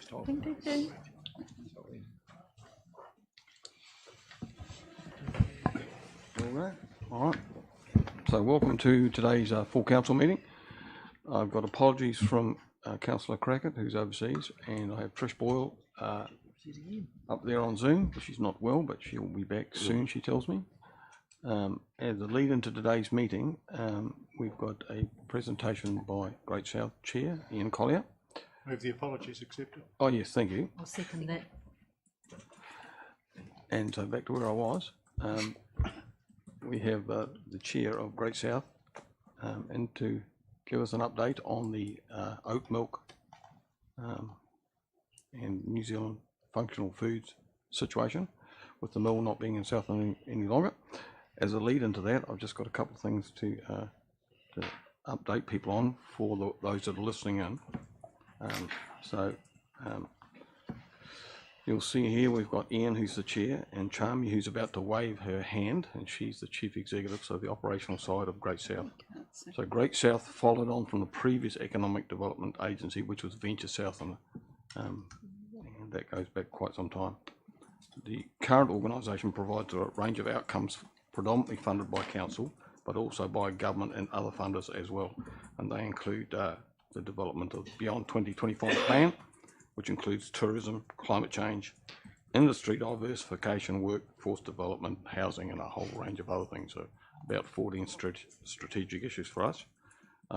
Ding, ding, ding. All right. So welcome to today's full council meeting. I've got apologies from Councillor Crackett, who's overseas, and I have Trish Boyle up there on Zoom. She's not well, but she'll be back soon, she tells me. As a lead into today's meeting, we've got a presentation by Great South Chair, Ian Collier. Move the apologies accepted. Oh yes, thank you. I'll second that. And so back to where I was. We have the Chair of Great South in to give us an update on the oat milk and New Zealand functional foods situation, with the mill not being in South any longer. As a lead into that, I've just got a couple of things to update people on for those that are listening in. You'll see here we've got Ian, who's the chair, and Charmy, who's about to wave her hand, and she's the chief executive, so the operational side of Great South. So Great South followed on from the previous economic development agency, which was Venture South, and that goes back quite some time. The current organisation provides a range of outcomes predominantly funded by council, but also by government and other funders as well, and they include the development of Beyond 2025 plan, which includes tourism, climate change, industry diversification, workforce development, housing, and a whole range of other things. So about 14 strategic issues for us.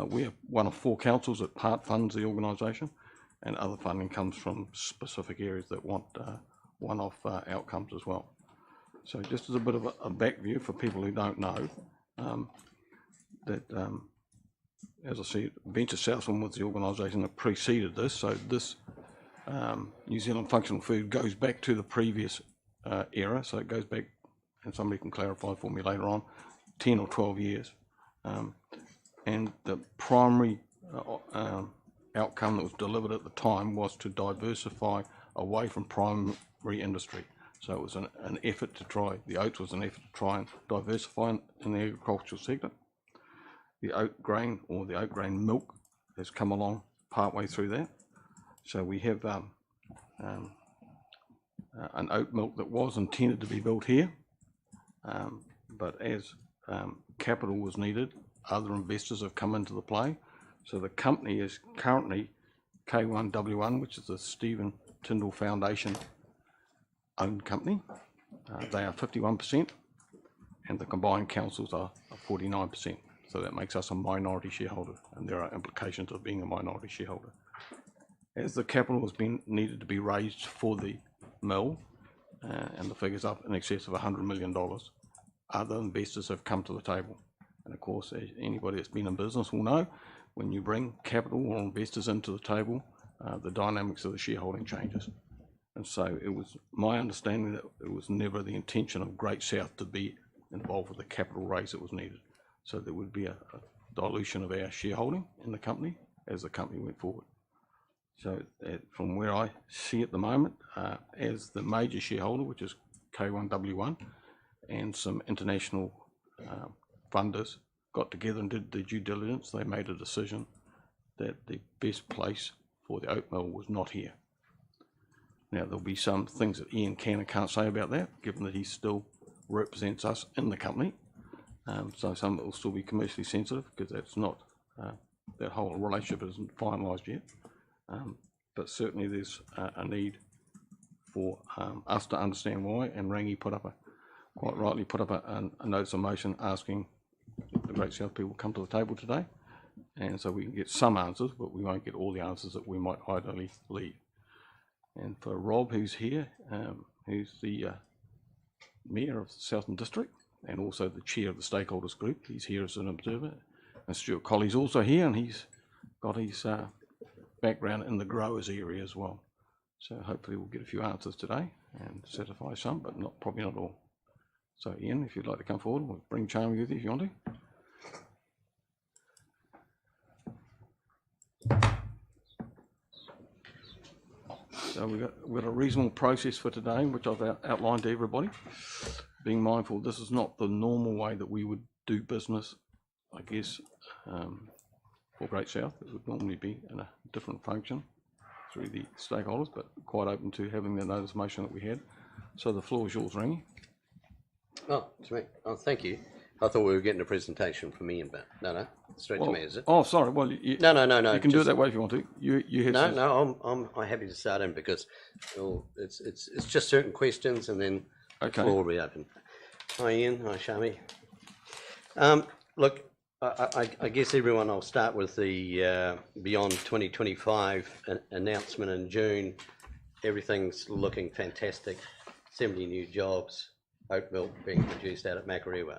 We are one of 4 councils that part funds the organisation, and other funding comes from specific areas that want one-off outcomes as well. So just as a bit of a back view for people who don't know, as I see, Venture Southland was the organisation that preceded this. So this New Zealand functional food goes back to the previous era. So it goes back, and somebody can clarify for me later on, 10 or 12 years. And the primary outcome that was delivered at the time was to diversify away from primary industry. So it was an effort to try, the oats was an effort to try and diversify in the agricultural sector. The oat grain, or the oat grain milk, has come along partway through that. So we have an oat milk that was intended to be built here, but as capital was needed, other investors have come into the play. So the company is currently K1W1, which is the Stephen Tyndall Foundation owned company. They are 51%, and the combined councils are 49%. So that makes us a minority shareholder, and there are implications of being a minority shareholder. As the capital has been needed to be raised for the mill, and the figure's up in excess of $100 million, other investors have come to the table. And of course, as anybody that's been in business will know, when you bring capital or investors into the table, the dynamics of the shareholding changes. And so it was my understanding that it was never the intention of Great South to be involved with the capital raise that was needed. So there would be a dilution of our shareholding in the company as the company went forward. So from where I see at the moment, as the major shareholder, which is K1W1, and some international funders got together and did the due diligence, they made a decision that the best place for the oat mill was not here. Now, there'll be some things that Ian can and can't say about that, given that he still represents us in the company. So some of it will still be commercially sensitive, because that's not, that whole relationship isn't finalised yet. But certainly there's a need for us to understand why, and Rangi quite rightly put up a notice of motion asking the Great South people come to the table today, and so we can get some answers, but we won't get all the answers that we might ideally leave. And for Rob, who's here, who's the Mayor of the Southern District, and also the Chair of the Stakeholders Group, he's here as an observer. And Stuart Colley's also here, and he's got his background in the growers area as well. So hopefully we'll get a few answers today and satisfy some, but probably not all. So Ian, if you'd like to come forward, we'll bring Charmy with you if you want to. So we've got a reasonable process for today, which I've outlined to everybody. Being mindful, this is not the normal way that we would do business, I guess, for Great South. It would normally be in a different function through the stakeholders, but quite open to having the notice motion that we had. So the floor is yours, Rangi. Oh, it's me. Oh, thank you. I thought we were getting a presentation from Ian, but no, straight to me, is it? Oh, sorry. Well, No. You can do it that way if you want to. You have some. No, I'm happy to start in because it's just certain questions and then the floor will be open. Hi, Ian. Hi, Shami. Look, I guess everyone, I'll start with the Beyond 2025 announcement in June. Everything's looking fantastic. 70 new jobs, oat milk being produced out at Makarewa.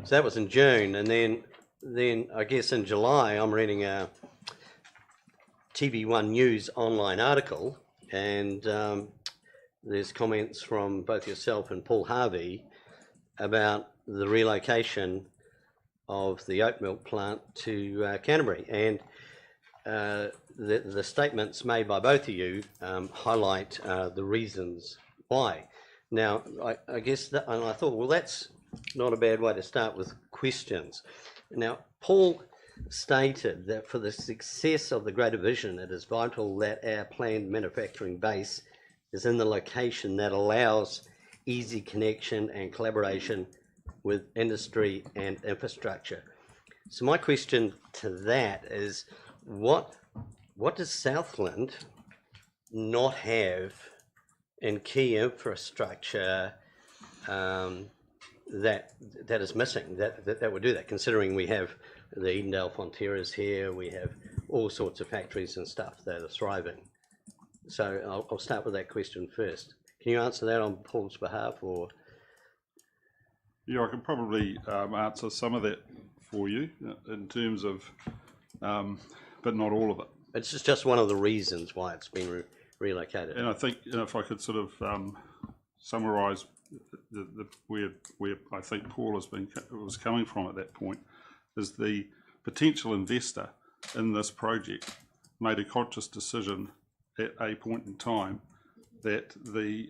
So that was in June, and then I guess in July I'm reading a TV1 News online article, and there's comments from both yourself and Paul Harvey about the relocation of the oat milk plant to Canterbury, and the statements made by both of you highlight the reasons why. Now, I guess that, and I thought, well, that's not a bad way to start with questions. Now, Paul stated that for the success of the greater vision, it is vital that our planned manufacturing base is in the location that allows easy connection and collaboration with industry and infrastructure. So my question to that is, what does Southland not have in key infrastructure that is missing that would do that, considering we have the Edendale Fonterras here, we have all sorts of factories and stuff that are thriving. So I'll start with that question first. Can you answer that on Paul's behalf, or? Yeah, I can probably answer some of that for you in terms of, but not all of it. It's just one of the reasons why it's been relocated. And I think, if I could sort of summarise where I think Paul was coming from at that point, is the potential investor in this project made a conscious decision at a point in time that the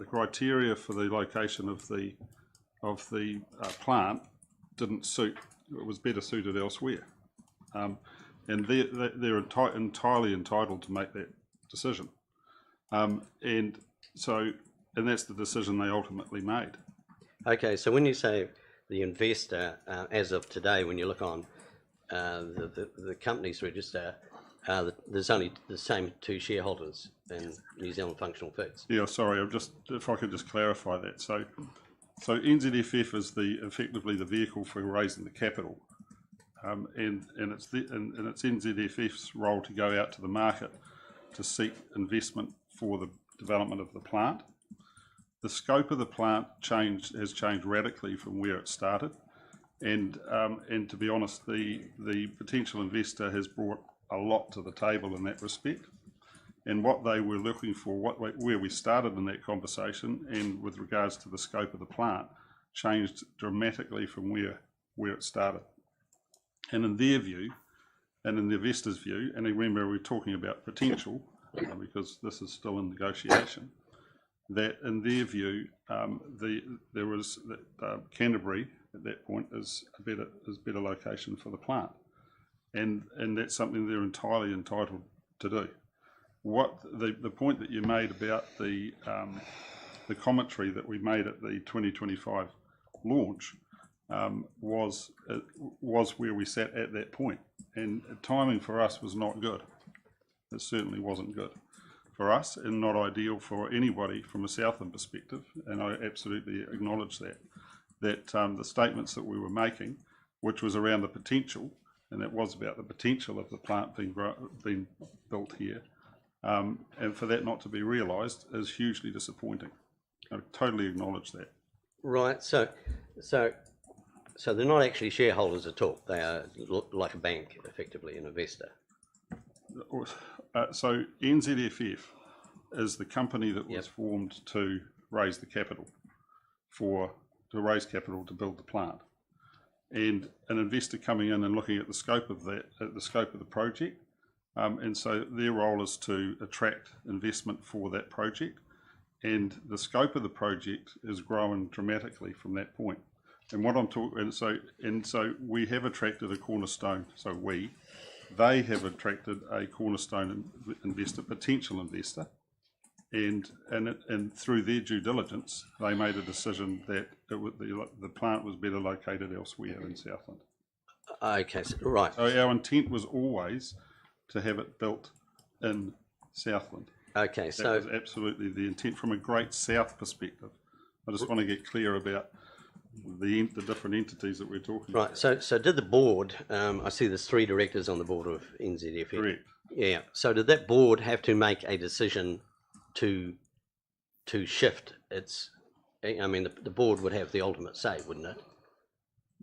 criteria for the location of the plant didn't suit. It was better suited elsewhere, and they're entirely entitled to make that decision, and that's the decision they ultimately made. Okay, so when you say the investor, as of today, when you look on the company's register, there's only the same two shareholders in New Zealand Functional Foods. Yeah, sorry, if I could just clarify that. So NZFF is effectively the vehicle for raising the capital, and it's NZFF's role to go out to the market to seek investment for the development of the plant. The scope of the plant has changed radically from where it started, and to be honest, the potential investor has brought a lot to the table in that respect. And what they were looking for, where we started in that conversation, and with regards to the scope of the plant, changed dramatically from where it started. And in their view, and in the investor's view, and remember we're talking about potential, because this is still in negotiation, that in their view, Canterbury at that point is a better location for the plant, and that's something they're entirely entitled to do. What the point that you made about the commentary that we made at the 2025 launch was where we sat at that point, and timing for us was not good. It certainly wasn't good for us, and not ideal for anybody from a Southland perspective, and I absolutely acknowledge that the statements that we were making, which was around the potential, and that was about the potential of the plant being built here, and for that not to be realised is hugely disappointing. I totally acknowledge that. Right, so they're not actually shareholders at all. They are like a bank, effectively, an investor. So NZFF is the company that was formed to raise the capital to build the plant, and an investor coming in and looking at the scope of the project, and so their role is to attract investment for that project, and the scope of the project is growing dramatically from that point. And what I'm talking, and so we have attracted a cornerstone. So we they have attracted a cornerstone investor, potential investor, and through their due diligence, they made a decision that the plant was better located elsewhere in Southland. Okay, so, right. So our intent was always to have it built in Southland. Okay, That so was absolutely the intent from a Great South perspective. I just want to get clear about the different entities that we're talking about. right. So did the board? I see there's 3 directors on the board of NZFF. Correct. Yeah. So did that board have to make a decision to shift its? I mean, the board would have the ultimate say, wouldn't it?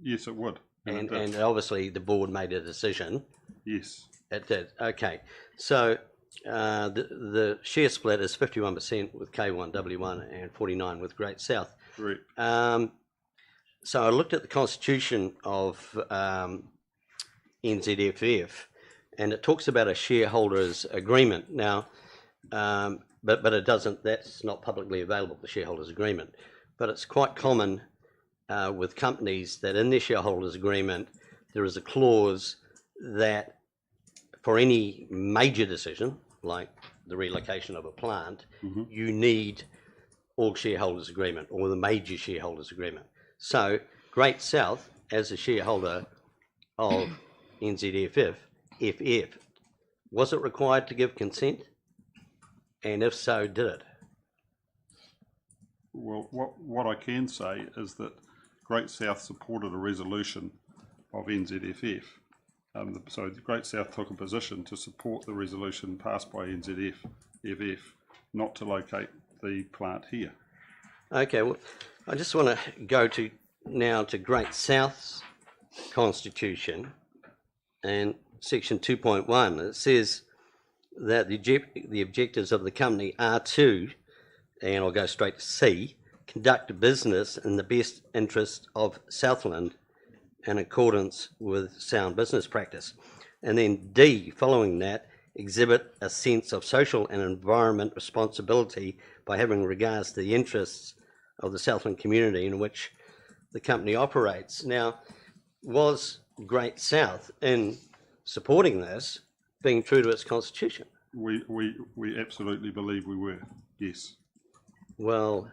Yes, it would. And obviously the board made a decision. Yes. It did. Okay. So the share split is 51% with K1, W1, and 49% with Great South. Correct. So I looked at the constitution of NZFF, and it talks about a shareholders agreement. Now, but it doesn't. That's not publicly available. The shareholders agreement, but it's quite common with companies that in their shareholders agreement there is a clause that for any major decision, like the relocation of a plant, you need all shareholders agreement or the major shareholders agreement. So Great South, as a shareholder of NZFF, was it required to give consent? And if so, did it? Well, what I can say is that Great South supported a resolution of NZFF. So Great South took a position to support the resolution passed by NZFF not to locate the plant here. Okay, well, I just want to go now to Great South's constitution and section 2.1. It says that the objectives of the company are to, and I'll go straight to C, conduct a business in the best interest of Southland in accordance with sound business practice. And then D, following that, exhibit a sense of social and environment responsibility by having regards to the interests of the Southland community in which the company operates. Now, was Great South in supporting this being true to its constitution? We absolutely believe we were, yes. Well,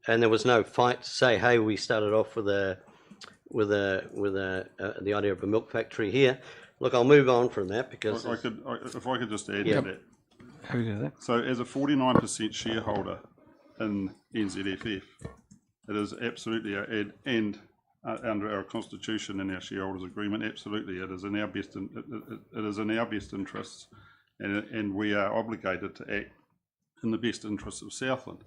and there was no fight to say, hey, we started off with the idea of a milk factory here. Look, I'll move on from that because if I could just add Yep. to that. Happy to do that. So, as a 49% shareholder in NZFF, it is absolutely and under our constitution and our shareholders agreement, absolutely, it is in our best interests, and we are obligated to act in the best interests of Southland.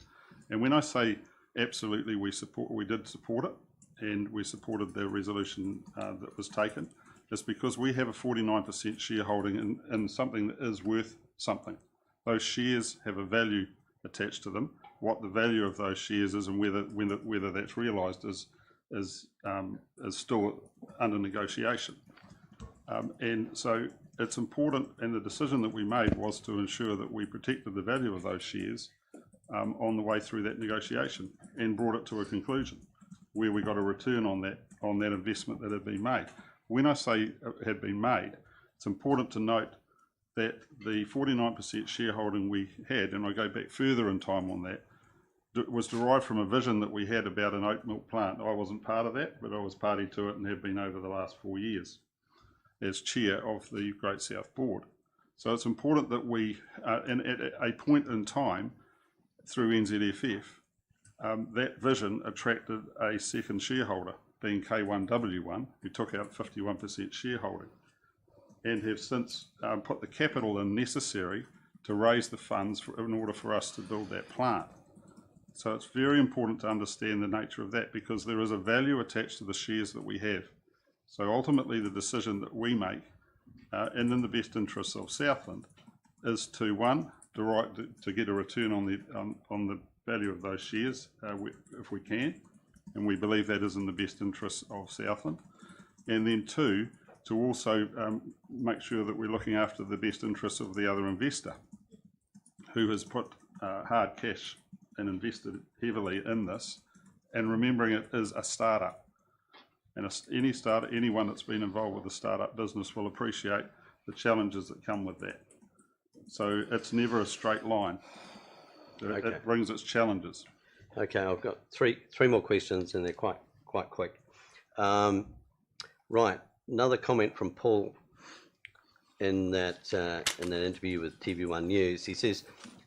And when I say absolutely, we did support it, and we supported the resolution that was taken. It's because we have a 49% shareholding in something that is worth something. Those shares have a value attached to them. What the value of those shares is and whether that's realised is still under negotiation. And so it's important, and the decision that we made was to ensure that we protected the value of those shares on the way through that negotiation and brought it to a conclusion where we got a return on that investment that had been made. When I say it had been made, it's important to note that the 49% shareholding we had, and I go back further in time on that, was derived from a vision that we had about an oat milk plant. I wasn't part of that, but I was party to it and have been over the last 4 years as chair of the Great South Board. So it's important that we, and at a point in time through NZFF, that vision attracted a second shareholder, being K1W1, who took out 51% shareholding, and have since put the capital in necessary to raise the funds in order for us to build that plant. So it's very important to understand the nature of that, because there is a value attached to the shares that we have. So ultimately the decision that we make, and in the best interests of Southland, is to, one, to get a return on the value of those shares if we can, and we believe that is in the best interests of Southland. And then two, to also make sure that we're looking after the best interests of the other investor, who has put hard cash and invested heavily in this, and remembering it is a startup. And anyone that's been involved with a startup business will appreciate the challenges that come with that. So it's never a straight line. Okay. It brings its challenges. Okay, I've got three more questions, and they're quite quick. Right, another comment from Paul in that interview with TV1 News. He says,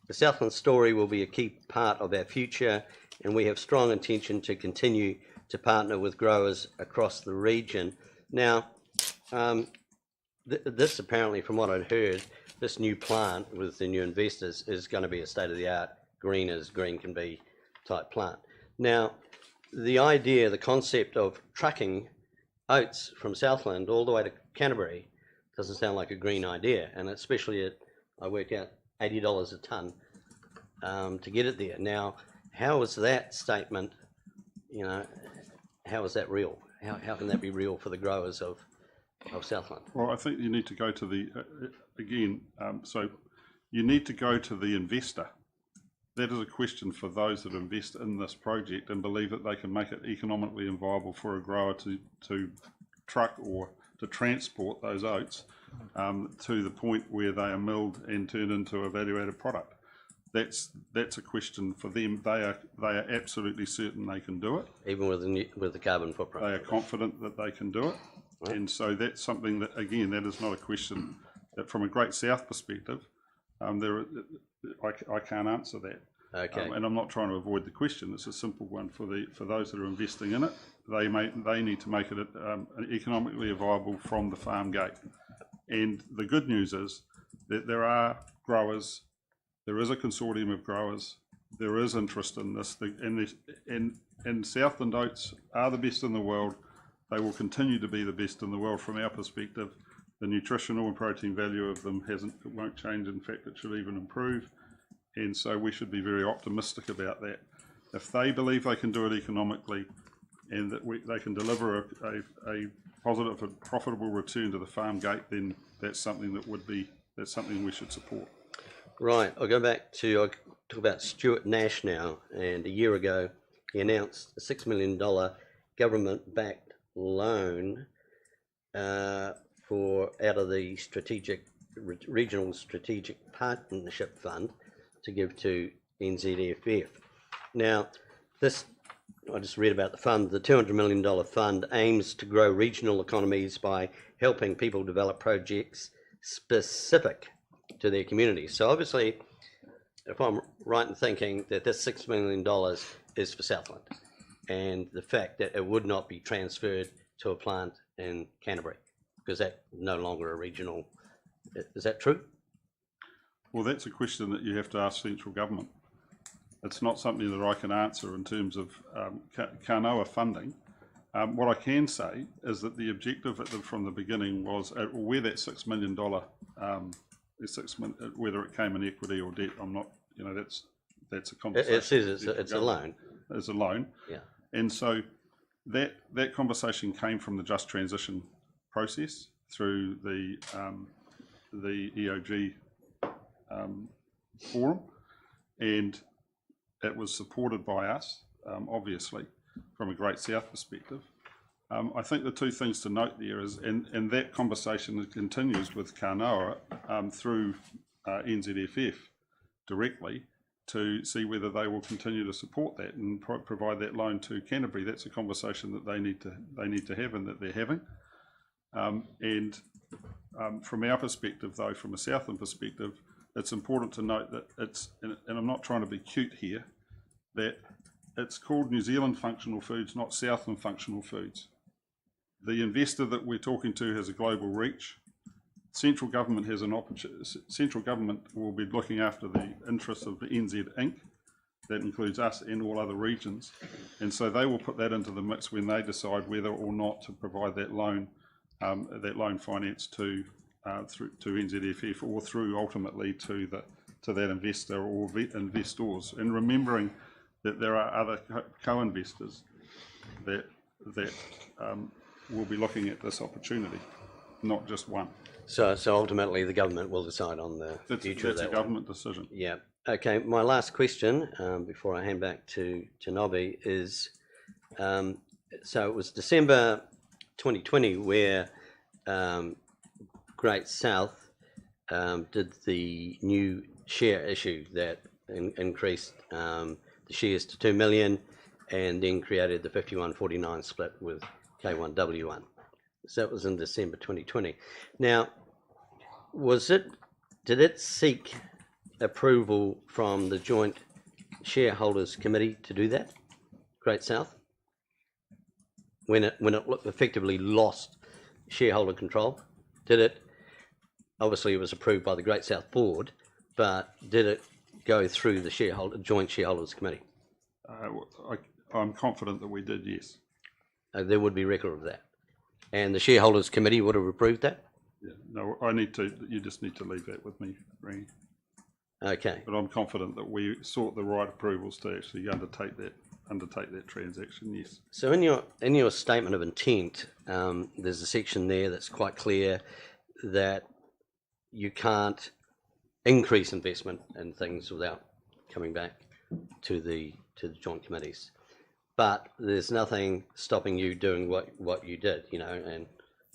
the Southland story will be a key part of our future, and we have strong intention to continue to partner with growers across the region. Now, this apparently, from what I'd heard, this new plant with the new investors is going to be a state-of-the-art, green as green can be type plant. Now, the idea, the concept of trucking oats from Southland all the way to Canterbury doesn't sound like a green idea, and especially I worked out $80 a tonne to get it there. Now, how is that statement, how is that real? How can that be real for the growers of Southland? Well, I think you need to go to the, so you need to go to the investor. That is a question for those that invest in this project and believe that they can make it economically viable for a grower to truck or to transport those oats to the point where they are milled and turned into a value-added product. That's a question for them. They are absolutely certain they can do it. Even with the carbon footprint. They are confident that they can do it. Right. And so that's something that, again, that is not a question that from a Great South perspective, I can't answer that. Okay. And I'm not trying to avoid the question. It's a simple one for those that are investing in it. They need to make it economically viable from the farm gate. And the good news is that there are growers, there is a consortium of growers, there is interest in this, and Southland oats are the best in the world. They will continue to be the best in the world from our perspective. The nutritional and protein value of them won't change. In fact, it should even improve. And so we should be very optimistic about that. If they believe they can do it economically and that they can deliver a positive and profitable return to the farm gate, then that's something we should support. Right, I'll talk about Stuart Nash now. And a year ago, he announced a $6 million government-backed loan out of the Regional Strategic Partnership Fund to give to NZFF. Now, I just read about the fund. The $200 million fund aims to grow regional economies by helping people develop projects specific to their communities. So obviously, if I'm right in thinking that this $6 million is for Southland, and the fact that it would not be transferred to a plant in Canterbury, because that's no longer a regional, is that true? Well, that's a question that you have to ask central government. It's not something that I can answer in terms of Kanoa funding. What I can say is that the objective from the beginning was where that $6 million, whether it came in equity or debt, I'm not, that's a conversation. It says it's a loan. It's a loan. Yeah. And so that conversation came from the Just Transition process through the EOG forum, and it was supported by us, obviously, from a Great South perspective. I think the two things to note there is, and that conversation continues with Kanoa through NZFF directly to see whether they will continue to support that and provide that loan to Canterbury. That's a conversation that they need to have and that they're having. From our perspective, though, from a Southland perspective, it's important to note that and I'm not trying to be cute here, that it's called New Zealand Functional Foods, not Southland Functional Foods. The investor that we're talking to has a global reach. Central government has an opportunity. Central government will be looking after the interests of the NZ Inc. That includes us and all other regions, and so they will put that into the mix when they decide whether or not to provide that loan finance to NZFF or through ultimately to that investor or investors. And remembering that there are other co-investors that will be looking at this opportunity, not just one. So ultimately, the government will decide on the future of that. That's a government decision. Yeah. Okay. My last question before I hand back to Nobby is, so it was December 2020 where Great South did the new share issue that increased the shares to 2 million and then created the 51-49 split with K1W1. So that was in December 2020. Now, did it seek approval from the Joint Shareholders Committee to do that, Great South? When it effectively lost shareholder control, did it? Obviously, it was approved by the Great South Board, but did it go through the Joint Shareholders Committee? I'm confident that we did, yes. There would be record of that, and the Shareholders Committee would have approved that. Yeah. No, you just need to leave that with me, Randy. Okay. But I'm confident that we sought the right approvals to actually undertake that transaction, yes. So in your statement of intent, there's a section there that's quite clear that you can't increase investment in things without coming back to the joint committees. But there's nothing stopping you doing what you did,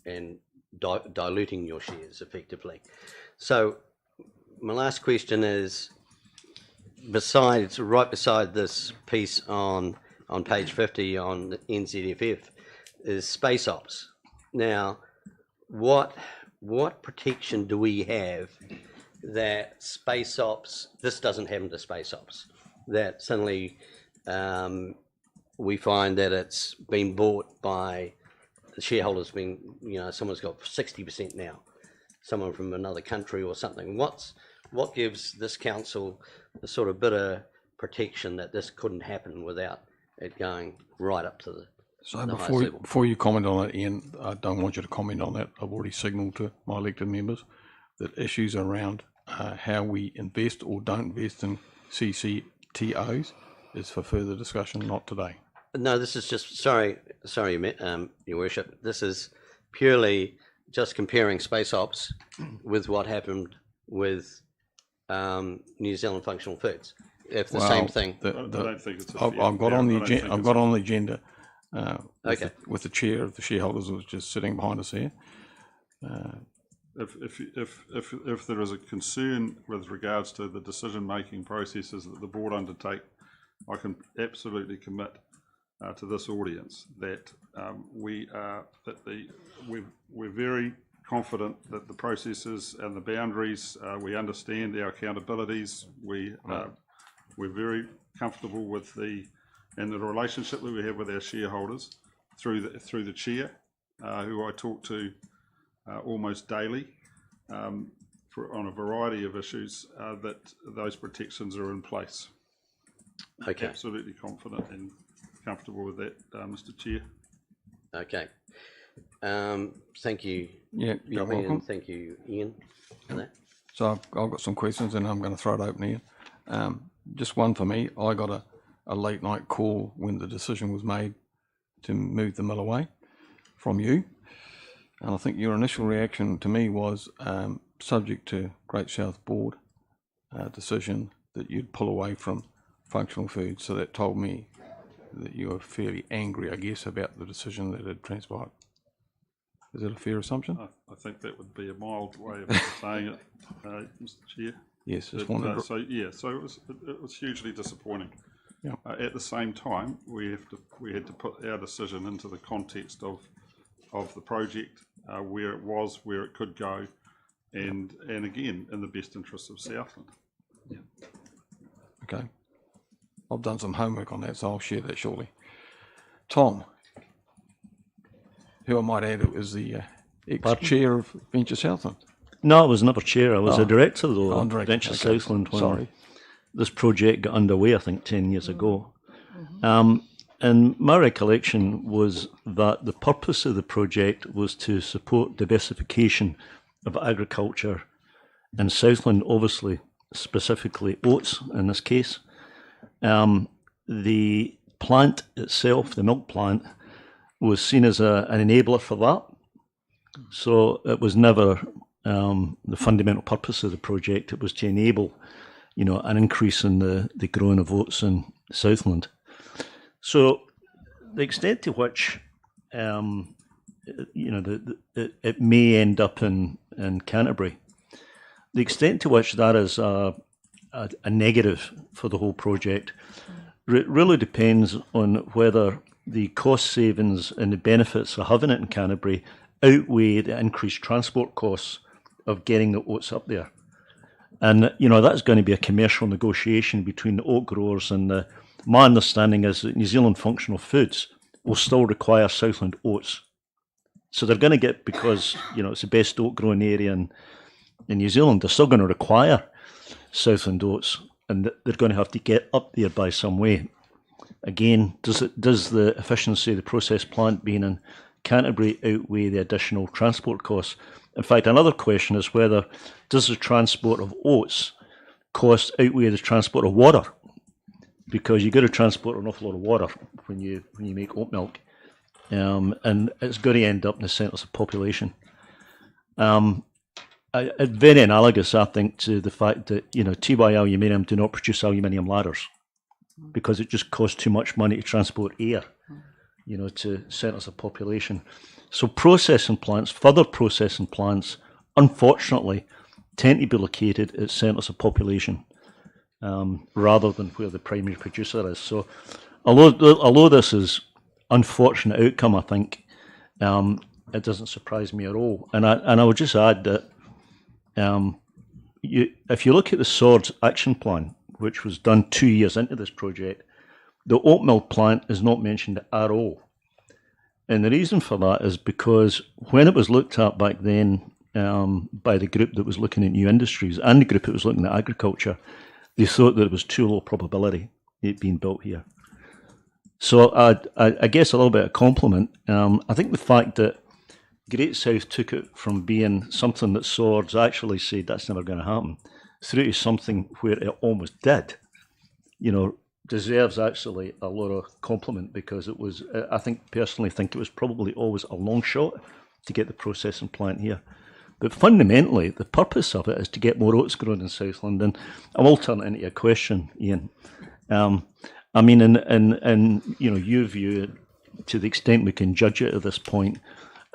and diluting your shares effectively. So my last question is, right beside this piece on page 50 on the NZFF is space ops. Now, what protection do we have that space ops, this doesn't happen to space ops, that suddenly we find that it's been bought by the shareholders, someone's got 60% now, someone from another country or something. What gives this council the sort of bit of protection that this couldn't happen without it going right up to the highest level? Before you comment on it, Ian, I don't want you to comment on that. I've already signalled to my elected members that issues around how we invest or don't invest in CCTOs is for further discussion, not today. No, this is just, sorry, Your Worship. This is purely just comparing space ops with what happened with New Zealand Functional Foods. If the same thing. I don't think it's. I've got on the agenda. Okay. With the chair of the shareholders who was just sitting behind us here. If there is a concern with regards to the decision-making processes that the board undertake, I can absolutely commit to this audience that we're very confident that the processes and the boundaries, we understand our accountabilities. We're very comfortable with the relationship that we have with our shareholders through the chair, who I talk to almost daily on a variety of issues, that those protections are in place. Okay. Absolutely confident and comfortable with that, Mr. Chair. Okay. Thank you. Yeah, you're welcome. Thank you, Ian, for that. So I've got some questions and I'm going to throw it open here. Just one for me. I got a late night call when the decision was made to move the mill away from you. And I think your initial reaction to me was subject to Great South Board decision that you'd pull away from functional foods. So that told me that you were fairly angry, I guess, about the decision that had transpired. Is that a fair assumption? I think that would be a mild way of saying it, Mr. Chair. Yes. So it was hugely disappointing. Yeah. At the same time, we had to put our decision into the context of the project, where it was, where it could go, and again in the best interests of Southland. Yeah. Okay. I've done some homework on that, so I'll share that shortly. Tom, who I might add is the ex-chair of Venture Southland. No, I was never chair. I was a director, though, Oh, of director. Venture Okay. Southland when Sorry. this project got underway, I think 10 years ago. And my recollection was that the purpose of the project was to support diversification of agriculture in Southland, obviously, specifically oats in this case. The plant itself, the milk plant, was seen as an enabler for that. So it was never the fundamental purpose of the project. It was to enable, an increase in the growing of oats in Southland. So the extent to which it may end up in Canterbury. The extent to which that is a negative for the whole project really depends on whether the cost savings and the benefits of having it in Canterbury outweigh the increased transport costs of getting the oats up there. And, that's going to be a commercial negotiation between the oat growers and my understanding is that New Zealand Functional Foods will still require Southland oats. So they're going to get, because, it's the best oat growing area in New Zealand, they're still going to require Southland oats, and they're going to have to get up there by some way. Again, does the efficiency of the process plant being in Canterbury outweigh the additional transport costs? In fact, another question is whether does the transport of oats cost outweigh the transport of water? Because you've got to transport an awful lot of water when you make oat milk, and it's going to end up in the centres of population. Very analogous, I think, to the fact that Tiwai Aluminium do not produce aluminium ladders because it just costs too much money to transport air, to centres of population. So further processing plants, unfortunately, tend to be located at centres of population rather than where the primary producer is. So although this is unfortunate outcome, I think, it doesn't surprise me at all. And I would just add that if you look at the SWORDS action plan, which was done 2 years into this project, the oat mill plant is not mentioned at all. And the reason for that is because when it was looked at back then by the group that was looking at new industries and the group that was looking at agriculture, they thought that it was too low probability it being built here. So I guess a little bit of compliment. I think the fact that Great South took it from being something that SWORDS actually said that's never going to happen through to something where it almost did, deserves actually a lot of compliment, because it was, personally think it was probably always a long shot to get the processing plant here. But fundamentally, the purpose of it is to get more oats grown in Southland. And I will turn it into a question, Ian. In your view, to the extent we can judge it at this point,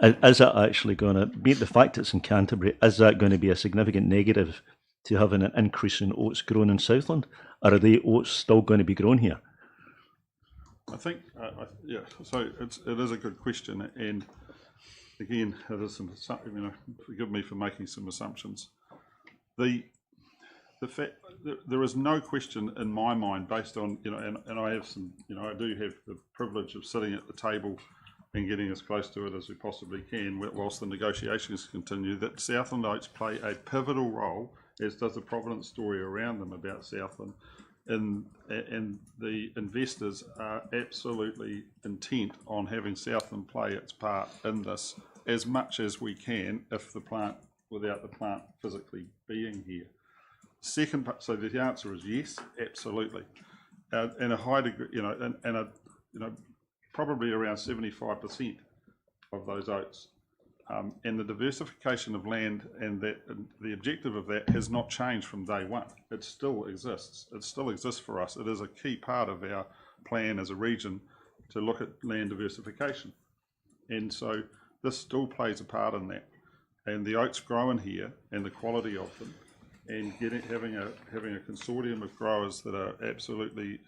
is that actually going to be, the fact it's in Canterbury, is that going to be a significant negative to having an increase in oats grown in Southland? Or are the oats still going to be grown here? I think, so it is a good question. And again, it is forgive me for making some assumptions. The fact, there is no question in my mind based on, and I have some, I do have the privilege of sitting at the table and getting as close to it as we possibly can whilst the negotiations continue, that Southland oats play a pivotal role, as does the Providence story around them about Southland. And the investors are absolutely intent on having Southland play its part in this as much as we can, without the plant physically being here. Second part, so the answer is yes, absolutely, and a high degree, probably around 75% of those oats. And the diversification of land and the objective of that has not changed from day one. It still exists. It still exists for us. It is a key part of our plan as a region to look at land diversification. And so this still plays a part in that. And the oats grown here and the quality of them, and having a consortium of growers that are absolutely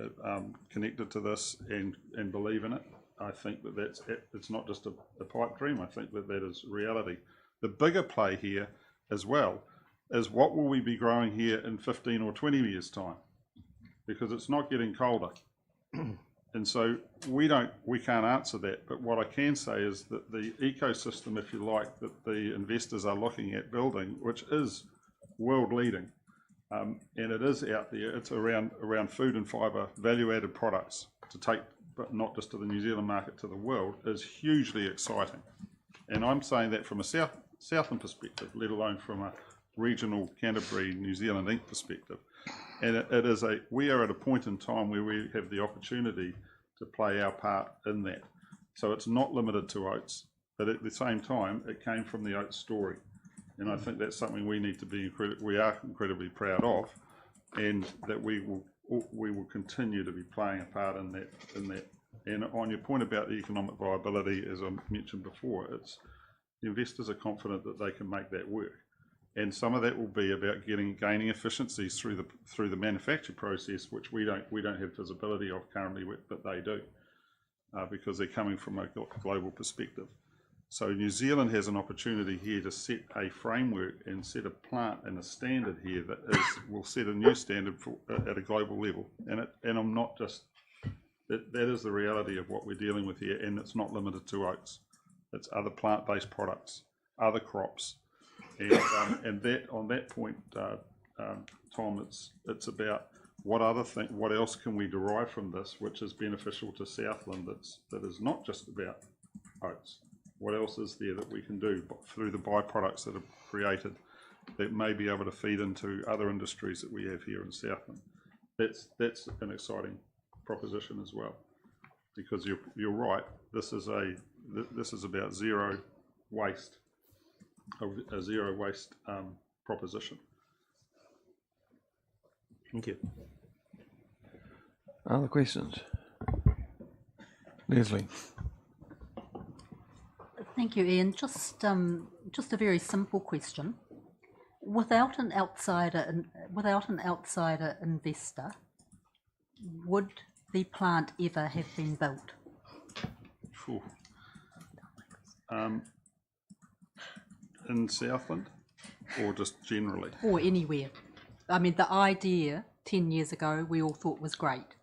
connected to this and believe in it, I think it's not just a pipe dream. I think that is reality. The bigger play here as well is what will we be growing here in 15 or 20 years' time? Because it's not getting colder. And so we can't answer that. But what I can say is that the ecosystem, if you like, that the investors are looking at building, which is world leading, and it is out there, it's around food and fibre, value-added products to take, but not just to the New Zealand market, to the world, is hugely exciting. And I'm saying that from a Southland perspective, let alone from a regional Canterbury, New Zealand Inc. perspective. And we are at a point in time where we have the opportunity to play our part in that. So it's not limited to oats, but at the same time, it came from the oats story. And I think that's something we need to be incredibly proud of, and that we will continue to be playing a part in that And on your point about the economic viability, as I mentioned before, it's the investors are confident that they can make that work. And some of that will be about gaining efficiencies through the manufacture process, which we don't have visibility of currently, but they do, because they're coming from a global perspective. So New Zealand has an opportunity here to set a framework and set a plant and a standard here that will set a new standard at a global level. And I'm not just that is the reality of what we're dealing with here, and it's not limited to oats. It's other plant-based products, other crops. And that on that point, Tom, it's about what else can we derive from this, which is beneficial to Southland. That is not just about oats. What else is there that we can do through the byproducts that are created that may be able to feed into other industries that we have here in Southland? That's an exciting proposition as well, because you're right. This is about zero waste. A zero waste proposition. Thank you. Other questions? Leslie. Thank you, Ian. Just a very simple question. Without an outsider investor, would the plant ever have been built? Phew. In Southland, or just generally? Or anywhere. I mean, the idea 10 years ago we all thought was great.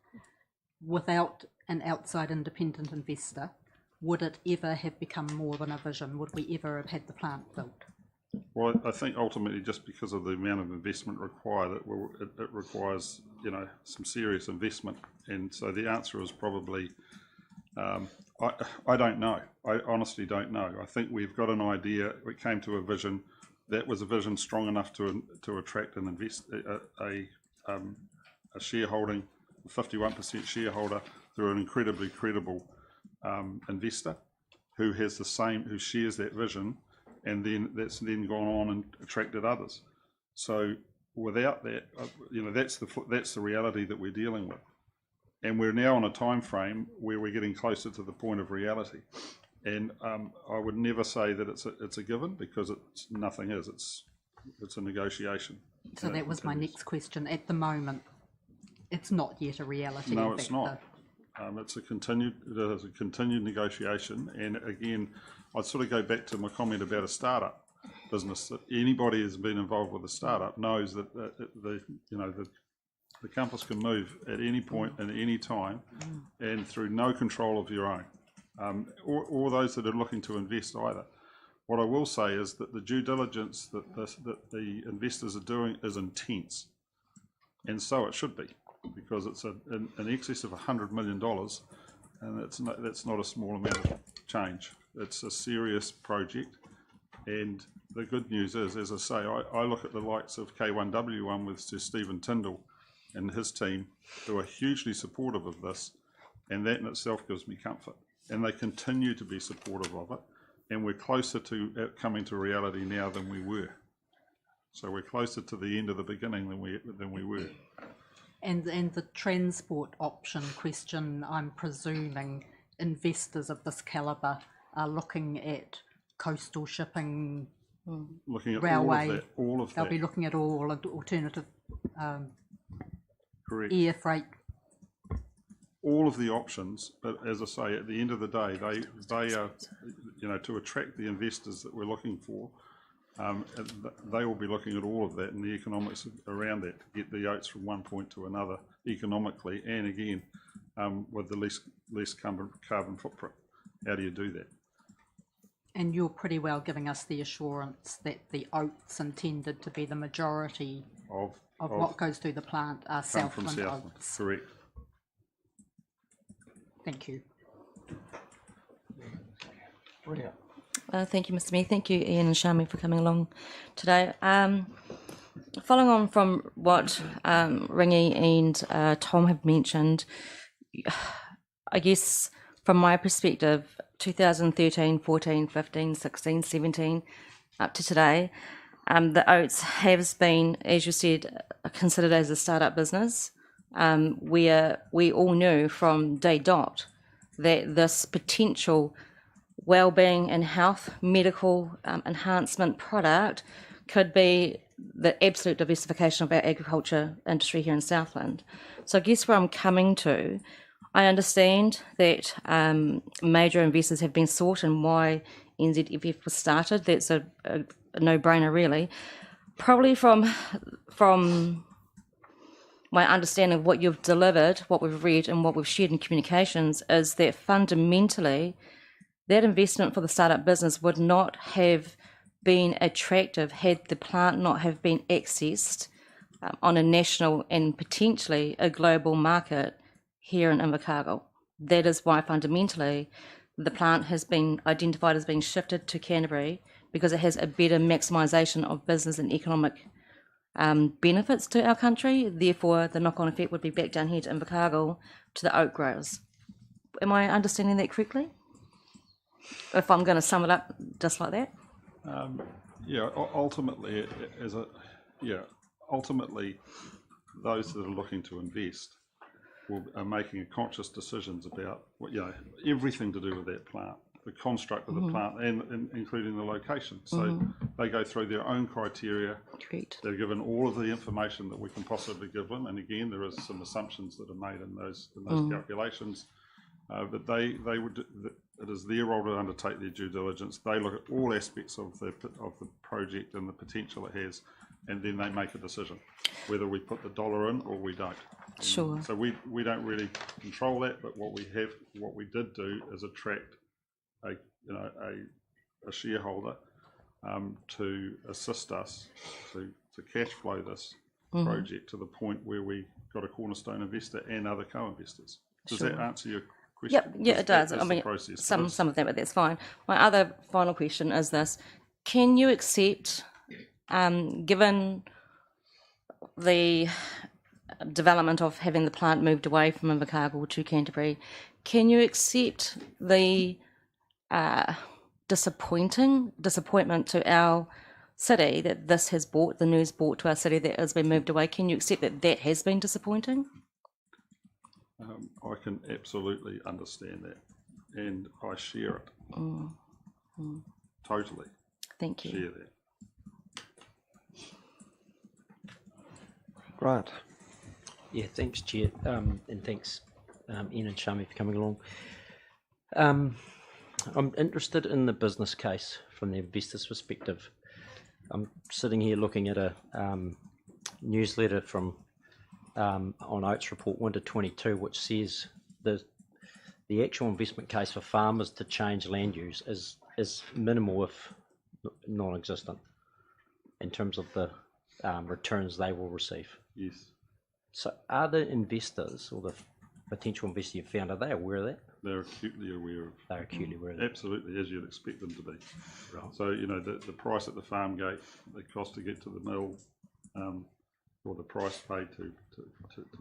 Without an outside independent investor, would it ever have become more than a vision? Would we ever have had the plant built? Well, I think ultimately just because of the amount of investment required, it requires, some serious investment. And so the answer is probably, I don't know. I honestly don't know. I think we've got an idea. We came to a vision that was a vision strong enough to attract an a shareholding, a 51% shareholder through an incredibly credible investor who shares that vision, and then that's then gone on and attracted others. So without that, that's the reality that we're dealing with. And we're now on a time frame where we're getting closer to the point of reality. And I would never say that it's a given, because nothing is. It's a negotiation. So that was my next question. At the moment, it's not yet a reality. No, it's not. It's a continued negotiation. And again, I'd sort of go back to my comment about a startup business. That anybody who's been involved with a startup knows that the compass can move at any point and any time, and through no control of your own, or those that are looking to invest either. What I will say is that the due diligence that the investors are doing is intense, and so it should be, because it's in excess of $100 million, and that's not a small amount of change. It's a serious project, and the good news is, as I say, I look at the likes of K1W1 with Sir Stephen Tyndall and his team, who are hugely supportive of this, and that in itself gives me comfort. And they continue to be supportive of it, and we're closer to coming to reality now than we were. So we're closer to the end of the beginning than we were. And the transport option question, I'm presuming investors of this calibre are looking at coastal shipping, looking at railway. All of that. They'll be looking at all alternative Correct. air freight. All of the options, but as I say, at the end of the day, they are, to attract the investors that we're looking for, they will be looking at all of that and the economics around that to get the oats from one point to another economically, and again, with the least carbon footprint. How do you do that? And you're pretty well giving us the assurance that the oats intended to be the majority of what goes through the plant are Southland oats. Correct. Thank you. Thank you, Mr. Mayor. Thank you, Ian and Shami, for coming along today. Following on from what Ringy and Tom have mentioned, I guess from my perspective, 2013, 14, 15, 16, 17, up to today, the oats has been, as you said, considered as a startup business. We all knew from day dot that this potential well-being and health medical enhancement product could be the absolute diversification of our agriculture industry here in Southland. So I guess where I'm coming to, I understand that major investors have been sought and why NZFF was started. That's a no-brainer, really. Probably from my understanding of what you've delivered, what we've read and what we've shared in communications is that fundamentally that investment for the startup business would not have been attractive had the plant not have been accessed on a national and potentially a global market here in Invercargill. That is why fundamentally the plant has been identified as being shifted to Canterbury, because it has a better maximisation of business and economic benefits to our country. Therefore, the knock-on effect would be back down here to Invercargill, to the oak growers. Am I understanding that correctly? If I'm going to sum it up just like that? Yeah, ultimately, ultimately, those that are looking to invest are making conscious decisions about everything to do with that plant, the construct of the plant, and including the location. So they go through their own criteria. Correct. They're given all of the information that we can possibly give them, and again, there is some assumptions that are made in those calculations. But they would. It is their role to undertake their due diligence. They look at all aspects of the project and the potential it has, and then they make a decision whether we put the dollar in or we don't. Sure. So we don't really control that, but what we did do is attract a shareholder to assist us to cash flow this project to the point where we got a cornerstone investor and other co-investors. Does that answer your question? Yep, yeah, it does. I mean, some of that, but that's fine. My other final question is this: can you accept, given the development of having the plant moved away from Invercargill to Canterbury, can you accept the disappointment to our city that this has brought, the news brought to our city that has been moved away? Can you accept that that has been disappointing? I can absolutely understand that, and I share it. Totally. Thank you. Share that. Grant. Yeah, thanks, Chair, and thanks, Ian and Shami, for coming along. I'm interested in the business case from the investor's perspective. I'm sitting here looking at a newsletter from on Oates Report 1-22, which says the actual investment case for farmers to change land use is minimal, if non-existent, in terms of the returns they will receive. Yes. So are the investors or the potential investor you've found, are they aware of that? They're acutely aware of. They're acutely aware of that. Absolutely, as you'd expect them to be. Right. So, the price at the farm gate, the cost to get to the mill, or the price paid to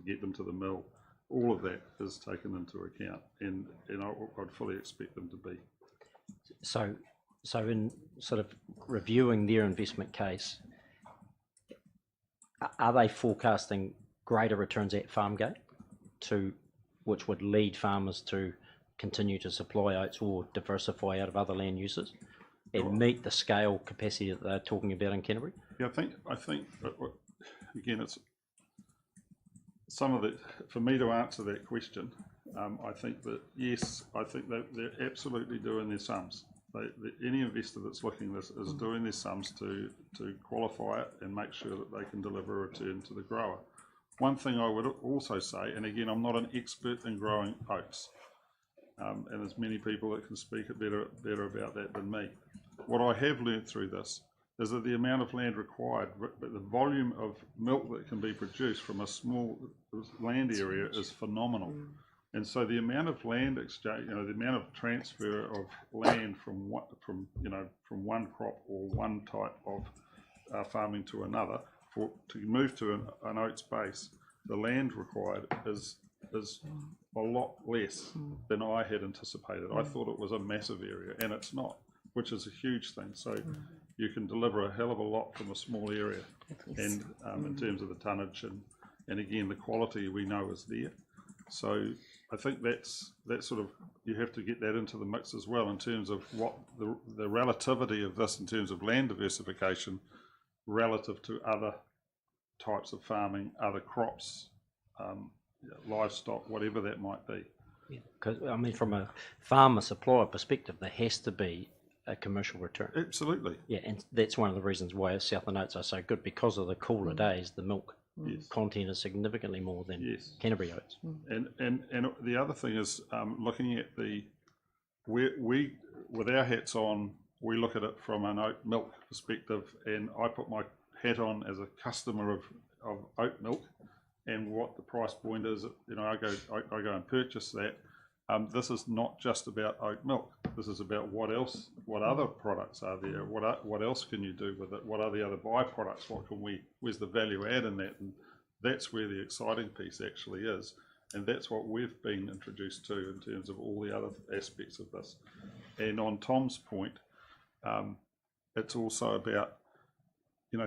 get them to the mill, all of that is taken into account, and I'd fully expect them to be. So in sort of reviewing their investment case, are they forecasting greater returns at farmgate, which would lead farmers to continue to supply oats or diversify out of other land uses and meet the scale capacity that they're talking about in Canterbury? Yeah, I think again, it's some of it for me to answer that question. I think that yes, I think that they're absolutely doing their sums. Any investor that's looking at this is doing their sums to qualify it and make sure that they can deliver a return to the grower. One thing I would also say, and again, I'm not an expert in growing oats, and there's many people that can speak better about that than me. What I have learned through this is that the amount of land required, but the volume of milk that can be produced from a small land area is phenomenal. And so the amount of land exchange, the amount of transfer of land from one crop or one type of farming to another, to move to an oats base, the land required is a lot less than I had anticipated. I thought it was a massive area, and it's not, which is a huge thing. So you can deliver a hell of a lot from a small area, and in terms of the tonnage and again the quality we know is there. So I think that's sort of, you have to get that into the mix as well in terms of what the relativity of this in terms of land diversification relative to other types of farming, other crops, livestock, whatever that might be. Because I mean, from a farmer supplier perspective, there has to be a commercial return. Absolutely. Yeah, and that's one of the reasons why Southern Oats are so good, because of the cooler days. The milk Yes. content is significantly more than Yes. Canterbury oats. And the other thing is looking at we with our hats on, we look at it from an oat milk perspective, and I put my hat on as a customer of oat milk, and what the price point is. I go and purchase that. This is not just about oat milk. This is about what other products are there? What else can you do with it? What are the other byproducts? Where's the value add in that? And that's where the exciting piece actually is. And that's what we've been introduced to in terms of all the other aspects of this. And on Tom's point, it's also about,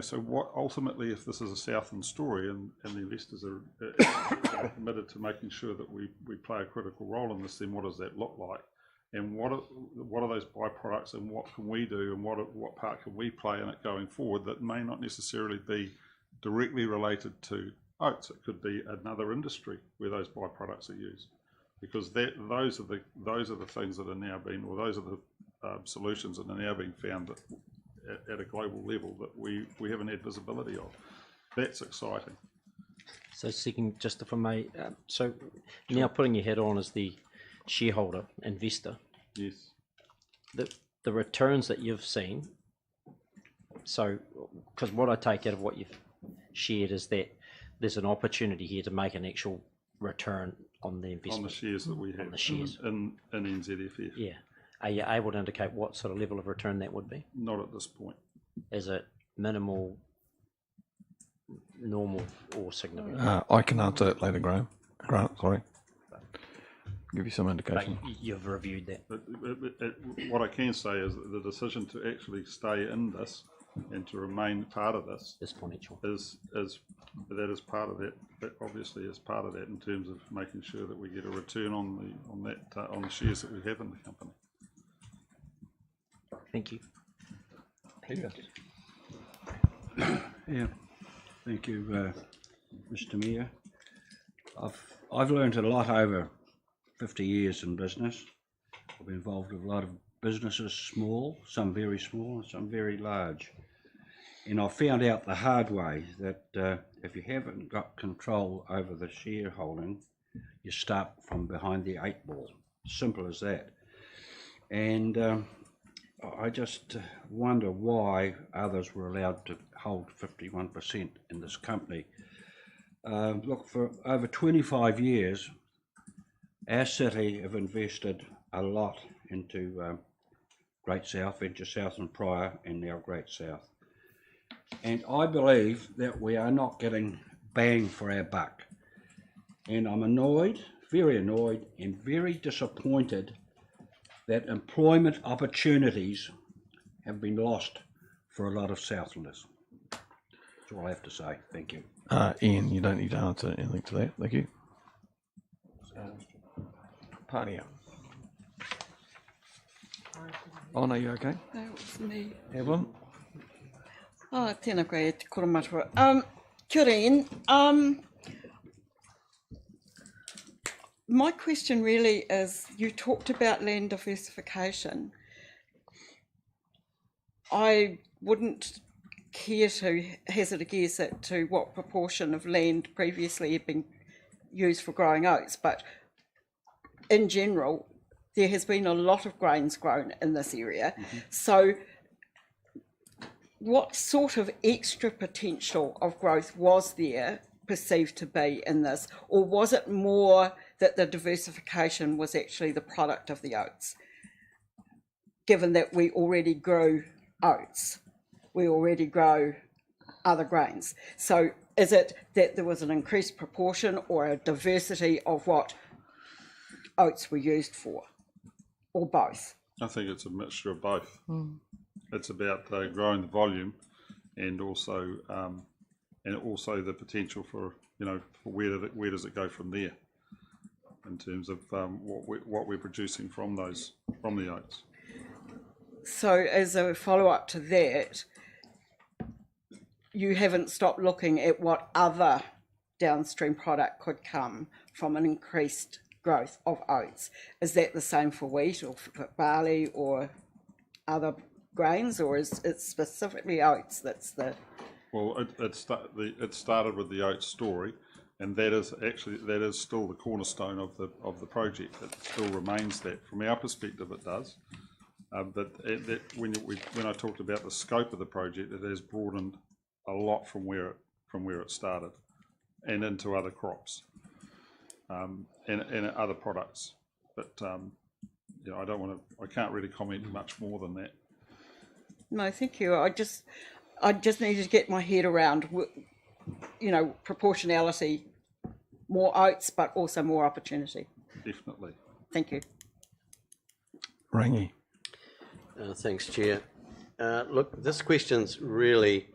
so what ultimately, if this is a Southland story and the investors are committed to making sure that we play a critical role in this, then what does that look like? And what are those byproducts, and what can we do, and what part can we play in it going forward that may not necessarily be directly related to oats? It could be another industry where those byproducts are used, because those are the things that are now being, or those are the solutions that are now being found at a global level that we haven't had visibility of. That's exciting. So, seeking, just if I may, so now putting your head on as the shareholder, investor, Yes. the returns that you've seen, so, because what I take out of what you've shared is that there's an opportunity here to make an actual return on the investment. On the shares that we have. On the shares. In NZFF. Yeah. Are you able to indicate what sort of level of return that would be? Not at this point. Is it minimal, normal, or significant? I can answer that later, Grant, sorry. Give you some indication. But you've reviewed that. But what I can say is that the decision to actually stay in this and to remain part of this Exponential. is part of that. That obviously is part of that in terms of making sure that we get a return on the shares that we have in the company. Thank you. Peter. Yeah, thank you, Mr. Mayor. I've learned a lot over 50 years in business. I've been involved with a lot of businesses, small, some very small, and some very large. And I found out the hard way that if you haven't got control over the shareholding, you start from behind the 8 ball. Simple as that. And I just wonder why others were allowed to hold 51% in this company. Look, for over 25 years, our city have invested a lot into Great South, Venture South and Prior, and now Great South. And I believe that we are not getting bang for our buck. And I'm annoyed, and very disappointed that employment opportunities have been lost for a lot of Southlanders. That's all I have to say. Thank you. Ian, you don't need to answer anything to that. Thank you. Party up. Oh, no, you okay? That was me. Evelyn? Tēnā koe e te koromatua. Kia ora, Ian. My question really is, you talked about land diversification. I wouldn't care to hazard a guess at to what proportion of land previously had been used for growing oats, but in general, there has been a lot of grains grown in this area. Mm-hmm. So what sort of extra potential of growth was there perceived to be in this, or was it more that the diversification was actually the product of the oats, given that we already grew oats, we already grow other grains? So is it that there was an increased proportion or a diversity of what oats were used for, or both? I think it's a mixture of both. It's about growing the volume, and also the potential for, for where does it go from there. in terms of what we're producing from the oats. So as a follow-up to that, you haven't stopped looking at what other downstream product could come from an increased growth of oats. Is that the same for wheat or for barley or other grains, or is it specifically oats that's the... Well, it started with the oats story, and that is still the cornerstone of the project. It still remains that. From our perspective, it does. But when I talked about the scope of the project, it has broadened a lot from where it started, and into other crops, and other products. But I can't really comment much more than that. No, thank you. I just needed to get my head around, proportionality, more oats, but also more opportunity. Definitely. Thank you. Rangi. Thanks, Chair. Look, this question's really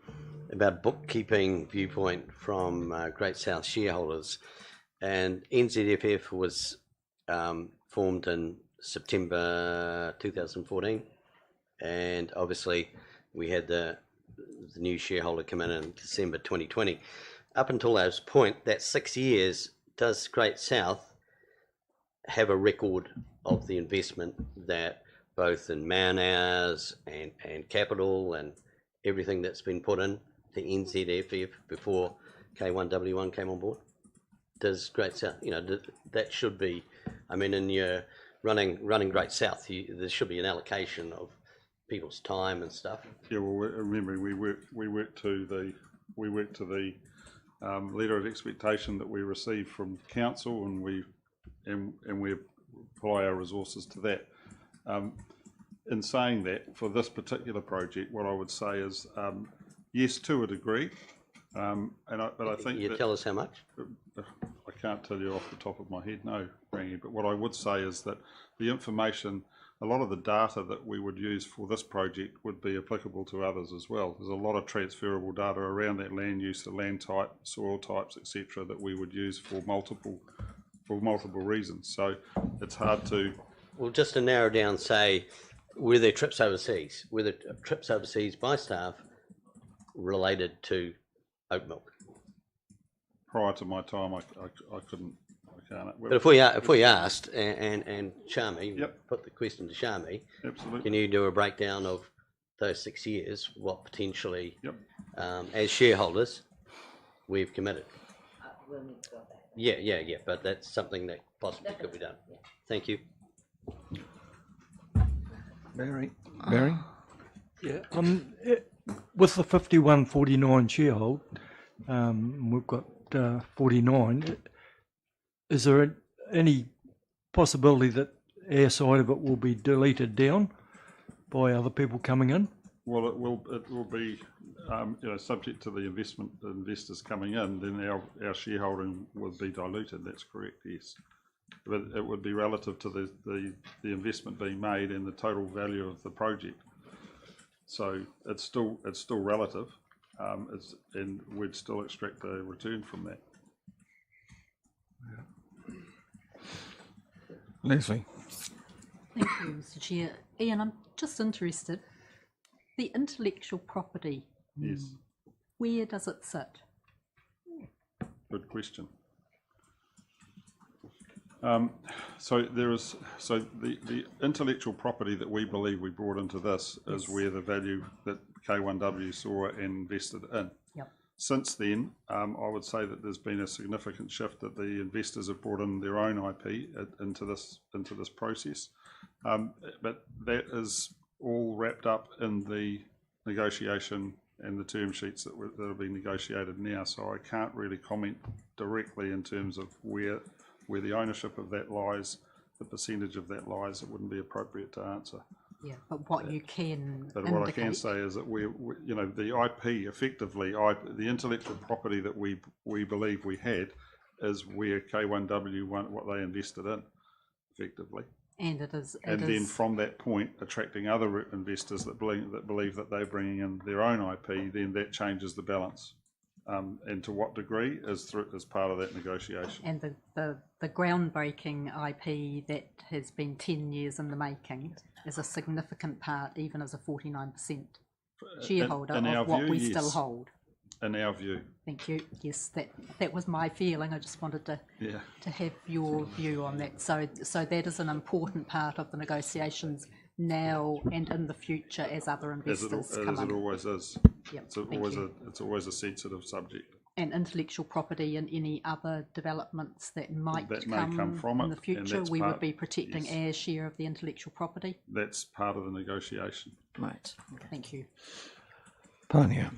about bookkeeping viewpoint from Great South shareholders, and NZFF was formed in September 2014, and obviously we had the new shareholder come in December 2020. Up until that point, that 6 years, does Great South have a record of the investment that both in man hours and capital and everything that's been put in to NZFF before K1W1 came on board? Does Great South, that should be, in your running Great South, there should be an allocation of people's time and stuff. Yeah, well, remember we work to the letter of expectation that we receive from council, and we apply our resources to that. In saying that, for this particular project, what I would say is yes, to a degree, but I think you tell us how much. I can't tell you off the top of my head, no, Rangi. But what I would say is that the information, a lot of the data that we would use for this project would be applicable to others as well. There's a lot of transferable data around that land use, the land type, soil types, etc., that we would use for multiple reasons. So it's hard to. Well, just to narrow down, say, were there trips overseas? Were there trips overseas by staff related to oat milk? Prior to my time, I couldn't. I can't. But if we asked, and Shami, Yep. put the question to Shami, Absolutely. can you do a breakdown of those 6 years, what potentially, Yep. as shareholders, we've committed? Yeah, but that's something that possibly could be done. Thank you. Barry. Yeah, with the 51-49 sharehold, we've got 49. Is there any possibility that our side of it will be deleted down by other people coming in? Well, it will be subject to the investors coming in. Then our shareholding would be diluted. That's correct. Yes, but it would be relative to the investment being made and the total value of the project. So it's still relative, and we'd still extract a return from that. Leslie. Thank you, Mr. Chair. Ian, I'm just interested. The intellectual property, Yes, where does it sit? good question. So the intellectual property that we believe we brought into this is where the value that K1W saw and invested in. Yep. Since then, I would say that there's been a significant shift that the investors have brought in their own IP into this process, but that is all wrapped up in the negotiation and the term sheets that are being negotiated now. So I can't really comment directly in terms of where the ownership of that lies, the percentage of that lies. It wouldn't be appropriate to answer. Yeah, but what you can But indicate. what I can say is that we the IP, effectively, the intellectual property that we believe we had is where K1W what they invested in, effectively. And it is. And then from that point, attracting other investors that believe that they're bringing in their own IP, then that changes the balance. and to what degree is part of that negotiation. And the groundbreaking IP that has been 10 years in the making is a significant part, even as a 49% shareholder, in our of what view, we yes. still hold. In our view, Thank you. Yes, that was my feeling. I just wanted to have your view on that. So that is an important part of the negotiations now and in the future as other investors come as in. it always is. Yep, It's always a sensitive subject. And intellectual property and any other developments that might That may come come from in it, the and future, that's we part- would be protecting yes. our share of the intellectual property. That's part of the negotiation. Right. Thank you. Pania.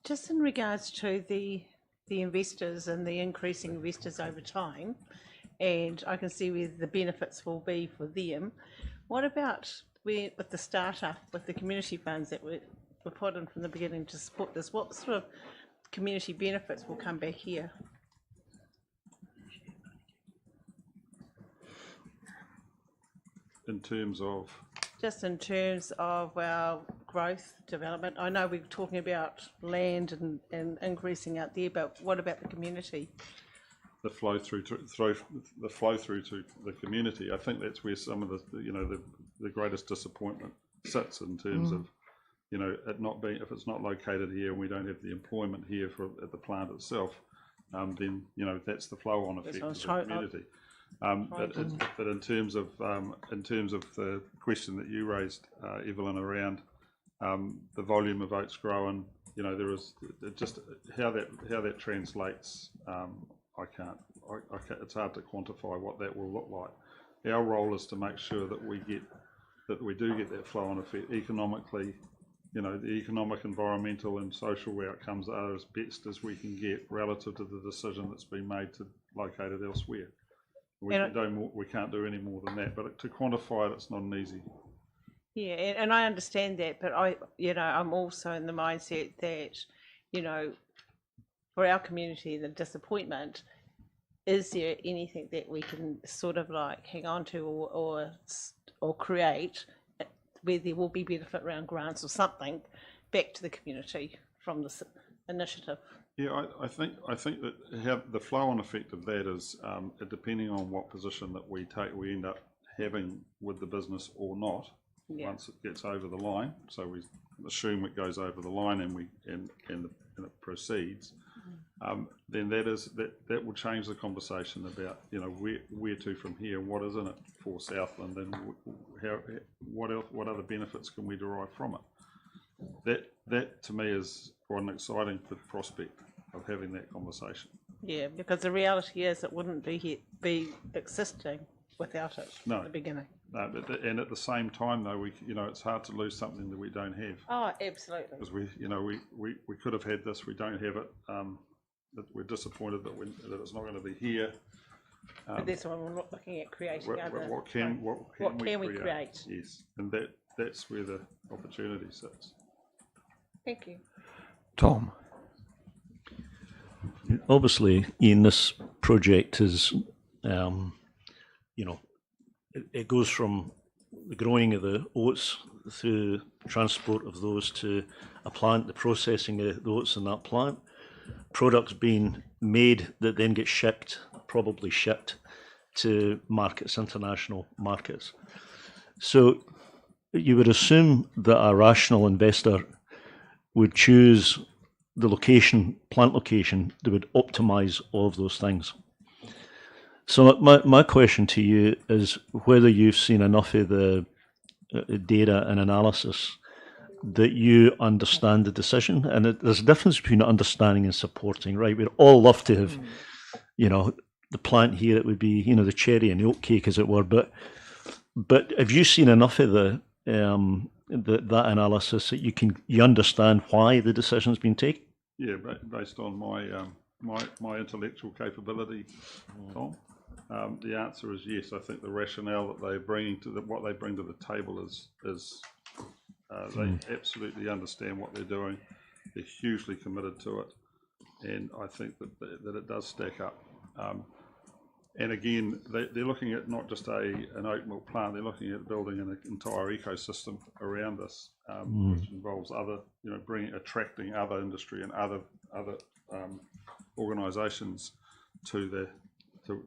Just in regards to the investors and the increasing investors over time, and I can see where the benefits will be for them. What about with the startup, with the community funds that were put in from the beginning to support this? What sort of community benefits will come back here? In terms of, Just in terms of our growth development, I know we're talking about land and increasing out there, but what about the community? the flow through to the community, I think that's where some of the greatest disappointment sits in terms of it not being, if it's not located here and we don't have the employment here at the plant itself, then that's the flow on effect of the community. But in terms of the question that you raised, Evelyn, around the volume of oats grown, there is just how that translates. I can't. It's hard to quantify what that will look like. Our role is to make sure that we do get that flow on effect economically. The economic, environmental, and social outcomes are as best as we can get relative to the decision that's been made to locate it elsewhere. We can't do any more than that. But to quantify it, it's not an easy. Yeah, and I understand that, but I'm also in the mindset that, for our community, the disappointment, is there anything that we can sort of like hang on to or create where there will be benefit around grants or something back to the community from this initiative? Yeah, I think that how the flow-on effect of that is depending on what position that we take, we end up having with the business or not. Yeah. Once it gets over the line. So we assume it goes over the line and it proceeds. Then that will change the conversation about where to from here, what is in it for Southland, and what other benefits can we derive from it. That to me is quite an exciting prospect of having that conversation. Yeah, because the reality is it wouldn't be existing without it at the beginning. No, and at the same time though, it's hard to lose something that we don't have. Oh, absolutely. Because we could have had this, we don't have it. That we're disappointed that it's not going to be here. But that's why we're not looking at creating what can we create? Yes, and that's where the opportunity sits. Thank you, Tom. Obviously, Ian, this project is, it goes from the growing of the oats through transport of those to a plant, the processing of the oats in that plant, products being made that then get probably shipped to markets, international markets. So you would assume that a rational investor would choose the plant location that would optimize all of those things. So my question to you is whether you've seen enough of the data and analysis that you understand the decision. And there's a difference between understanding and supporting, right? We'd all love to have, the plant here, it would be, the cherry and the oat cake, as it were. But have you seen enough of that analysis that you understand why the decision's been taken? Yeah, based on my intellectual capability, Tom. The answer is yes. I think the rationale that they're bringing what they bring to the table is they absolutely understand what they're doing. They're hugely committed to it, and I think that it does stack up. And again, they're looking at not just an oat milk plant, they're looking at building an entire ecosystem around this, which involves other, attracting other industry and other organisations to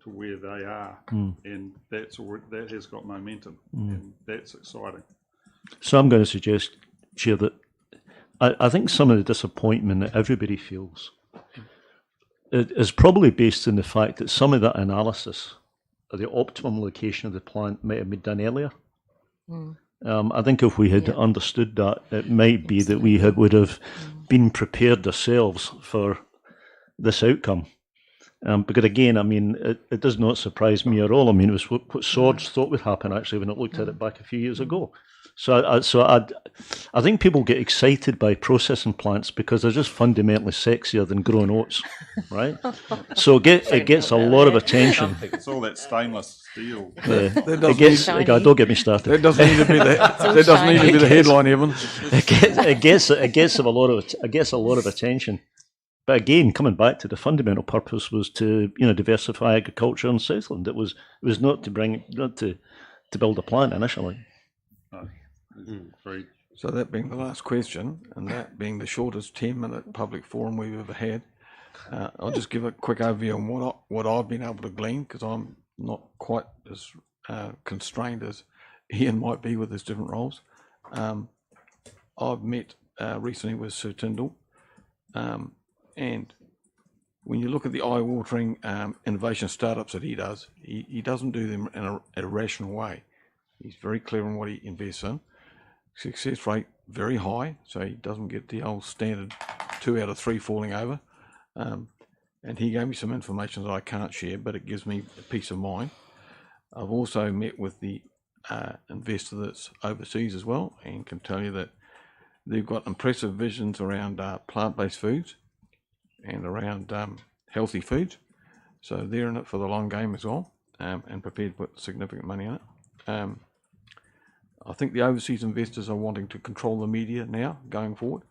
where they are, and that has got momentum, and that's exciting. So I'm going to suggest, Chair, that I think some of the disappointment that everybody feels is probably based on the fact that some of that analysis of the optimum location of the plant might have been done earlier. I think if we had understood that, it might be that we would have been prepared ourselves for this outcome. Because again, I mean, it does not surprise me at all. I mean, it was what Swords thought would happen actually when it looked at it back a few years ago. So I think people get excited by processing plants because they're just fundamentally sexier than growing oats, right? So it gets a lot of attention. It's all that stainless steel. Don't get me started. That doesn't need to be the headline, Evan. It gets a lot of attention. But again, coming back to the fundamental purpose was to diversify agriculture in Southland. It was not to build a plant initially. So that being the last question, and that being the shortest 10-minute public forum we've ever had, I'll just give a quick overview on what I've been able to glean, because I'm not quite as constrained as Ian might be with his different roles. I've met recently with Sir Tyndall, and when you look at the eye-watering innovation startups that he does, he doesn't do them in a rational way. He's very clear on what he invests in. Success rate very high, so he doesn't get the old standard 2 out of 3 falling over. And he gave me some information that I can't share, but it gives me a peace of mind. I've also met with the investor that's overseas as well, and can tell you that they've got impressive visions around plant-based foods and around healthy foods. So they're in it for the long game as well, and prepared to put significant money in it. I think the overseas investors are wanting to control the media now going forward,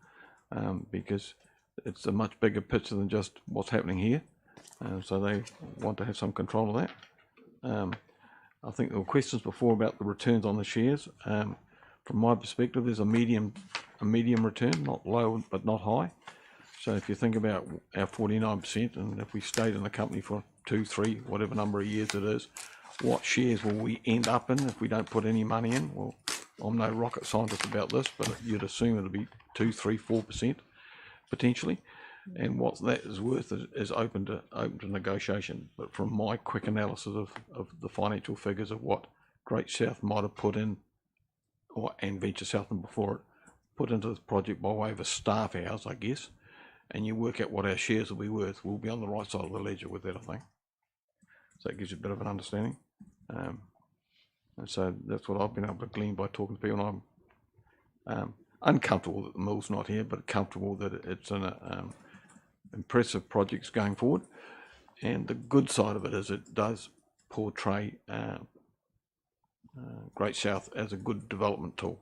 because it's a much bigger picture than just what's happening here. So they want to have some control of that. I think there were questions before about the returns on the shares. From my perspective, there's a medium return, not low but not high. So if you think about our 49%, and if we stayed in the company for 2, 3, whatever number of years it is, what shares will we end up in if we don't put any money in? Well, I'm no rocket scientist about this, but you'd assume it'll be 2, 3, 4% potentially. And what that is worth is open to negotiation. But from my quick analysis of the financial figures of what Great South might have put in, and Venture Southland before it, put into this project by way of a staff hours, I guess, and you work out what our shares will be worth, we'll be on the right side of the ledger with that, I think. So that gives you a bit of an understanding. And so that's what I've been able to glean by talking to people. And I'm uncomfortable that the mill's not here, but comfortable that it's an impressive projects going forward. And the good side of it is it does portray Great South as a good development tool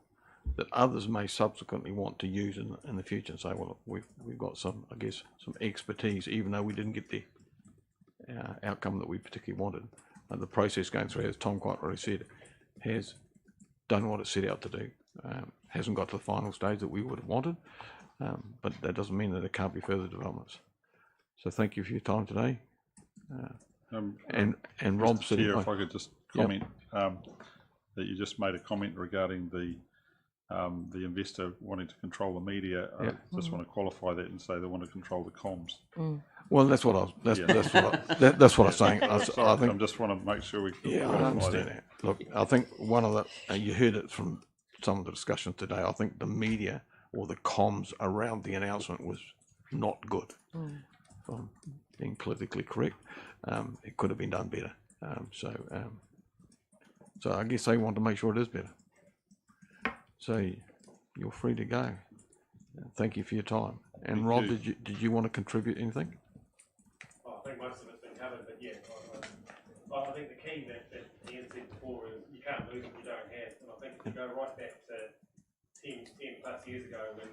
that others may subsequently want to use in the future and say, well, we've got some, I guess, some expertise, even though we didn't get the outcome that we particularly wanted. The process going through, as Tom quite rightly said, has done what it set out to do. Hasn't got to the final stage that we would have wanted, but that doesn't mean that there can't be further developments. So thank you for your time today. And Rob said, if I could just comment, that you just made a comment regarding the investor wanting to control the media. I just want to qualify that and say they want to control the comms. Well, that's what I was. That's what I was saying. I think. I just want to make sure we. I understand that. Look, I think one of the you heard it from some of the discussions today. I think the media or the comms around the announcement was not good. If I'm being politically correct, it could have been done better. So I guess they want to make sure it is better. So you're free to go. Thank you for your time. And Rob, did you want to contribute anything? I think most of it's been covered, but yeah, I think the key that Ian said before is you can't lose what you don't have. And I think if you go right back to 10 plus years ago when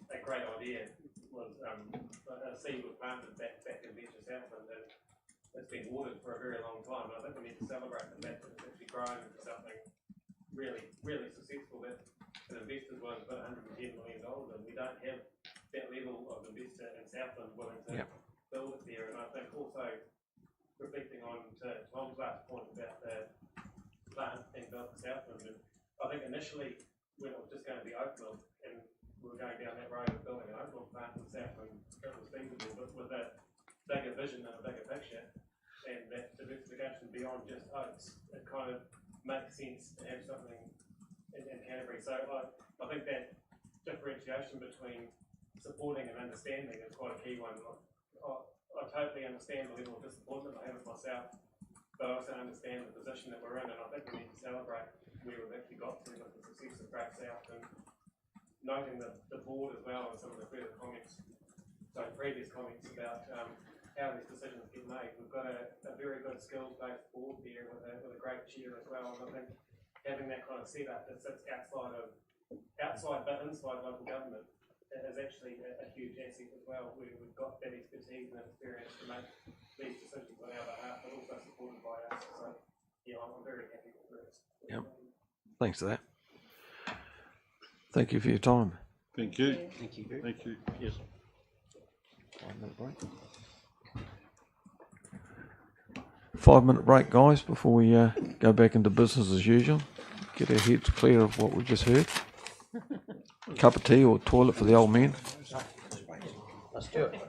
that great idea was a seed was planted back in Venture Southland, and it's been watered for a very long time. And I think we need to celebrate the fact that it's actually grown into something really, really successful that an investor's willing to put $110 million in. We don't have that level of investor in Southland willing to build it there. And I think also reflecting on to Tom's last point about the plant being built in Southland, and I think initially when it was just going to be oat milk and we were going down that road of building an oat milk plant in Southland, it was feasible, but with a bigger vision and a bigger picture and that diversification beyond just oats, it kind of makes sense to have something in Canterbury. So I think that differentiation between supporting and understanding is quite a key one. I totally understand the level of disappointment I have with myself, but I also understand the position that we're in, and I think we need to celebrate where we've actually got to with the success of Great South, and noting the board as well and some of the further comments, so previous comments about how these decisions get made. We've got a very good skills-based board there with a great chair as well, and I think having that kind of setup that sits outside but inside local government is actually a huge asset as well, where we've got that expertise and experience to make these decisions on our behalf, but also supported by us. So, yeah, I'm very happy with where it's. Yep. Thanks for that. Thank you for your time. Thank you. Thank you. Thank you. Yes. 5-minute break. 5-minute break, guys, before we go back into business as usual. Get our heads clear of what we just heard. Cup of tea or toilet for the old man. Let's do it.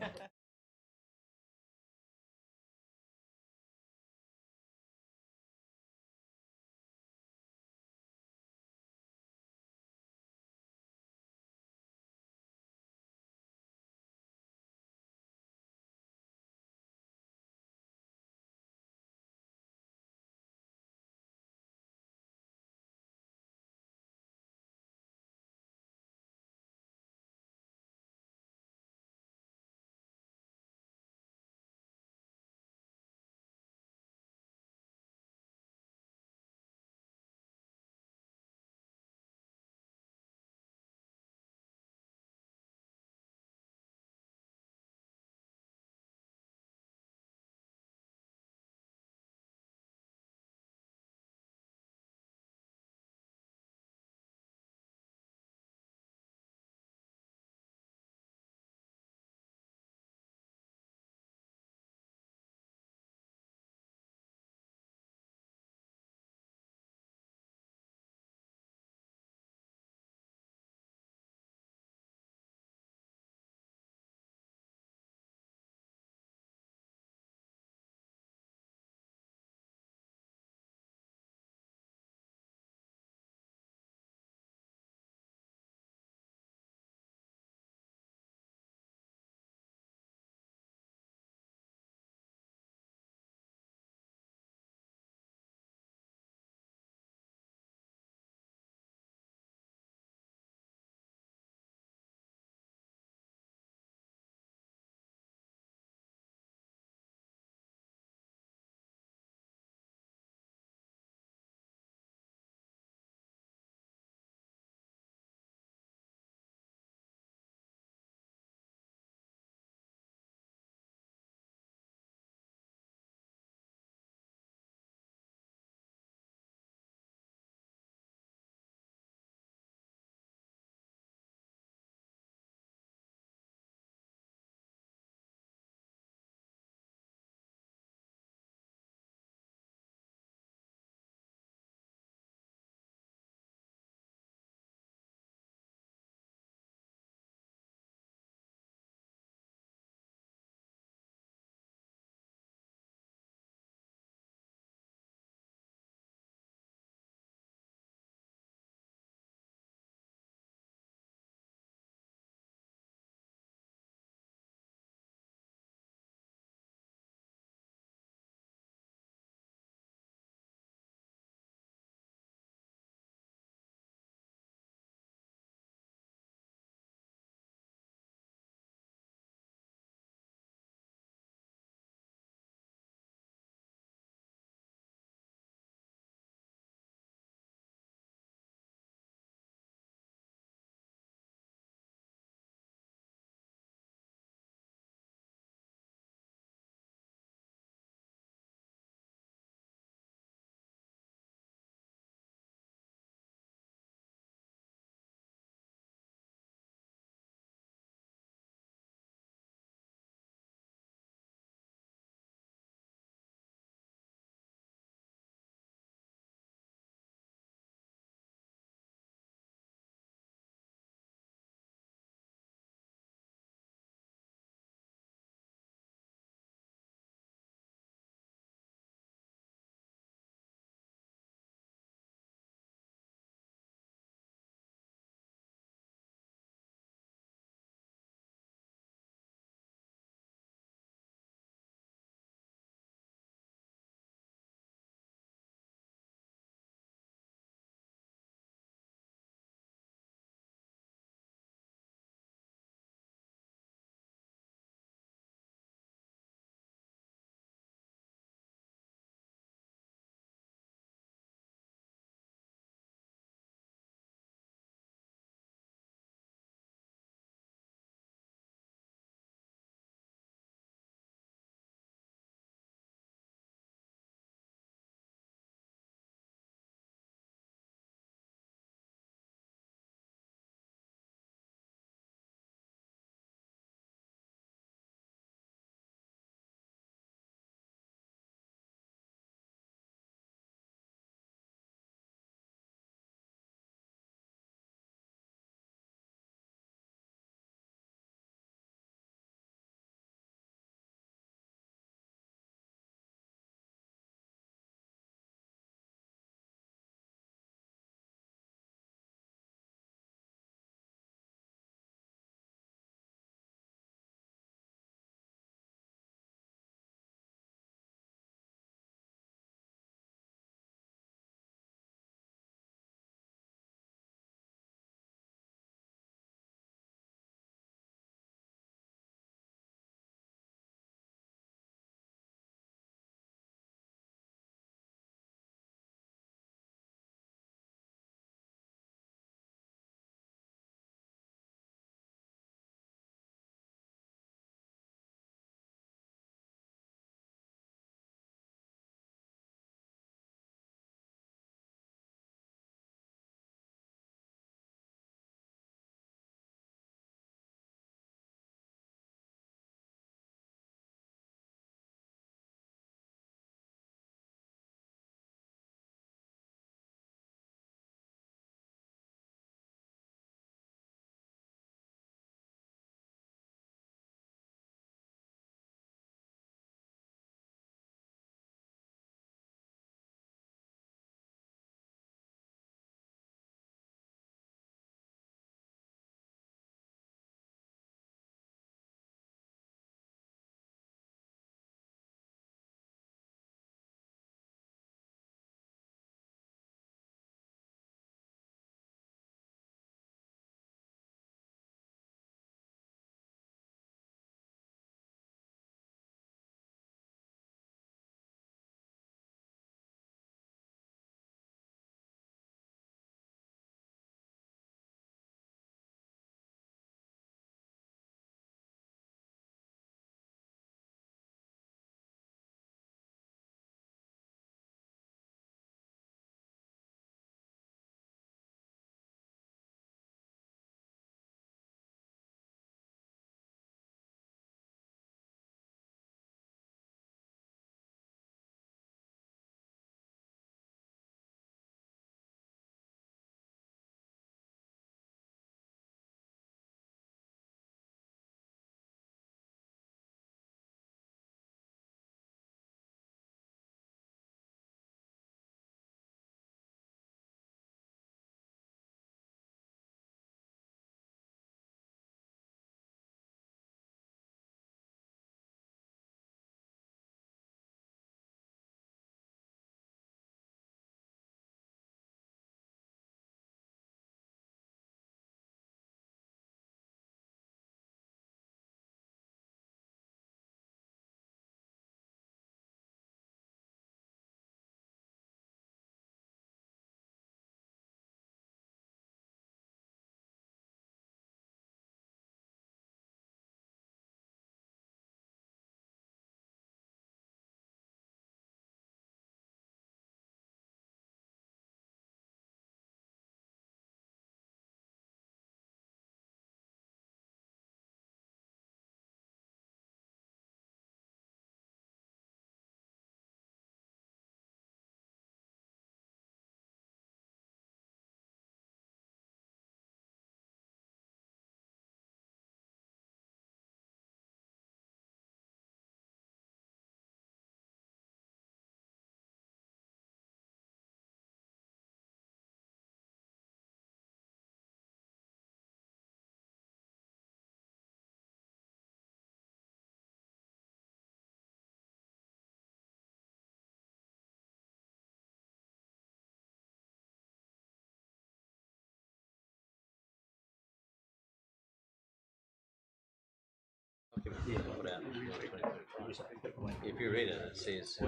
If you read it, it says.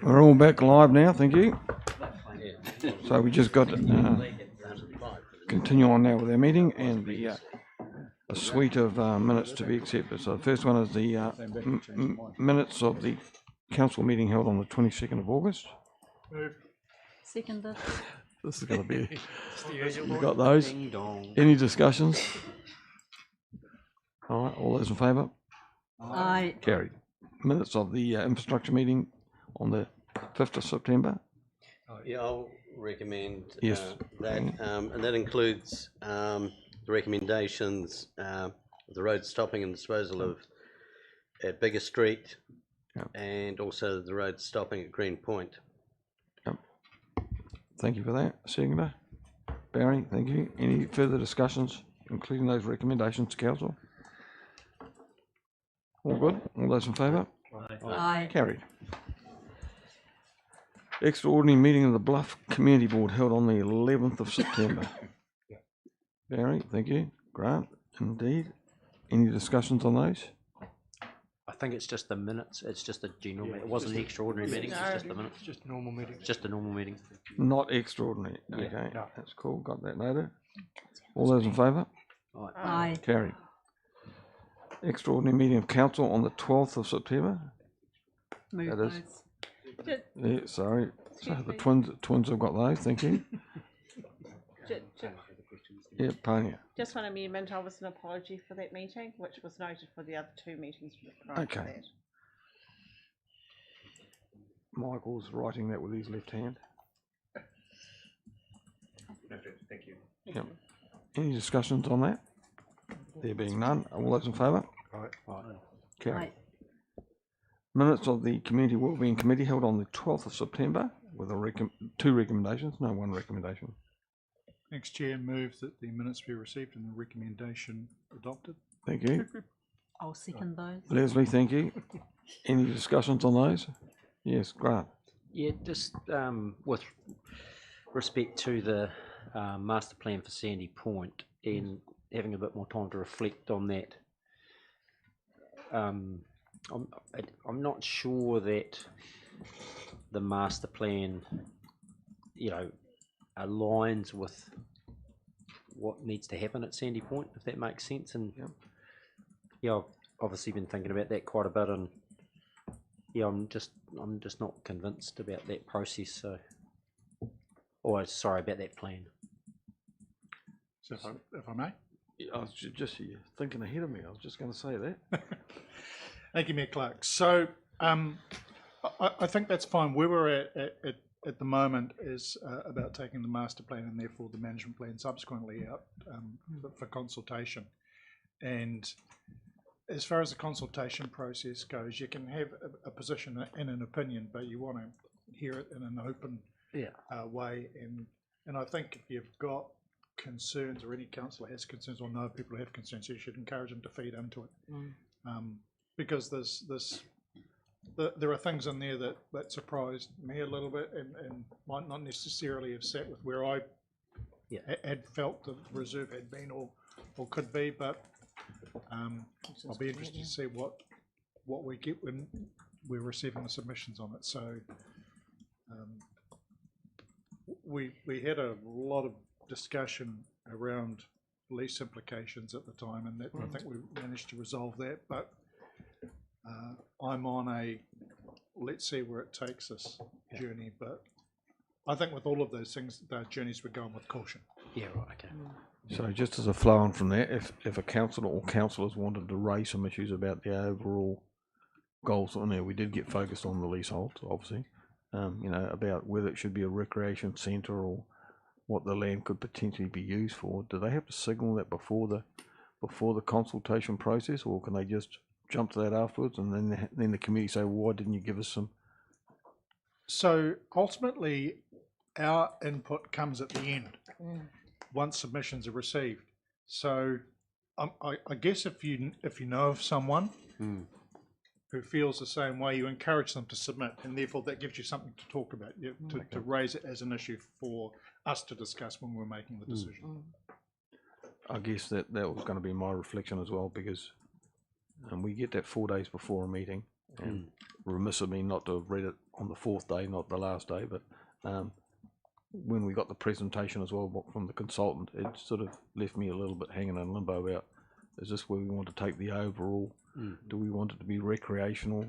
We're all back live now, thank you. Yeah. So we just got continue on now with our meeting and the a suite of minutes to be accepted. So the first one is the minutes of the council meeting held on the 22nd of August. Seconded. This is going to be. You got those? Any discussions? All right, all those in favour? Aye. Carried. Minutes of the infrastructure meeting on the 5th of September. Yeah, I'll recommend Yes. that, and that includes the recommendations, the road stopping and disposal of at Bigger Street, and also the road stopping at Green Point. Yep. Thank you for that. Seconder. Barry, thank you. Any further discussions, including those recommendations, council? All good? All those in favour? Aye. Carried. Extraordinary meeting of the Bluff Community Board held on the 11th of September. Barry, thank you. Grant, indeed. Any discussions on those? I think it's just the minutes. It's just a general. It wasn't an extraordinary meeting. It's just the minutes. Just a normal meeting. Just a normal meeting. Not extraordinary. Yeah. Okay, that's cool. Got that noted. All those in favour? Aye. Carried. Extraordinary meeting of council on the 12th of September. Move That is. those. Yeah, sorry. So the twins have got those. Thank you. Yeah, Pania. Just one amendment, I was an apology for that meeting, which was noted for the other two meetings prior to Okay. that. Michael's writing that with his left hand. Thank you. Yep. Any discussions on that? There being none, all those in favour? Carried. Aye. Minutes of the Community Wellbeing Committee held on the 12th of September with two recommendations, no, one recommendation. Thanks, Chair. Move that the minutes be received and the recommendation adopted. Thank you. I'll second those. Leslie, thank you. Any discussions on those? Yes, Grant. Yeah, just with respect to the master plan for Sandy Point and having a bit more time to reflect on that. I'm not sure that the master plan, aligns with what needs to happen at Sandy Point, if that makes sense. And I've obviously been thinking about that quite a bit, and I'm just not convinced about that process. So, sorry about that plan. So if I may. I was just thinking ahead of me. I was just going to say that. Thank you, Mayor Clark. So I think that's fine. Where we're at the moment is about taking the master plan and therefore the management plan subsequently out for consultation. And as far as the consultation process goes, you can have a position and an opinion, but you want to hear it in an open way. And I think if you've got concerns, or any councillor has concerns, or know people who have concerns, you should encourage them to feed into it. Because there are things in there that surprised me a little bit and might not necessarily have sat with where I had felt the reserve had been or could be, but I'll be interested to see what we get when we're receiving the submissions on it. So we had a lot of discussion around lease implications at the time, and that I think we managed to resolve that, but I'm on a let's see where it takes us journey, but I think with all of those things, the journeys we're going with caution. Yeah, right, okay. So just as a flow on from there, if a councillor or councillors wanted to raise some issues about the overall goals on there, we did get focused on the leasehold, obviously, about whether it should be a recreation centre or what the land could potentially be used for. Do they have to signal that before the consultation process, or can they just jump to that afterwards, and then the committee say, well, why didn't you give us some? So ultimately, our input comes at the end, once submissions are received. So I guess if you know of someone who feels the same way, you encourage them to submit, and therefore that gives you something to talk about, to raise it as an issue for us to discuss when we're making the decision. I guess that was going to be my reflection as well, because and we get that 4 days before a meeting, and remiss of me not to have read it on the 4th day, not the last day, but when we got the presentation as well from the consultant, it sort of left me a little bit hanging in limbo about, is this where we want to take the overall? Do we want it to be recreational,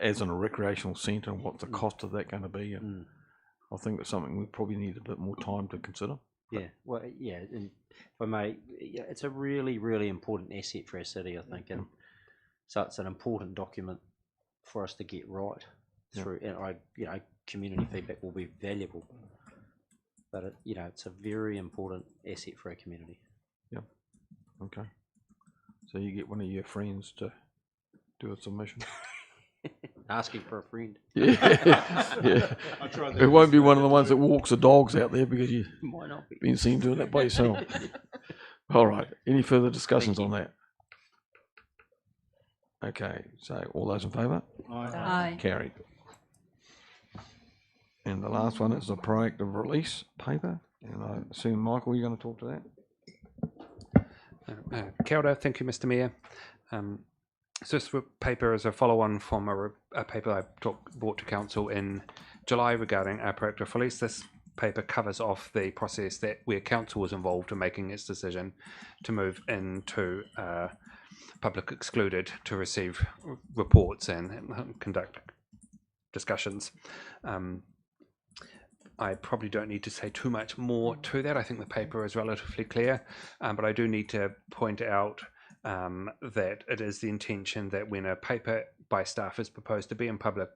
as in a recreational centre, and what's the cost of that going to be? And I think it's something we probably need a bit more time to consider. Yeah, well, yeah, and if I may, yeah, it's a really, really important asset for our city, I think, and so it's an important document for us to get right through. And community feedback will be valuable, but it's a very important asset for our community. Yeah. Okay. So you get one of your friends to do a submission. Asking for a friend. Yeah. It won't be one of the ones that walks the dogs out there, because you've Might not be. been seen doing that by yourself. All right. Any further discussions on that? Okay. So all those in favour? Aye. Carried. And the last one is the proactive release paper. And I assume, Michael, you're going to talk to that? Kia ora, thank you, Mr. Mayor. So this paper is a follow-on from a paper I brought to council in July regarding our proactive release. This paper covers off the process where council was involved in making its decision to move into public excluded to receive reports and conduct discussions. I probably don't need to say too much more to that. I think the paper is relatively clear, but I do need to point out that it is the intention that when a paper by staff is proposed to be in public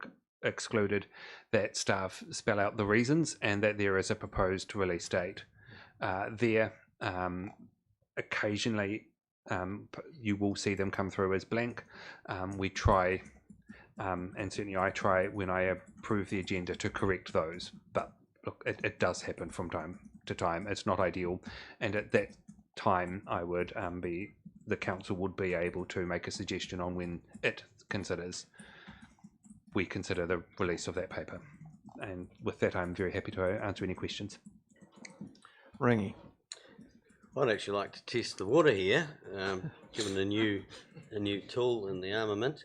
excluded, that staff spell out the reasons and that there is a proposed release date. Occasionally you will see them come through as blank. We try, and certainly I try when I approve the agenda, to correct those, but look, it does happen from time to time. It's not ideal, and at that time I would the council would be able to make a suggestion on when we consider the release of that paper. And with that, I'm very happy to answer any questions. Rangi. I'd actually like to test the water here, given a new tool in the armament.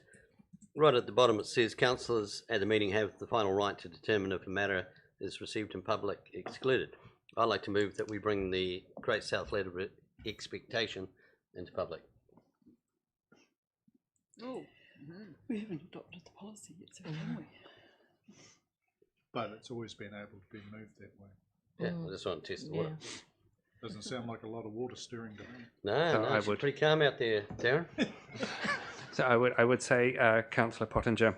Right at the bottom it says councillors at the meeting have the final right to determine if a matter is received in public excluded. I'd like to move that we bring the Great South letter of expectation into public. We haven't adopted the policy yet, so can we? But it's always been able to be moved that way. Yeah, I just want to test the water. Doesn't sound like a lot of water stirring to me. No, it's pretty calm out there, Darren. So I would say, Councillor Pottinger,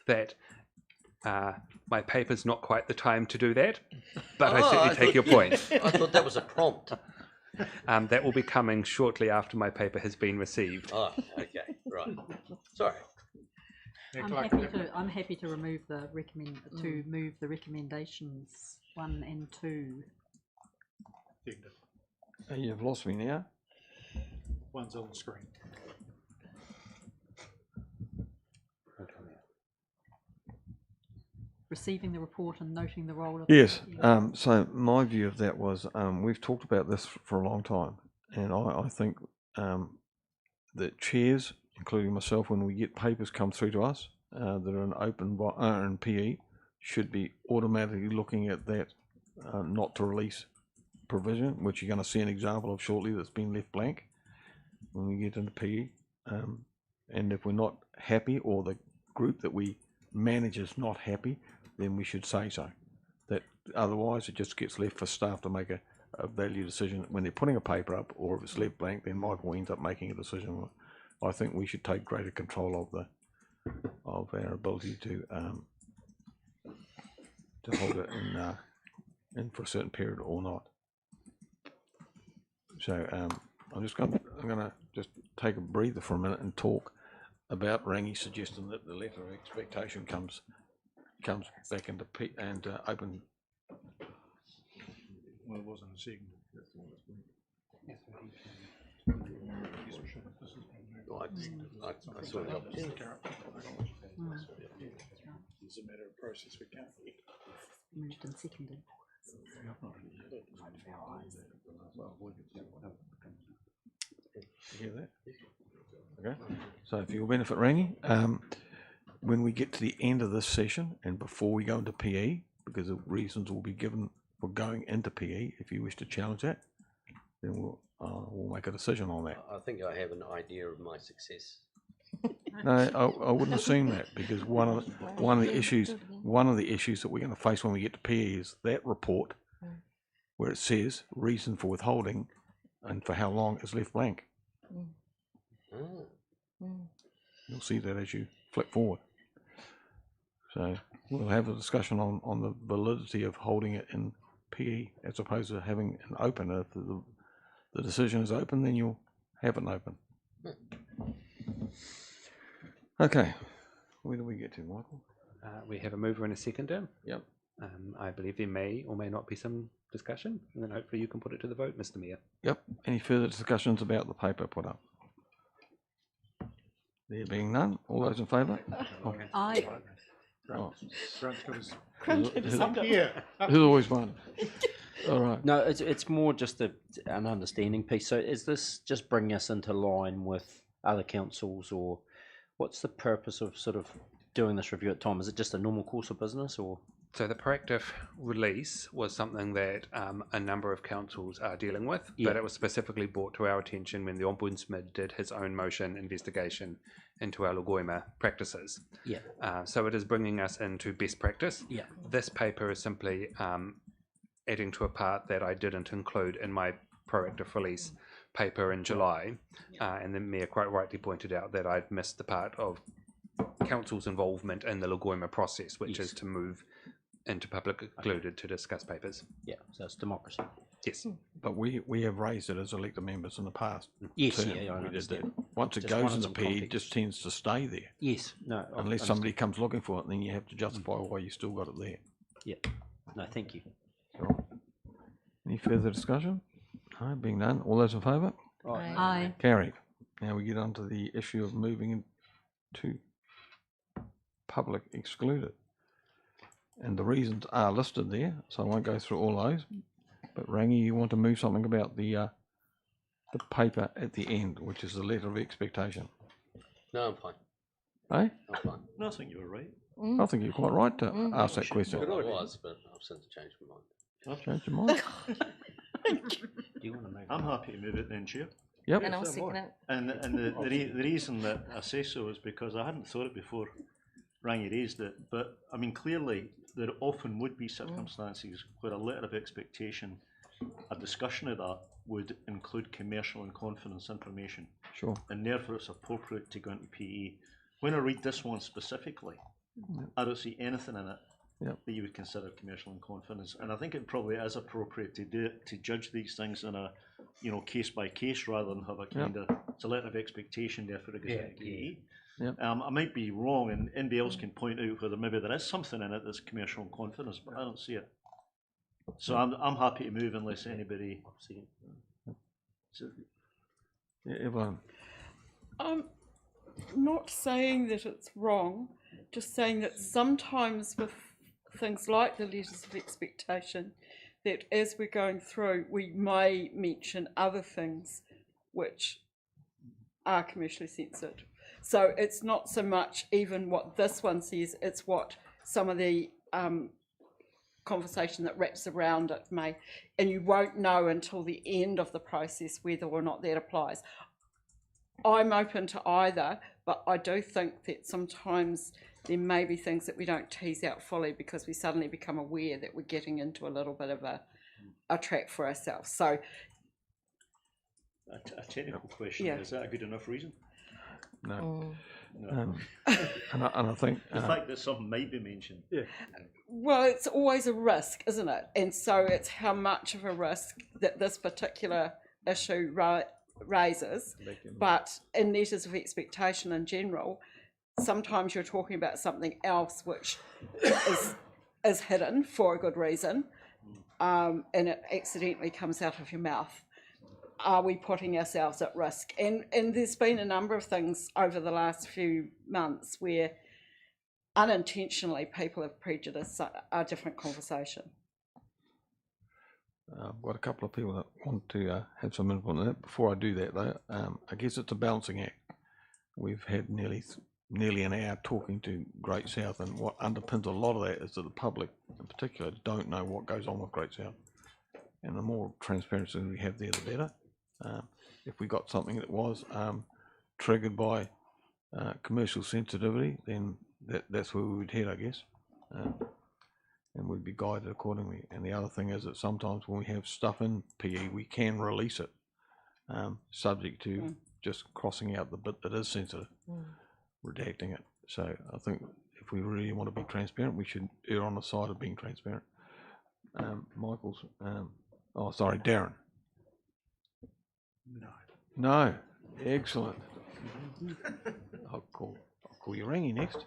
that my paper's not quite the time to do that, but I certainly take your point. I thought that was a prompt. That will be coming shortly after my paper has been received. Oh, okay, right. Sorry. I'm happy to remove the move the recommendations 1 and 2. You've lost me now. One's on the screen. Receiving the report and noting the role of... Yes, so my view of that was, we've talked about this for a long time, and I think that chairs, including myself, when we get papers come through to us that are in open in PE, should be automatically looking at that not to release provision, which you're going to see an example of shortly that's been left blank when we get into PE. And if we're not happy, or the group that we manage is not happy, then we should say so. That otherwise it just gets left for staff to make a value decision when they're putting a paper up, or if it's left blank, then Michael ends up making a decision. I think we should take greater control of our ability to hold it in for a certain period or not. So I'm gonna just take a breather for a minute and talk about Rangi's suggestion that the letter of expectation comes back into open. Well, it wasn't a second. I saw the opportunity. It's a matter of process we can't. Moved and seconded. You hear that? Okay, so for your benefit, Rangi, when we get to the end of this session and before we go into PE, because the reasons will be given for going into PE, if you wish to challenge that, then we'll make a decision on that. I think I have an idea of my success. No, I wouldn't assume that, because one of the issues that we're going to face when we get to PE is that report where it says reason for withholding and for how long is left blank. You'll see that as you flick forward. So we'll have a discussion on the validity of holding it in PE as opposed to having an open. If the decision is open, then you'll have it open. Okay, where do we get to, Michael? We have a mover and a seconder. Yep. I believe there may or may not be some discussion, and then hopefully you can put it to the vote, Mr. Mayor. Yep. Any further discussions about the paper put up? There being none, all those in favour? Aye. Oh. Here. Who's always won? All right. No, it's more just an understanding piece. So is this just bringing us into line with other councils, or what's the purpose of sort of doing this review at time? Is it just a normal course of business, or? So the proactive release was something that a number of councils are dealing with, Yeah. but it was specifically brought to our attention when the Ombudsman did his own motion investigation into our Lagoima practices. Yeah. So it is bringing us into best practice. Yeah. This paper is simply adding to a part that I didn't include in my proactive release paper in July, and the Mayor quite rightly pointed out that I'd missed the part of council's involvement in the Lagoima process, which is to move into public included to discuss papers. Yeah, so it's democracy. Yes. But we have raised it as elected members in the past. Yes, term. yeah, I we did understand. that. Once it Just goes wanted into some PE, it context. just tends to stay there. Yes, no. I Unless somebody understand. comes looking for it, then you have to justify why you still got it there. Yeah. No, thank you. Sure. Any further discussion? No, being none. All those in favour? Aye. Carried. Now we get on to the issue of moving into public excluded. And the reasons are listed there, so I won't go through all those. But Rangi, you want to move something about the paper at the end, which is the letter of expectation. No, I'm fine. Eh? I'm fine. No, I think you were right. I think you're quite right to ask that question. Well, I was, but I've since changed my mind. Change your mind? Do you want to move? I'm happy to move it then, Chair. Yep. And I'll second it. And the reason that I say so is because I hadn't thought it before Rangi raised it, but I mean, clearly there often would be circumstances where a letter of expectation, a discussion of that would include commercial and confidence information. Sure. And therefore it's appropriate to go into PE. When I read this one specifically, I don't see anything in it that you would consider commercial and confidence. And I think it probably is appropriate to do it, to judge these things in a, case by case rather than have a kind of, it's a letter of expectation, therefore it goes into PE. Yep. I might be wrong, and anybody else can point out whether maybe there is something in it that's commercial and confidence, but I don't see it. So I'm happy to move unless anybody. Yeah, Evelyn. I'm not saying that it's wrong, just saying that sometimes with things like the letters of expectation, that as we're going through, we may mention other things which are commercially sensitive. So it's not so much even what this one says, it's what some of the conversation that wraps around it may, and you won't know until the end of the process whether or not that applies. I'm open to either, but I do think that sometimes there may be things that we don't tease out fully because we suddenly become aware that we're getting into a little bit of a trap for ourselves. So A technical question, is that a good enough reason? No. No. And I think the fact that something might be mentioned. Yeah. well, it's always a risk, isn't it? And so it's how much of a risk that this particular issue raises. But in letters of expectation in general, sometimes you're talking about something else which is hidden for a good reason, and it accidentally comes out of your mouth. Are we putting ourselves at risk? And there's been a number of things over the last few months where unintentionally people have prejudiced a different conversation. I've got a couple of people that want to have some input on that. Before I do that, though, I guess it's a balancing act. we've had nearly an hour talking to Great South, and what underpins a lot of that is that the public in particular don't know what goes on with Great South. And the more transparency we have there, the better. If we got something that was triggered by commercial sensitivity, then that's where we would head, I guess. And we'd be guided accordingly. And the other thing is that sometimes when we have stuff in PE, we can release it, subject to just crossing out the bit that is sensitive, redacting it. So I think if we really want to be transparent, we should err on the side of being transparent. Michael's, Darren. No. Excellent. I'll call you Rangy next.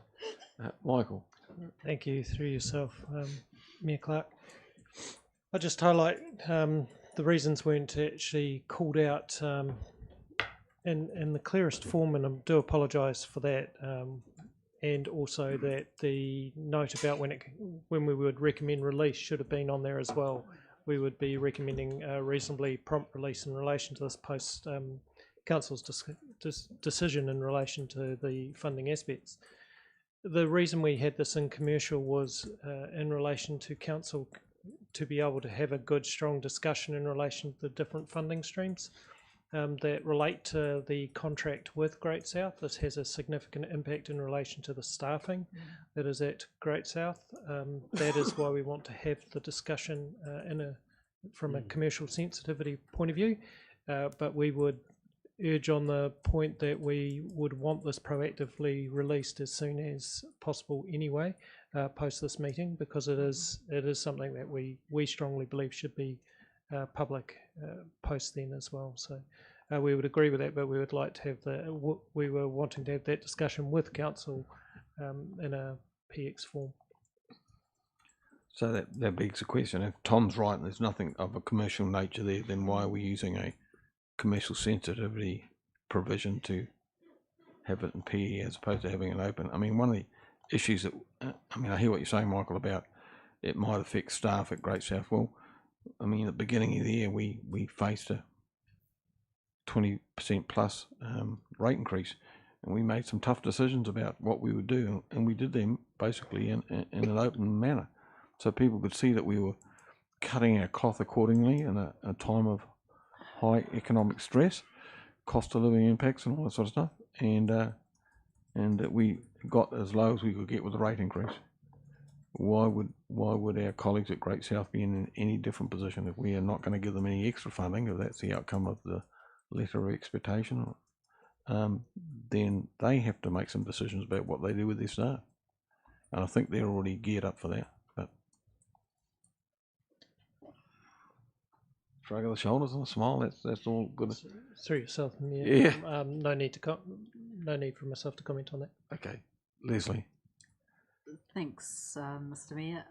Michael. Thank you, through yourself, Mayor Clark. I'll just highlight the reasons weren't actually called out in the clearest form, and I do apologise for that, and also that the note about when we would recommend release should have been on there as well. We would be recommending a reasonably prompt release in relation to this post Council's decision in relation to the funding aspects. The reason we had this in commercial was in relation to Council to be able to have a good, strong discussion in relation to the different funding streams that relate to the contract with Great South. This has a significant impact in relation to the staffing that is at Great South. That is why we want to have the discussion from a commercial sensitivity point of view, but we would urge on the point that we would want this proactively released as soon as possible anyway, post this meeting, because it is something that we strongly believe should be public post then as well. So we would agree with that, but we would like to have we were wanting to have that discussion with Council in a PX form. So that begs the question, if Tom's right and there's nothing of a commercial nature there, then why are we using a commercial sensitivity provision to have it in PE as opposed to having it open? I mean, one of the issues that, I hear what you're saying, Michael, about it might affect staff at Great South. Well, I mean, at the beginning of the year, we faced a 20% plus rate increase, and we made some tough decisions about what we would do, and we did them basically in an open manner, so people could see that we were cutting our cloth accordingly in a time of high economic stress, cost of living impacts and all that sort of stuff, and that we got as low as we could get with the rate increase. Why would our colleagues at Great South be in any different position if we are not going to give them any extra funding, if that's the outcome of the letter of expectation? Then they have to make some decisions about what they do with their staff, and I think they're already geared up for that. But shrug of the shoulders and a smile. That's all good. Through yourself, Mayor. Yeah. No need for myself to comment on that. Okay, Leslie. Thanks, Mr. Mayor.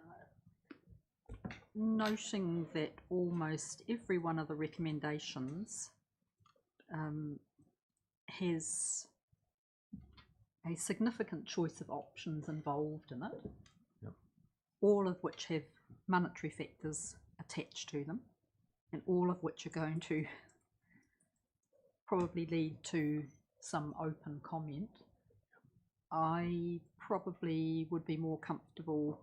Noting that almost every one of the recommendations has a significant choice of options involved in it, all of which have monetary factors attached to them, and all of which are going to probably lead to some open comment. I probably would be more comfortable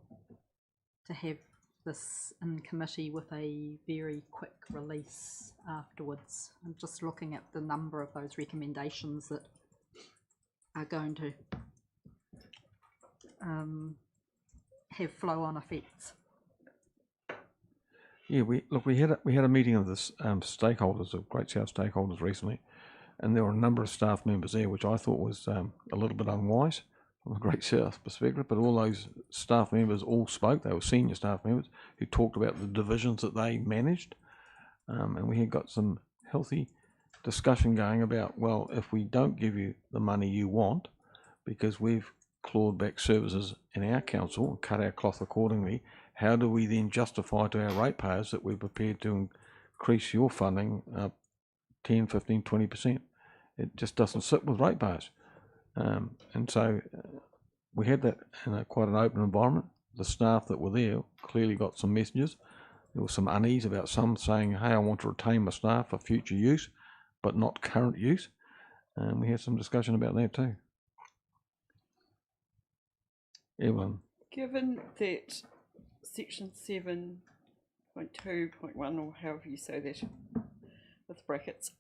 to have this in committee with a very quick release afterwards. I'm just looking at the number of those recommendations that are going to have flow-on effects. Yeah, we had a meeting of the stakeholders, of Great South stakeholders recently, and there were a number of staff members there, which I thought was a little bit unwise from a Great South perspective. But all those staff members all spoke. They were senior staff members who talked about the divisions that they managed, and we had got some healthy discussion going about, well, if we don't give you the money you want because we've clawed back services in our council and cut our cloth accordingly, how do we then justify to our ratepayers that we're prepared to increase your funding up 10, 15, 20%? It just doesn't sit with ratepayers. And so we had that in quite an open environment. The staff that were there clearly got some messages. There was some unease about some saying, hey, I want to retain my staff for future use, but not current use. And we had some discussion about that too. Evelyn. Given that section 7.2.1, or however you say that with brackets,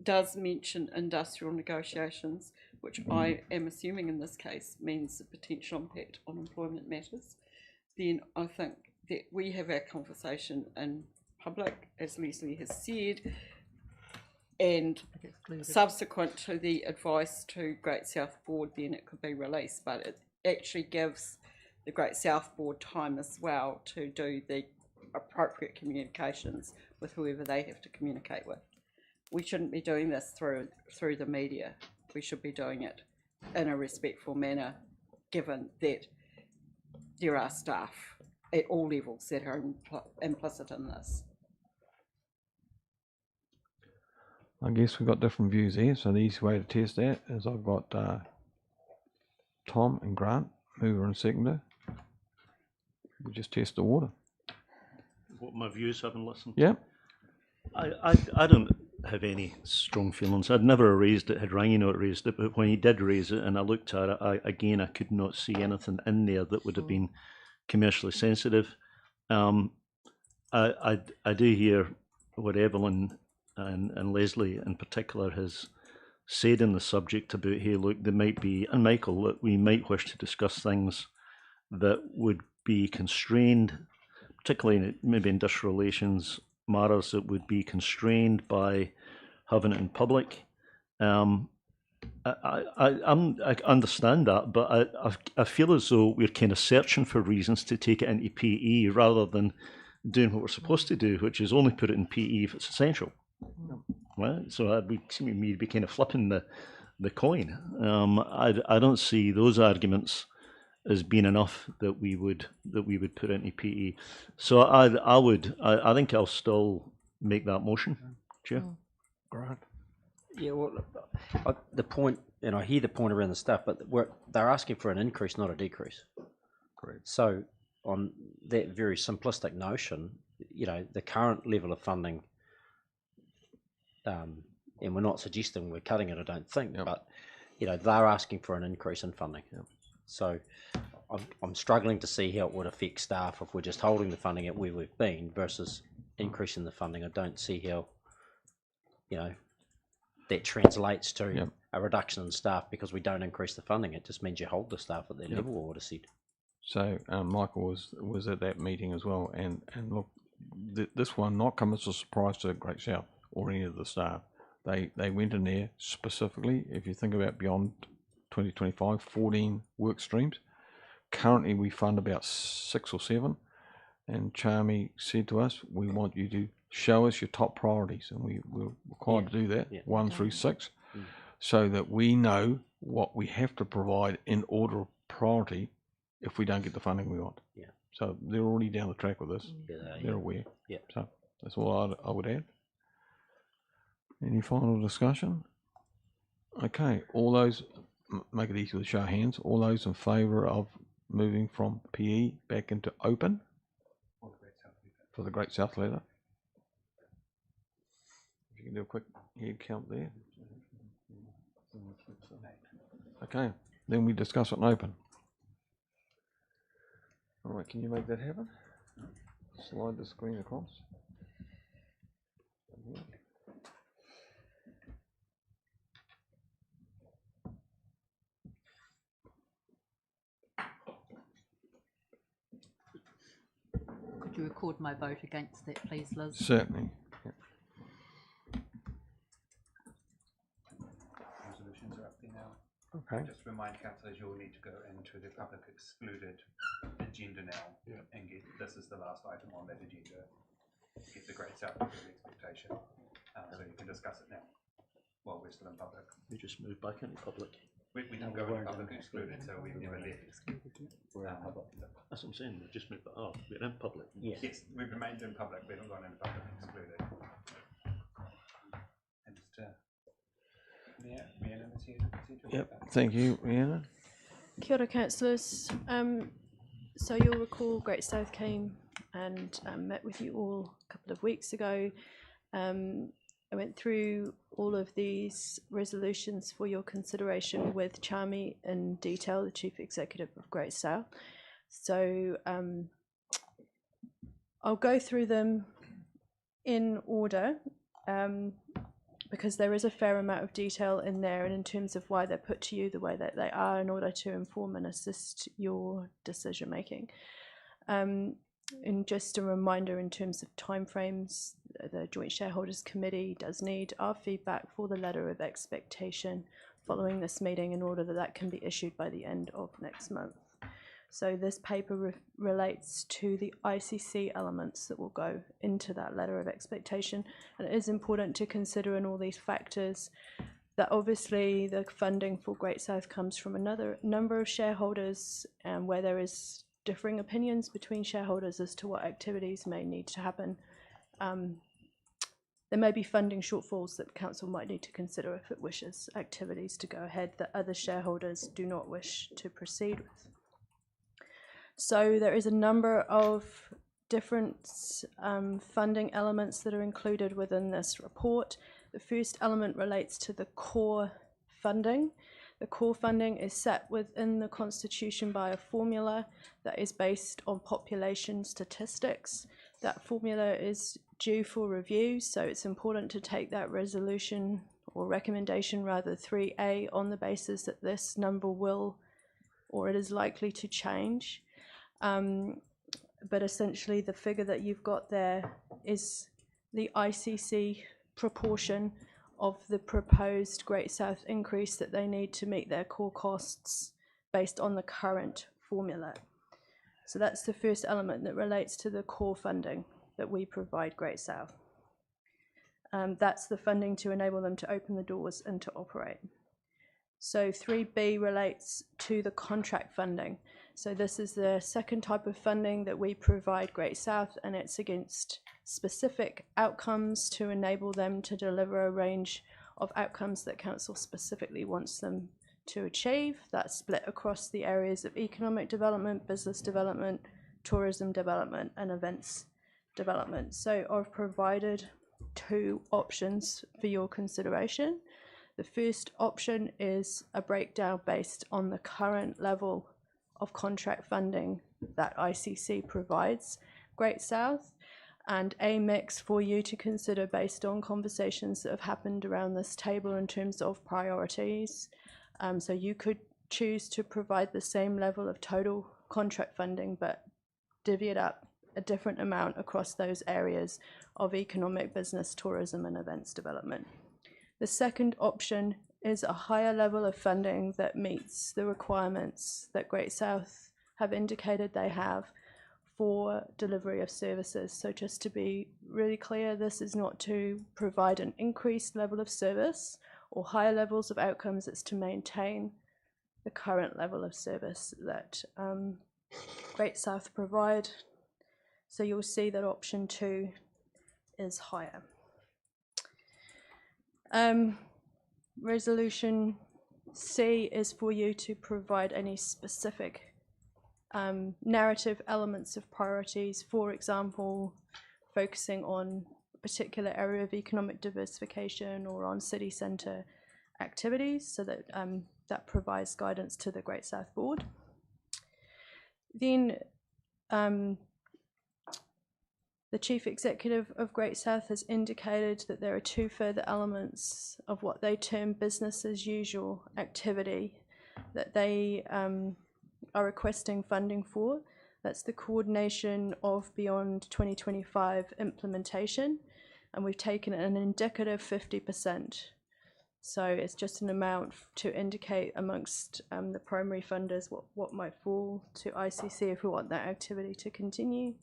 does mention industrial negotiations, which I am assuming in this case means the potential impact on employment matters, then I think that we have our conversation in public, as Leslie has said, and subsequent to the advice to Great South Board, then it could be released, but it actually gives the Great South Board time as well to do the appropriate communications with whoever they have to communicate with. We shouldn't be doing this through the media. We should be doing it in a respectful manner, given that there are staff at all levels that are implicit in this. I guess we've got different views here, so the easy way to test that is I've got Tom and Grant, mover and seconder. We just test the water. What my views, having listened. Yeah. I don't have any strong feelings. I'd never raised it had Rangi not raised it, but when he did raise it and I looked at it, I could not see anything in there that would have been commercially sensitive. I do hear what Evelyn and Leslie in particular has said in the subject about, hey, look, there might be, and Michael, that we might wish to discuss things that would be constrained, particularly in maybe industrial relations matters that would be constrained by having it in public. I understand that, but I feel as though we're kind of searching for reasons to take it into PE rather than doing what we're supposed to do, which is only put it in PE if it's essential. Right? So it would seem to me to be kind of flipping the coin. I don't see those arguments as being enough that we would put into PE. So I think I'll still make that motion, Chair. Grant. Yeah, well, the point, and I hear the point around the stuff, but they're asking for an increase, not a decrease. Correct. So on that very simplistic notion, the current level of funding, and we're not suggesting we're cutting it, I don't think, but they're asking for an increase in funding. Yep. So I'm struggling to see how it would affect staff if we're just holding the funding at where we've been versus increasing the funding. I don't see how, that translates to a reduction in staff because we don't increase the funding. It just means you hold the staff at their level, I would have said. So Michael was at that meeting as well, and look, this one not come as a surprise to Great South or any of the staff. They went in there specifically. If you think about beyond 2025, 14 work streams. Currently, we fund about 6 or 7, and Charmy said to us, "We want you to show us your top priorities," and we're required to do that 1 through 6, so that we know what we have to provide in order of priority if we don't get the funding we want. Yeah. So they're already down the track with this. They're aware. Yeah. So that's all I would add. Any final discussion? Okay, all those, make it easy with a show of hands, all those in favour of moving from PE back into open for the Great South letter. If you can do a quick head count there. Okay, then we discuss it in open. All right, can you make that happen? Slide the screen across. Could you record my vote against that, please, Liz? Certainly. Yeah. Resolutions are up there now. Okay. Just remind councillors you'll need to go into the public excluded agenda now and get, this is the last item on that agenda. Get the Great South expectation. So you can discuss it now while we're still in public. We just moved back into public. We didn't go into public excluded, so we've never left. We're in public. That's what I'm saying. We just moved back. Oh, we're in public. Yes. Yes, we've remained in public. We haven't gone into public excluded. And just Rhiannon is here. Yep. Thank you, Rhiannon. Kia ora, councillors. So you'll recall Great South came and met with you all a couple of weeks ago. I went through all of these resolutions for your consideration with Charmy in detail, the Chief Executive of Great South. So I'll go through them in order because there is a fair amount of detail in there, and in terms of why they're put to you the way that they are in order to inform and assist your decision making. And just a reminder in terms of timeframes, the Joint Shareholders Committee does need our feedback for the letter of expectation following this meeting in order that that can be issued by the end of next month. So this paper relates to the ICC elements that will go into that letter of expectation, and it is important to consider in all these factors that obviously the funding for Great South comes from another number of shareholders, and where there is differing opinions between shareholders as to what activities may need to happen. There may be funding shortfalls that council might need to consider if it wishes activities to go ahead that other shareholders do not wish to proceed with. So there is a number of different funding elements that are included within this report. The first element relates to the core funding. The core funding is set within the Constitution by a formula that is based on population statistics. That formula is due for review, so it's important to take that resolution or recommendation rather 3A on the basis that this number will or it is likely to change. But essentially the figure that you've got there is the ICC proportion of the proposed Great South increase that they need to meet their core costs based on the current formula. So that's the first element that relates to the core funding that we provide Great South. That's the funding to enable them to open the doors and to operate. So 3B relates to the contract funding. So this is the second type of funding that we provide Great South, and it's against specific outcomes to enable them to deliver a range of outcomes that council specifically wants them to achieve. That's split across the areas of economic development, business development, tourism development, and events development. So I've provided two options for your consideration. The first option is a breakdown based on the current level of contract funding that ICC provides Great South, and a mix for you to consider based on conversations that have happened around this table in terms of priorities. So you could choose to provide the same level of total contract funding but divvy it up a different amount across those areas of economic, business, tourism and events development. The second option is a higher level of funding that meets the requirements that Great South have indicated they have for delivery of services. So just to be really clear, this is not to provide an increased level of service or higher levels of outcomes, it's to maintain the current level of service that Great South provide. So you'll see that option 2 is higher. Resolution C is for you to provide any specific narrative elements of priorities, for example, focusing on a particular area of economic diversification or on city centre activities, so that that provides guidance to the Great South Board. Then the Chief Executive of Great South has indicated that there are two further elements of what they term business as usual activity that they are requesting funding for. That's the coordination of Beyond 2025 implementation, and we've taken an indicative 50%. So it's just an amount to indicate amongst the primary funders what might fall to ICC if we want that activity to continue.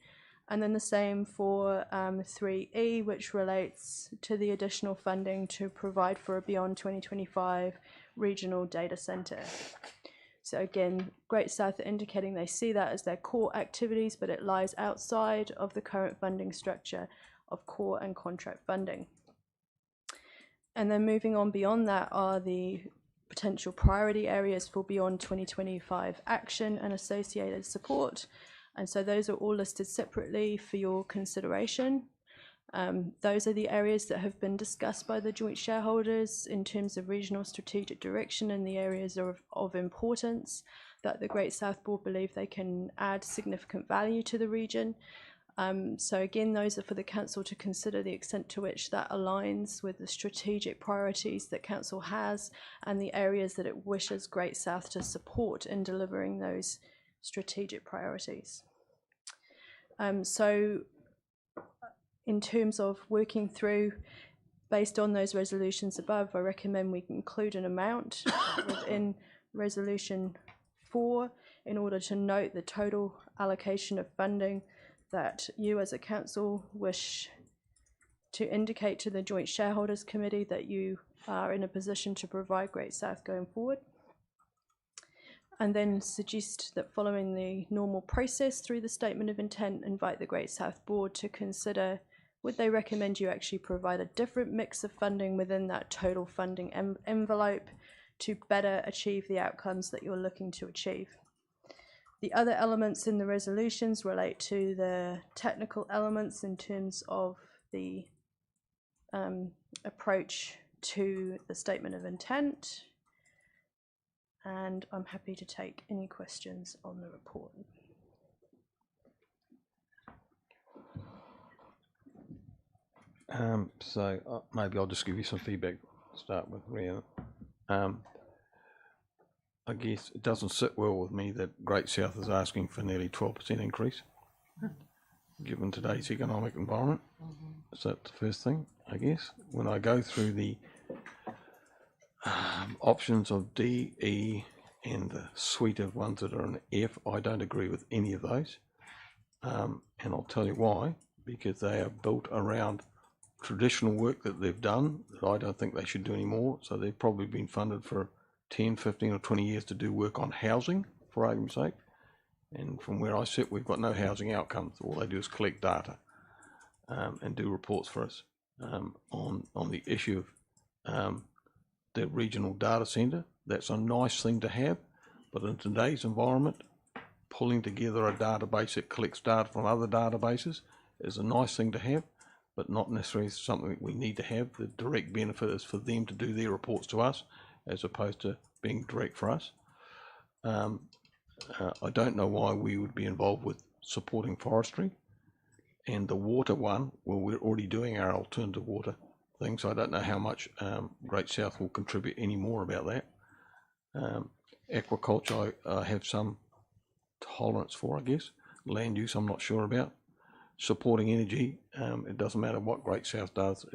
And then the same for 3E, which relates to the additional funding to provide for a Beyond 2025 regional data centre. So again, Great South are indicating they see that as their core activities, but it lies outside of the current funding structure of core and contract funding. And then moving on beyond that are the potential priority areas for Beyond 2025 action and associated support. And so those are all listed separately for your consideration. Those are the areas that have been discussed by the joint shareholders in terms of regional strategic direction and the areas of importance that the Great South Board believe they can add significant value to the region. So again, those are for the council to consider the extent to which that aligns with the strategic priorities that council has and the areas that it wishes Great South to support in delivering those strategic priorities. So in terms of working through, based on those resolutions above, I recommend we include an amount within resolution 4 in order to note the total allocation of funding that you as a council wish to indicate to the Joint Shareholders Committee that you are in a position to provide Great South going forward. And then suggest that following the normal process through the Statement of Intent, invite the Great South Board to consider would they recommend you actually provide a different mix of funding within that total funding envelope to better achieve the outcomes that you're looking to achieve. The other elements in the resolutions relate to the technical elements in terms of the approach to the Statement of Intent, and I'm happy to take any questions on the report. Maybe I'll just give you some feedback to start with, Rhiannon. I guess it doesn't sit well with me that Great South is asking for nearly 12% increase, given today's economic environment. So that's the first thing, I guess. When I go through the options of D, E, and the suite of ones that are in F, I don't agree with any of those. And I'll tell you why. Because they are built around traditional work that they've done that I don't think they should do anymore. So they've probably been funded for 10, 15 or 20 years to do work on housing, for argument's sake. And from where I sit, we've got no housing outcomes. All they do is collect data and do reports for us on the issue of the regional data centre. That's a nice thing to have, but in today's environment, pulling together a database that collects data from other databases is a nice thing to have, but not necessarily something that we need to have. The direct benefit is for them to do their reports to us as opposed to being direct for us. I don't know why we would be involved with supporting forestry. And the water one, well, we're already doing our alternative water thing, so I don't know how much Great South will contribute any more about that. Aquaculture, I have some tolerance for, I guess. Land use, I'm not sure about. Supporting energy, it doesn't matter what Great South does.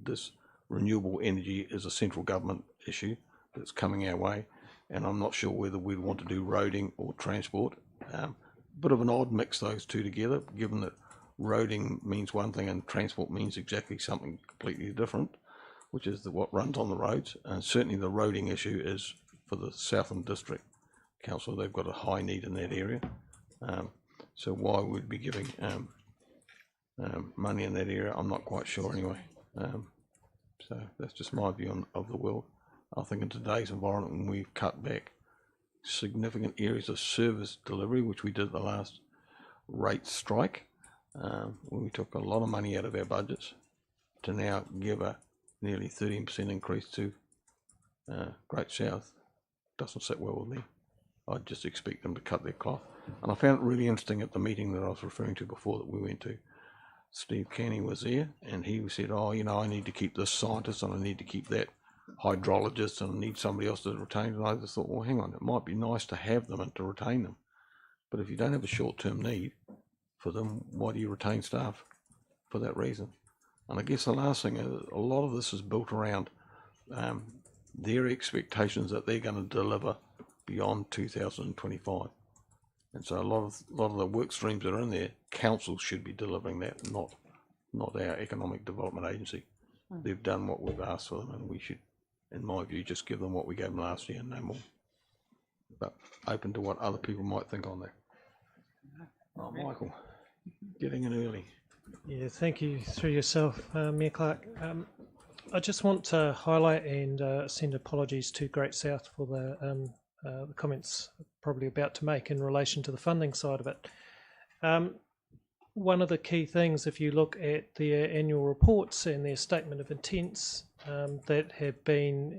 This renewable energy is a central government issue that's coming our way, and I'm not sure whether we'd want to do roading or transport. Bit of an odd mix, those two together, given that roading means one thing and transport means exactly something completely different, which is what runs on the roads. And certainly the roading issue is for the Southland District Council. They've got a high need in that area. So why we'd be giving money in that area, I'm not quite sure anyway. So that's just my view of the world. I think in today's environment, when we've cut back significant areas of service delivery, which we did at the last rate strike, when we took a lot of money out of our budgets, to now give a nearly 13% increase to Great South doesn't sit well with me. I just expect them to cut their cloth. And I found it really interesting at the meeting that I was referring to before that we went to. Steve Canning was there, and he said, oh, you know, I need to keep this scientist and I need to keep that hydrologist and I need somebody else to retain. And I just thought, well, hang on, it might be nice to have them and to retain them. But if you don't have a short-term need for them, why do you retain staff for that reason? And I guess the last thing is a lot of this is built around their expectations that they're going to deliver beyond 2025. And so a lot of the work streams that are in there, councils should be delivering that, not our economic development agency. They've done what we've asked for them, and we should, in my view, just give them what we gave them last year and no more. But open to what other people might think on that. Oh, Michael, getting in early. Yeah, thank you through yourself, Mayor Clark. I just want to highlight and send apologies to Great South for the comments probably about to make in relation to the funding side of it. one of the key things, if you look at their annual reports and their statement of intents that have been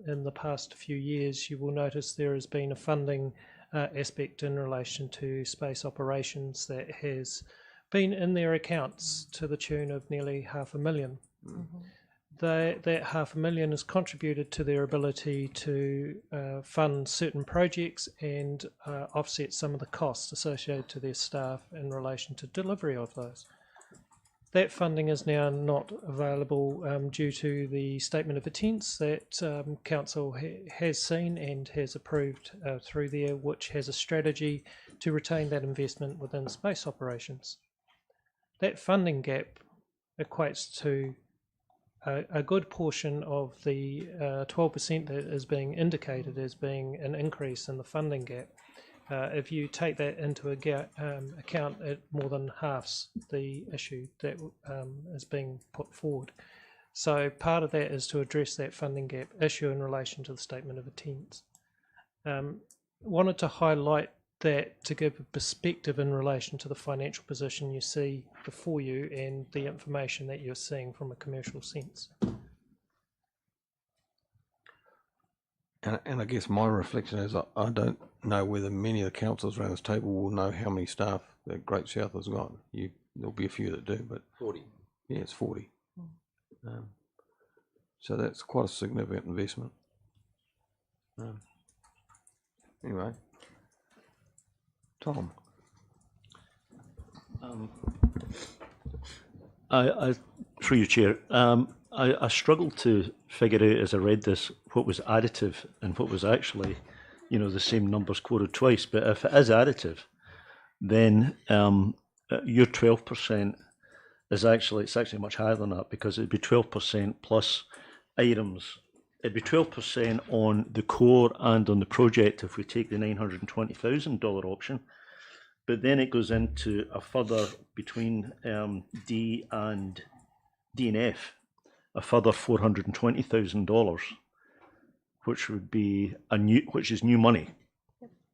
in the past few years, you will notice there has been a funding aspect in relation to space operations that has been in their accounts to the tune of nearly $500,000. That $500,000 has contributed to their ability to fund certain projects and offset some of the costs associated to their staff in relation to delivery of those. That funding is now not available due to the statement of intents that Council has seen and has approved through there, which has a strategy to retain that investment within space operations. That funding gap equates to a good portion of the 12% that is being indicated as being an increase in the funding gap. If you take that into account, it more than halves the issue that is being put forward. So part of that is to address that funding gap issue in relation to the statement of intents. Wanted to highlight that to give a perspective in relation to the financial position you see before you and the information that you're seeing from a commercial sense. And I guess my reflection is I don't know whether many of the councillors around this table will know how many staff that Great South has got. There'll be a few that do, but 40. Yeah, it's 40. So that's quite a significant investment. Anyway, Tom. Through you, Chair. I struggled to figure out as I read this what was additive and what was actually, the same numbers quoted twice. But if it is additive, then your 12% is it's actually much higher than that, because it'd be 12% plus items. It'd be 12% on the core and on the project if we take the $920,000 option. But then it goes into a further between D and F, a further $420,000, which would be which is new money.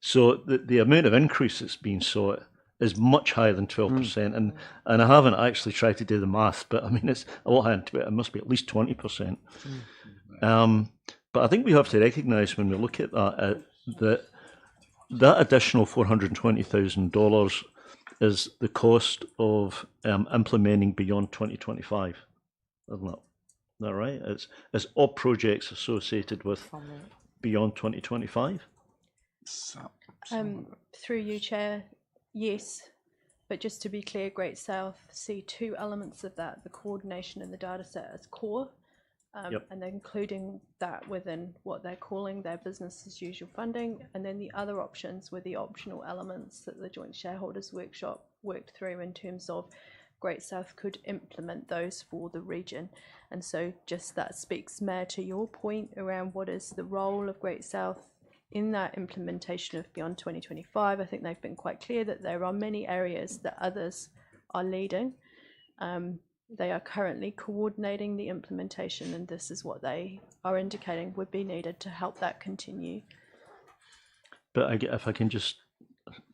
So the amount of increase that's being sought is much higher than 12%, and I haven't actually tried to do the math, but I mean it's a lot higher. It must be at least 20%. But I think we have to recognise when we look at that that additional $420,000 is the cost of implementing beyond 2025, isn't it? Is that right? It's all projects associated with beyond 2025. Through you, Chair, yes. But just to be clear, Great South see two elements of that: the coordination and the data set as core, and they're including that within what they're calling their business as usual funding. And then the other options were the optional elements that the Joint Shareholders Workshop worked through in terms of Great South could implement those for the region. And so just that speaks more to your point around what is the role of Great South in that implementation of beyond 2025. I think they've been quite clear that there are many areas that others are leading. They are currently coordinating the implementation, and this is what they are indicating would be needed to help that continue. But if I can just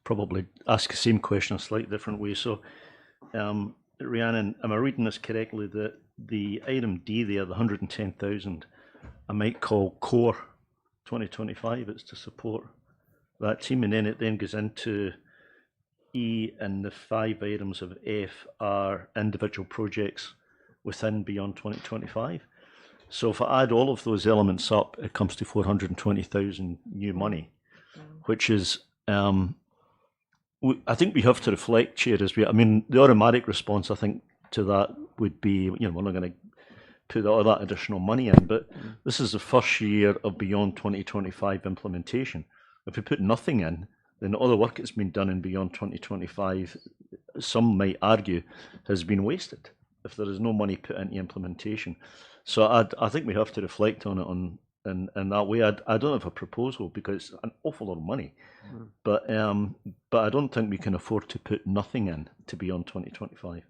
probably ask the same question a slightly different way. So, Rhiannon, am I reading this correctly that the item D there, the 110,000, I might call core 2025, it's to support that team, and then it then goes into E, and the 5 items of F are individual projects within beyond 2025. So if I add all of those elements up, it comes to 420,000 new money, which is, I think we have to reflect, Chair, the automatic response, I think, to that would be, we're not going to put all that additional money in, but this is the first year of beyond 2025 implementation. If we put nothing in, then all the work that's been done in beyond 2025, some might argue, has been wasted if there is no money put into implementation. So I think we have to reflect on it in that way. I don't have a proposal because it's an awful lot of money, but I don't think we can afford to put nothing in to beyond 2025.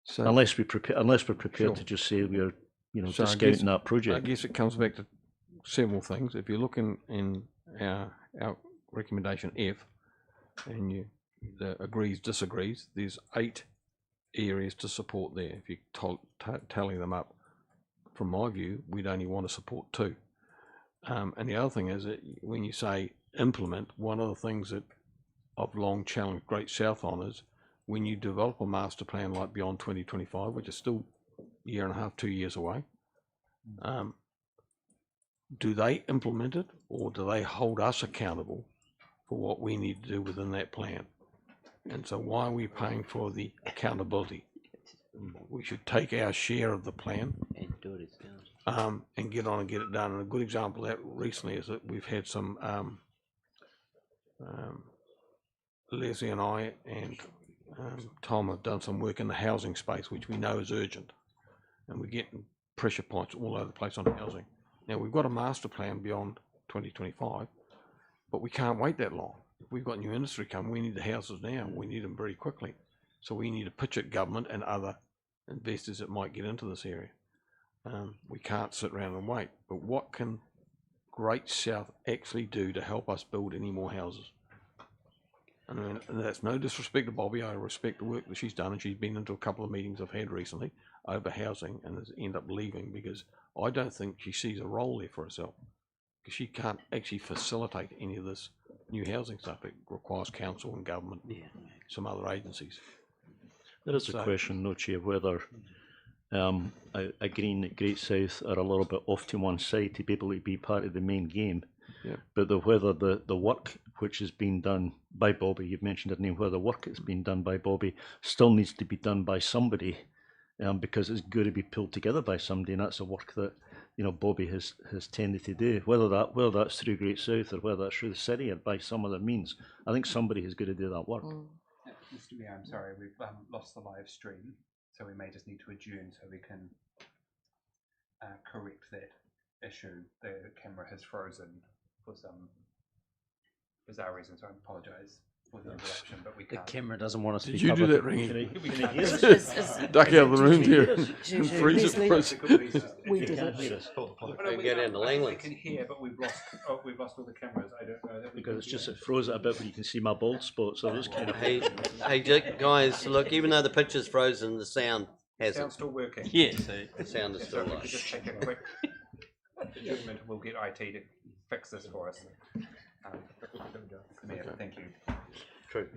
So unless we're prepared to just say we're discounting that project. I guess it comes back to several things. If you look in our recommendation F, and you agrees, disagrees, there's 8 areas to support there. If you tally them up, from my view, we'd only want to support 2. And the other thing is that when you say implement, one of the things that I've long challenged Great South on is when you develop a master plan like beyond 2025, which is still a year and a half, 2 years away, do they implement it, or do they hold us accountable for what we need to do within that plan? And so why are we paying for the accountability? We should take our share of the plan And do it. and get on and get it done. And a good example of that recently is that we've had some Leslie and I and Tom have done some work in the housing space, which we know is urgent, and we're getting pressure points all over the place on housing. Now, we've got a master plan beyond 2025, but we can't wait that long. If we've got new industry coming, we need the houses now. We need them very quickly. So we need to pitch at government and other investors that might get into this area. We can't sit around and wait. But what can Great South actually do to help us build any more houses? I mean, that's no disrespect to Bobby. I respect the work that she's done, and she's been into a couple of meetings I've had recently over housing and has ended up leaving because I don't think she sees a role there for herself, because she can't actually facilitate any of this new housing stuff. It requires council and government, some other agencies. There is a question, no Chair, whether agreeing that Great South are a little bit off to one side to be able to be part of the main game, but whether the work which is being done by Bobby, you've mentioned her name, whether the work that's been done by Bobby still needs to be done by somebody, because it's got to be pulled together by somebody, and that's the work that Bobby has tended to do. Whether that's through Great South or whether that's through the city or by some other means, I think somebody has got to do that work. Mr. Mayor, I'm sorry, we've lost the live stream, so we may just need to adjourn so we can correct that issue. The camera has frozen for some bizarre reason, so I apologise for the interruption, but we can't. The camera doesn't want us to Did be you do covered. that, Ringy? We can't hear us. Duck out of the room here and freeze it. We did it. Get into Langley. We can hear, but we've lost all the cameras. I don't know that we Because can it froze it a bit where you can see my bald spot, so it's kind of... Hey, guys, look, even though the picture's frozen, the sound hasn't. Sound's still working. Yeah. The sound is still So if we live. could just take a quick adjournment, we'll get IT to fix this for us. Mayor, thank you. True.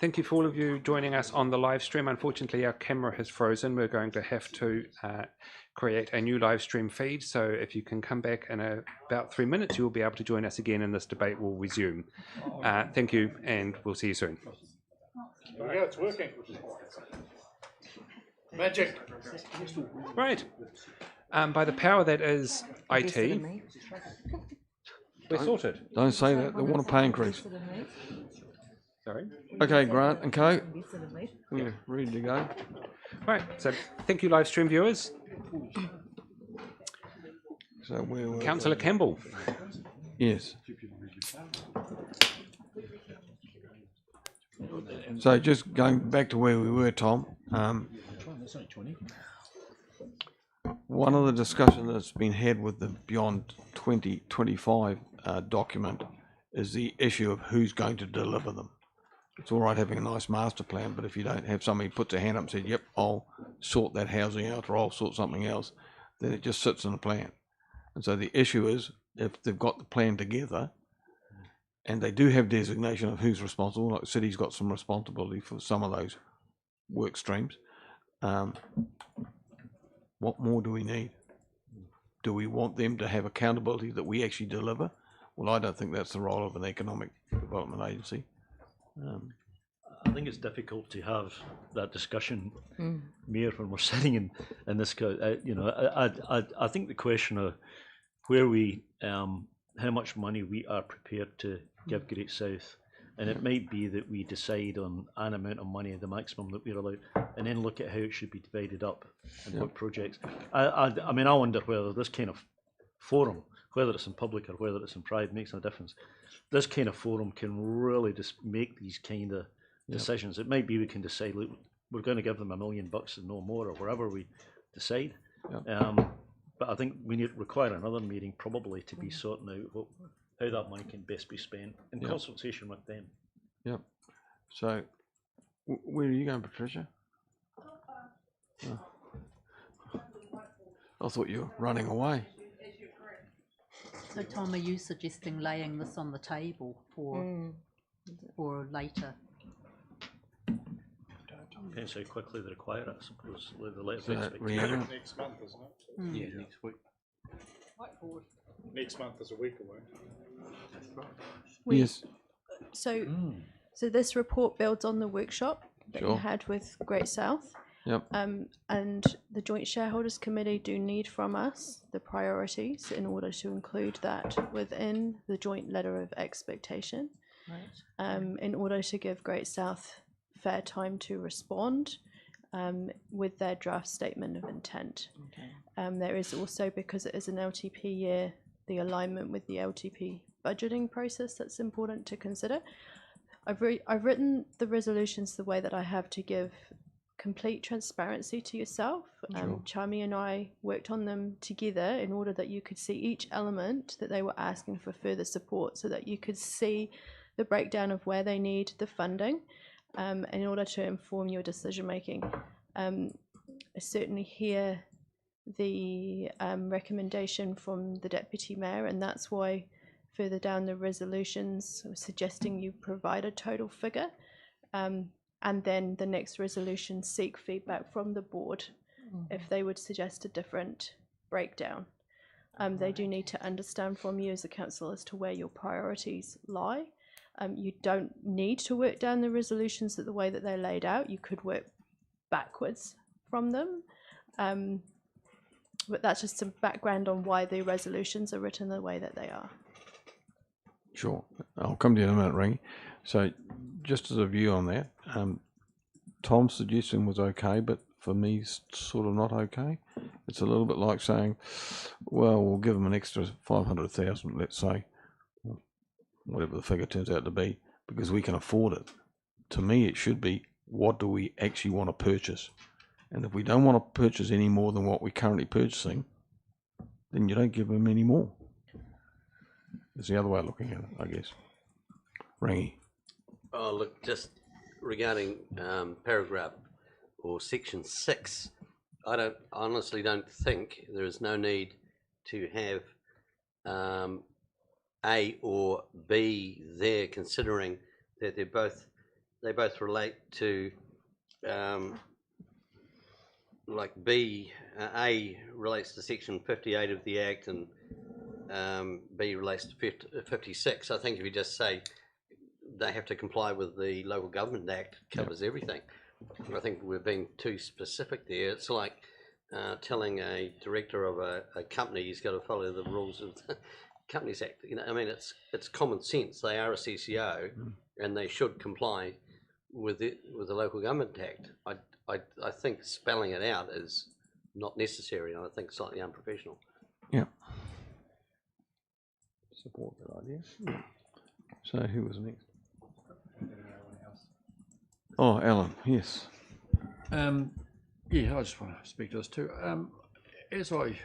Thank you for all of you joining us on the live stream. Unfortunately, our camera has frozen. We're going to have to create a new live stream feed. So if you can come back in about 3 minutes, you'll be able to join us again and this debate will resume. Thank you, and we'll see you soon. There we go, it's working. Magic. Right. By the power that is IT, we're sorted. Don't say that. They want a pay increase. Sorry? Okay, Grant and Co. We're ready to go. Right. So thank you, live stream viewers. So where were Councillor Campbell. Yes. So just going back to where we were, Tom. One of the discussions that's been had with the Beyond 2025 document is the issue of who's going to deliver them. It's all right having a nice master plan, but if you don't have somebody who puts their hand up and said, yep, I'll sort that housing out or I'll sort something else, then it just sits in the plan. And so the issue is, if they've got the plan together and they do have designation of who's responsible, like the city's got some responsibility for some of those work streams, what more do we need? Do we want them to have accountability that we actually deliver? Well, I don't think that's the role of an economic development agency. I think it's difficult to have that discussion, Mayor, when we're sitting in this. You know, I think the question of where we, how much money we are prepared to give Great South, and it might be that we decide on an amount of money, the maximum that we're allowed, and then look at how it should be divided up and what projects. I mean, I wonder whether this kind of forum, whether it's in public or whether it's in private, makes no difference. This kind of forum can really just make these kind of decisions. It might be we can decide, look, we're going to give them $1 million and no more, or wherever we decide. But I think we require another meeting probably to be sorting out how that money can best be spent in consultation with them. Yep. So, where are you going, Patricia? Oh. I thought you were running away. So Tom, are you suggesting laying this on the table for later? Depends how quickly they require it, I suppose. The letter of expectation. Next month, isn't it? Yeah, next week. Next month is a week away. Yes. So this report builds on the workshop that you Sure. had with Great South. Yep. And the Joint Shareholders Committee do need from us the priorities in order to include that within the joint letter of expectation. Right. In order to give Great South fair time to respond with their draft statement of intent. Okay. There is also, because it is an LTP year, the alignment with the LTP budgeting process that's important to consider. I've written the resolutions the way that I have to give complete transparency to yourself. Sure. Charmy and I worked on them together in order that you could see each element that they were asking for further support, so that you could see the breakdown of where they need the funding in order to inform your decision making. I certainly hear the recommendation from the Deputy Mayor, and that's why further down the resolutions I was suggesting you provide a total figure. And then the next resolution seek feedback from the board if they would suggest a different breakdown. They do need to understand from you as a council as to where your priorities lie. You don't need to work down the resolutions the way that they're laid out. You could work backwards from them. But that's just some background on why the resolutions are written the way that they are. Sure. I'll come to you in a minute, Ringy. So, just as a view on that, Tom's suggestion was okay, but for me, it's sort of not okay. It's a little bit like saying, well, we'll give them an extra 500,000, let's say, whatever the figure turns out to be, because we can afford it. To me, it should be, what do we actually want to purchase? And if we don't want to purchase any more than what we're currently purchasing, then you don't give them any more. It's the other way of looking at it, I guess. Rangy. Oh, look, just regarding paragraph or section 6, I honestly don't think there is no need to have A or B there, considering that they both relate to like A relates to section 58 of the Act, and B relates to 56. I think if you just say they have to comply with the Local Government Act, covers everything. I think we're being too specific there. It's like telling a director of a company he's got to follow the rules of the Companies Act. You know, I mean, it's common sense. They are a CCO, and they should comply with the Local Government Act. I think spelling it out is not necessary, and I think slightly unprofessional. Yeah. Support that idea. Yeah. So who was next? Oh, Alan, yes. Yeah, I just want to speak to this too. As I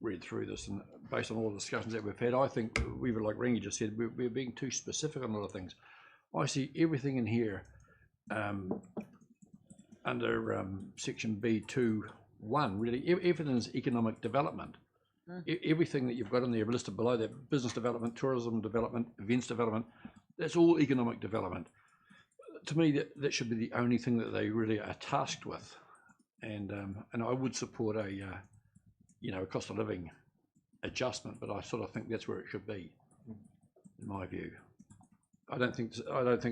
read through this, and based on all the discussions that we've had, I think we were, like Ringy just said, we're being too specific on a lot of things. I see everything in here under section B2(1), really, everything's economic development. Everything that you've got in there listed below that, business development, tourism development, events development, that's all economic development. To me, that should be the only thing that they really are tasked with. And I would support a a cost of living adjustment, but I sort of think that's where it should be, in my view. I don't think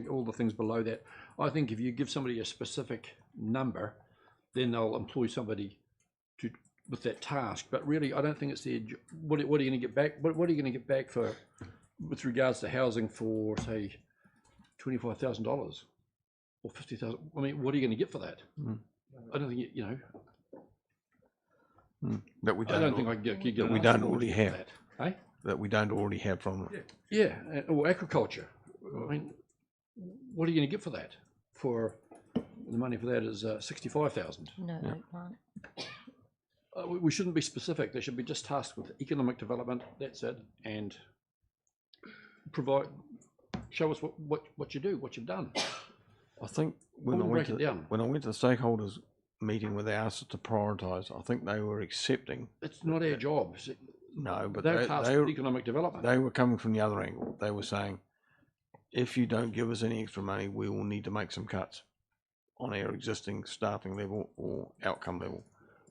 all the things below that. I think if you give somebody a specific number, then they'll employ somebody with that task. But really, I don't think it's the what are you going to get back? What are you going to get back for with regards to housing for, say, $25,000 or $50,000? I mean, what are you going to get for that? I don't think that we don't. I don't think I could get that we don't already have. That, eh? That we don't already have from. Yeah, or agriculture. I mean, what are you going to get for that? For the money for that is $65,000. No, we shouldn't be specific. They should be just tasked with economic development. That's it, and show us what you do, what you've done. I think when I went to the stakeholders meeting where they asked us to prioritise, I think they were accepting. It's not our job. No, but they're tasked with economic development. They were coming from the other angle. They were saying, if you don't give us any extra money, we will need to make some cuts on our existing staffing level or outcome level.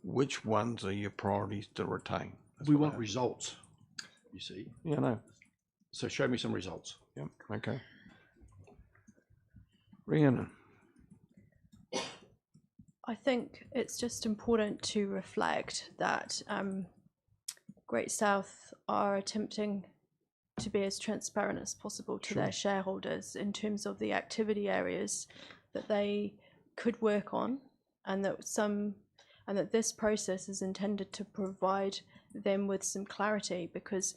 Which ones are your priorities to retain? We want results, you see. Yeah, I know. So show me some results. Yep, okay. Rhiannon. I think it's just important to reflect that Great South are attempting to be as transparent as possible to their shareholders in terms of the activity areas that they could work on, and that this process is intended to provide them with some clarity, because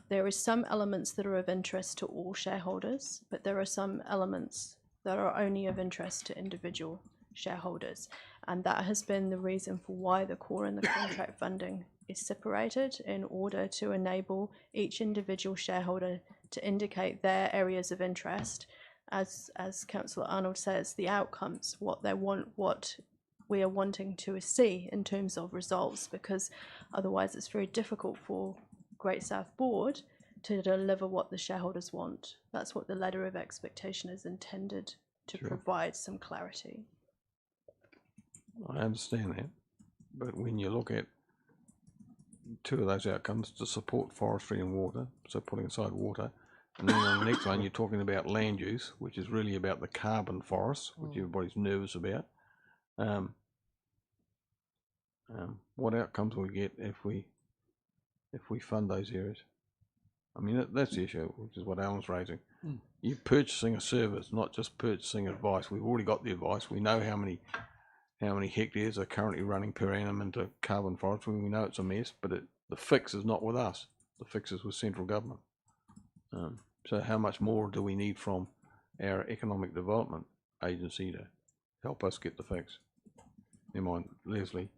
there are some elements that are of interest to all shareholders, but there are some elements that are only of interest to individual shareholders, and that has been the reason for why the core and the contract funding is separated, in order to enable each individual shareholder to indicate their areas of interest, as Councillor Arnold says, the outcomes, what they want, what we are wanting to see in terms of results, because otherwise it's very difficult for Great South Board to deliver what the shareholders want. That's what the letter of expectation is intended to provide, some clarity. I understand that, but when you look at two of those outcomes, to support forestry and water, so putting aside water, and then on the next one you're talking about land use, which is really about the carbon forests, which everybody's nervous about. What outcomes will we get if we fund those areas? I mean, that's the issue, which is what Alan's raising. You're purchasing a service, not just purchasing advice. We've already got the advice. We know how many hectares are currently running per annum into carbon forestry. We know it's a mess, but the fix is not with us. The fix is with central government. So how much more do we need from our economic development agency to help us get the fix? Never mind, Leslie.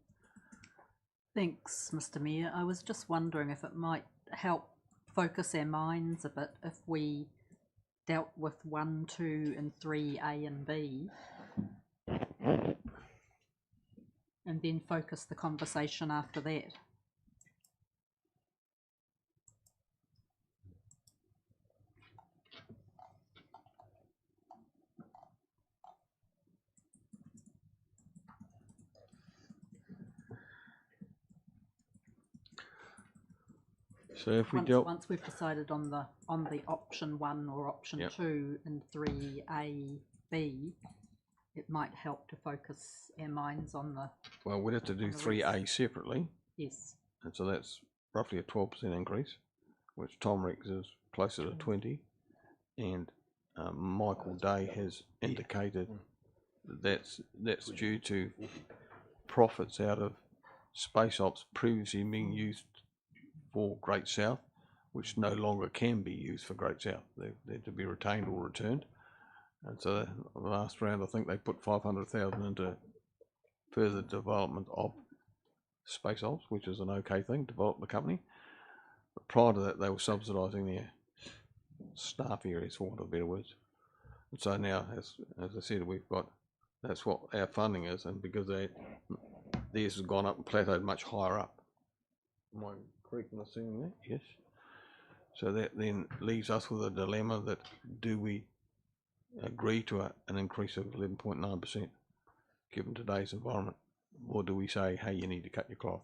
Thanks, Mr. Mayor. I was just wondering if it might help focus our minds a bit if we dealt with 1, 2 and 3, A and B, and then focus the conversation after that. So if we dealt, once we've decided on the option 1 or option Yep. 2 in 3A, B, it might help to focus our minds on the, well, we'd have to do on the 3A separately, yes. and so that's roughly a 12% increase, which Tom reckons is closer to 20, and Michael Day has indicated that that's due to profits out of space ops previously being used for Great South, which no longer can be used for Great South. They're to be retained or returned. And so the last round, I think they put 500,000 into further development of space ops, which is an okay thing, develop the company. But prior to that, they were subsidising their staff areas, for want of better words. And so now, as I said, we've got, that's what our funding is, and because theirs has gone up and plateaued much higher up. Am I correct in assuming that? Yes. So that then leaves us with a dilemma that do we agree to an increase of 11.9% given today's environment, or do we say, hey, you need to cut your cloth?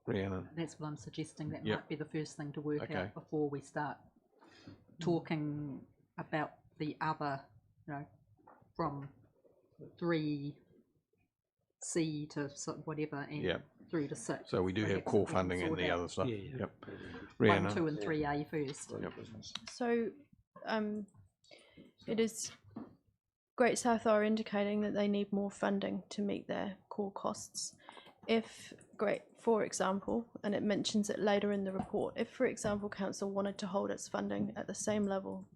Rhiannon. That's what I'm suggesting. That Yep. might be the first thing to work Okay. out before we start talking about the other, from 3C to whatever and Yep. through to 6. So we do have Perhaps core we can funding and sort the out other stuff. Yeah. Yep. 1, Rhiannon. 2 and 3A first. Yep. So, it is Great South are indicating that they need more funding to meet their core costs. If for example, and it mentions it later in the report, if for example council wanted to hold its funding at the same level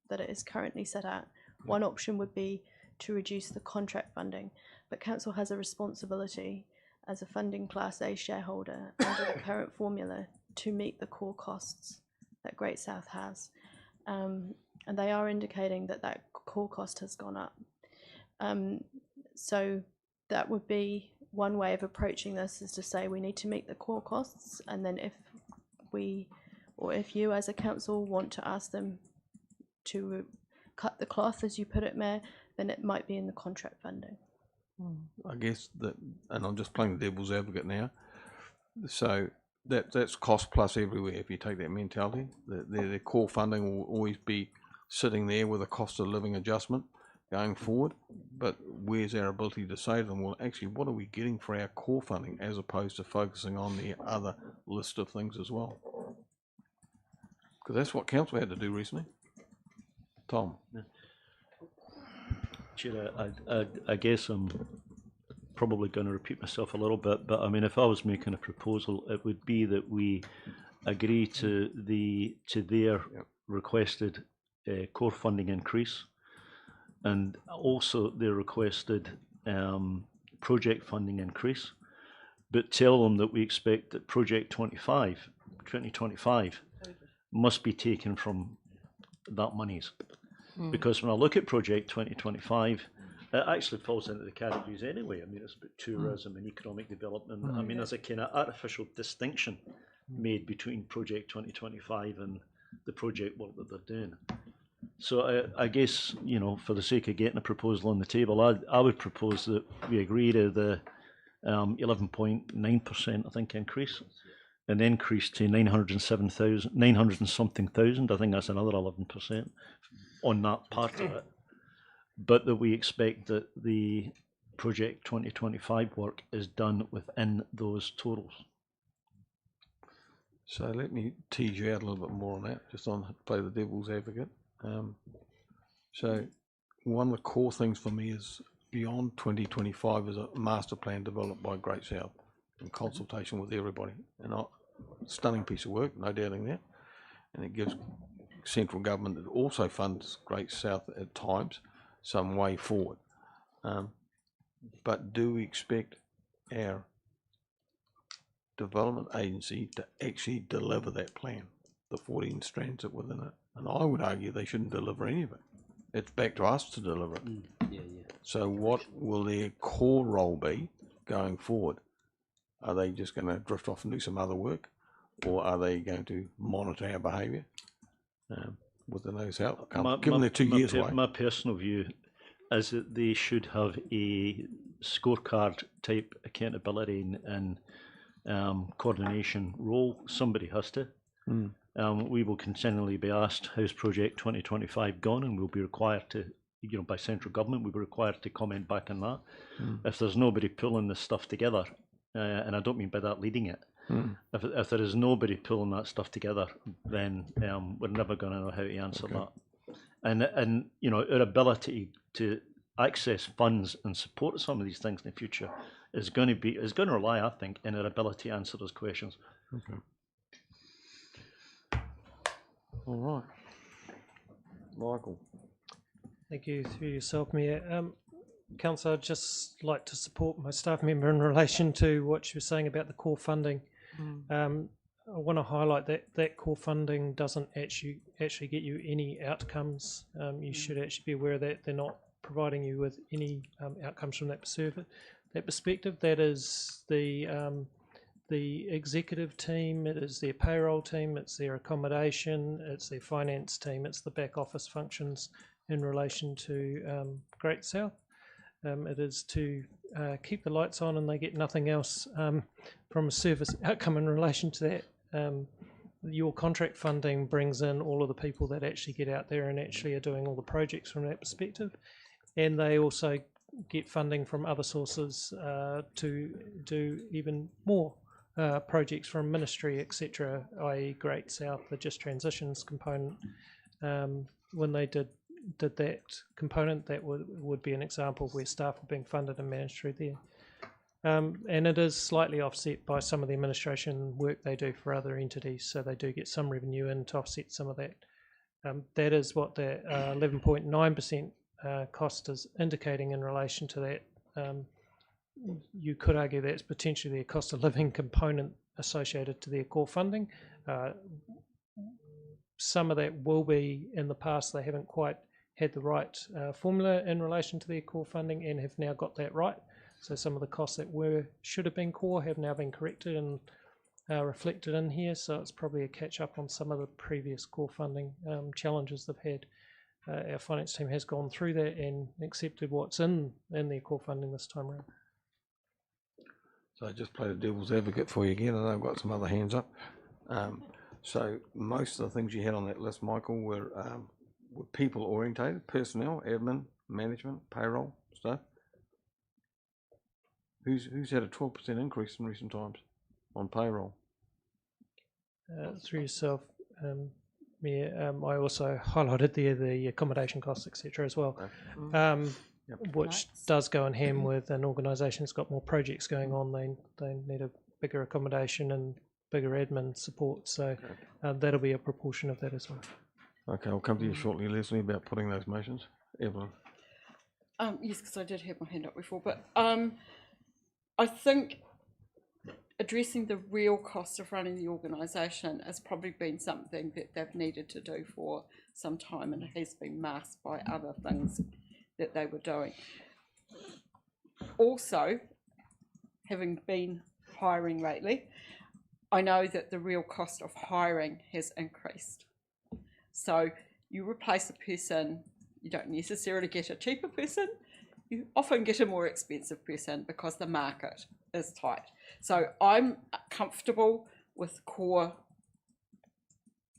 that it is currently set at, one option would be to reduce the contract funding, but council has a responsibility as a funding Class A shareholder under the current formula to meet the core costs that Great South has. And they are indicating that core cost has gone up. So that would be one way of approaching this, is to say we need to meet the core costs, and then if you as a council want to ask them to cut the cloth, as you put it, Mayor, then it might be in the contract funding. I guess that, and I'm just playing the devil's advocate now. So that's cost plus everywhere. If you take that mentality, their core funding will always be sitting there with a cost of living adjustment going forward. But where's our ability to say to them, well, actually, what are we getting for our core funding, as opposed to focusing on the other list of things as well? Because that's what council had to do recently. Tom. Chair, I guess I'm probably going to repeat myself a little bit, but I mean, if I was making a proposal, it would be that we agree to their requested core funding increase, and also their requested project funding increase, but tell them that we expect that project 2025 must be taken from that monies. Because when I look at project 2025, it actually falls into the categories anyway. I mean, it's about tourism and economic development. I mean, there's a kind of artificial distinction made between project 2025 and the project work that they're doing. So I guess, for the sake of getting a proposal on the table, I would propose that we agree to the 11.9%, I think, increase, an increase to 900 and something thousand. I think that's another 11% on that part of it. But that we expect that the project 2025 work is done within those totals. So let me tease you out a little bit more on that, just on play the devil's advocate. So one of the core things for me is beyond 2025 is a master plan developed by Great South in consultation with everybody. And a stunning piece of work, no doubting that. And it gives central government that also funds Great South at times some way forward. But do we expect our development agency to actually deliver that plan, the 14 strands that within it? And I would argue they shouldn't deliver any of it. It's back to us to deliver it. So what will their core role be going forward? Are they just going to drift off and do some other work, or are they going to monitor our behaviour within those outcomes? Given they're 2 years away. My personal view is that they should have a scorecard type accountability and coordination role. Somebody has to. We will continually be asked, how's Project 2025 gone? And we'll be required to, by central government, we'll be required to comment back on that. If there's nobody pulling this stuff together, and I don't mean by that leading it, if there is nobody pulling that stuff together, then we're never going to know how to answer that. And our ability to access funds and support some of these things in the future is going to rely, I think, in our ability to answer those questions. Okay. All right, Michael. Thank you, through yourself, Mayor. Councillor, I'd just like to support my staff member in relation to what she was saying about the core funding. I want to highlight that core funding doesn't actually get you any outcomes. You should actually be aware that they're not providing you with any outcomes from that perspective. That is the executive team, it is their payroll team, it's their accommodation, it's their finance team, it's the back office functions in relation to Great South. It is to keep the lights on, and they get nothing else from a service outcome in relation to that. Your contract funding brings in all of the people that actually get out there and actually are doing all the projects from that perspective, and they also get funding from other sources to do even more projects from ministry, etc., i.e. Great South, the Just Transitions component. When they did that component, that would be an example where staff are being funded and managed through there. And it is slightly offset by some of the administration work they do for other entities, so they do get some revenue in to offset some of that. That is what the 11.9% cost is indicating in relation to that. You could argue that's potentially a cost of living component associated to their core funding. Some of that will be, in the past they haven't quite had the right formula in relation to their core funding and have now got that right. So some of the costs that should have been core have now been corrected and reflected in here. So it's probably a catch up on some of the previous core funding challenges they've had. Our finance team has gone through that and accepted what's in their core funding this time around. So I just play the devil's advocate for you again. I know I've got some other hands up. So most of the things you had on that list, Michael, were people orientated, personnel, admin, management, payroll stuff. Who's had a 12% increase in recent times on payroll? Through yourself, Mayor, I also highlighted there the accommodation costs, etc. as well, which does go in hand with an organisation that's got more projects going on. They need a bigger accommodation and bigger admin support, so that'll be a proportion of that as well. Okay, I'll come to you shortly, Leslie, about putting those motions. Evelyn. Yes, because I did have my hand up before, but I think addressing the real cost of running the organisation has probably been something that they've needed to do for some time, and it has been masked by other things that they were doing. Also, having been hiring lately, I know that the real cost of hiring has increased. So you replace a person, you don't necessarily get a cheaper person, you often get a more expensive person because the market is tight. So I'm comfortable with core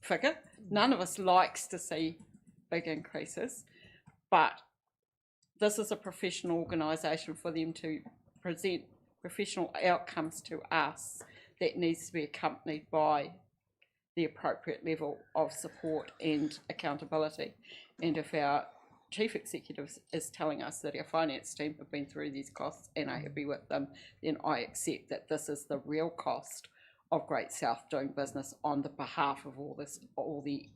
figure. None of us likes to see big increases, but this is a professional organisation. For them to present professional outcomes to us, that needs to be accompanied by the appropriate level of support and accountability. And if our Chief Executive is telling us that our finance team have been through these costs and are happy with them, then I accept that this is the real cost of Great South doing business on the behalf of all the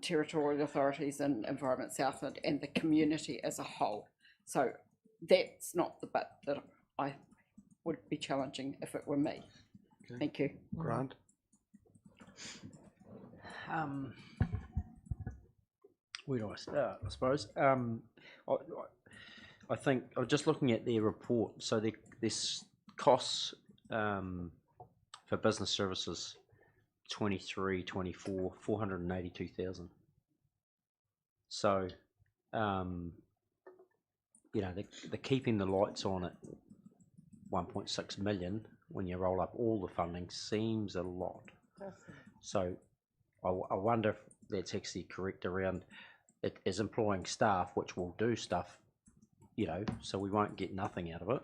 territorial authorities in Environment Southland and the community as a whole. So that's not the bit that I would be challenging if it were me. Okay. Thank you. Grant. Where do I start? I suppose. I think I was just looking at their report. So there's costs for business services 23, 24, 482,000. So, they're keeping the lights on it 1.6 million when you roll up all the funding seems a lot. So I wonder if that's actually correct around it is employing staff which will do stuff, you know, so we won't get nothing out of it.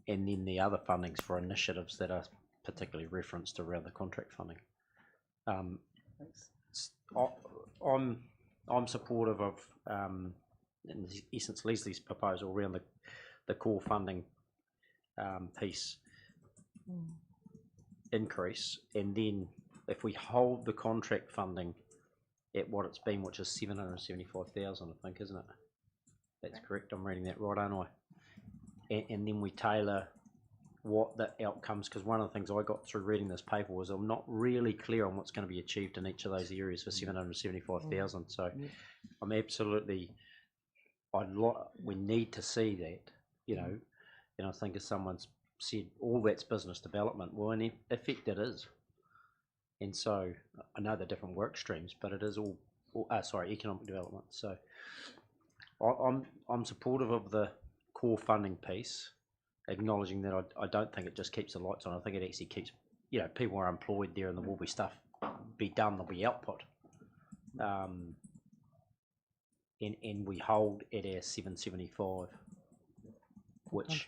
And then the other fundings for initiatives that are particularly referenced around the contract funding. I'm supportive of, in essence, Leslie's proposal around the core funding piece increase, and then if we hold the contract funding at what it's been, which is 775,000, I think, isn't it? That's correct. I'm reading that right, aren't I? And then we tailor what the outcomes, because one of the things I got through reading this paper was I'm not really clear on what's going to be achieved in each of those areas for 775,000. So I'm absolutely, we need to see that, you know, and I think as someone's said, all that's business development. Well, in effect it is. And so I know the different work streams, but it is all economic development. So I'm supportive of the core funding piece, acknowledging that I don't think it just keeps the lights on. I think it actually keeps, you know, people are employed there and there will be stuff be done, there'll be output. And we hold at our 775, which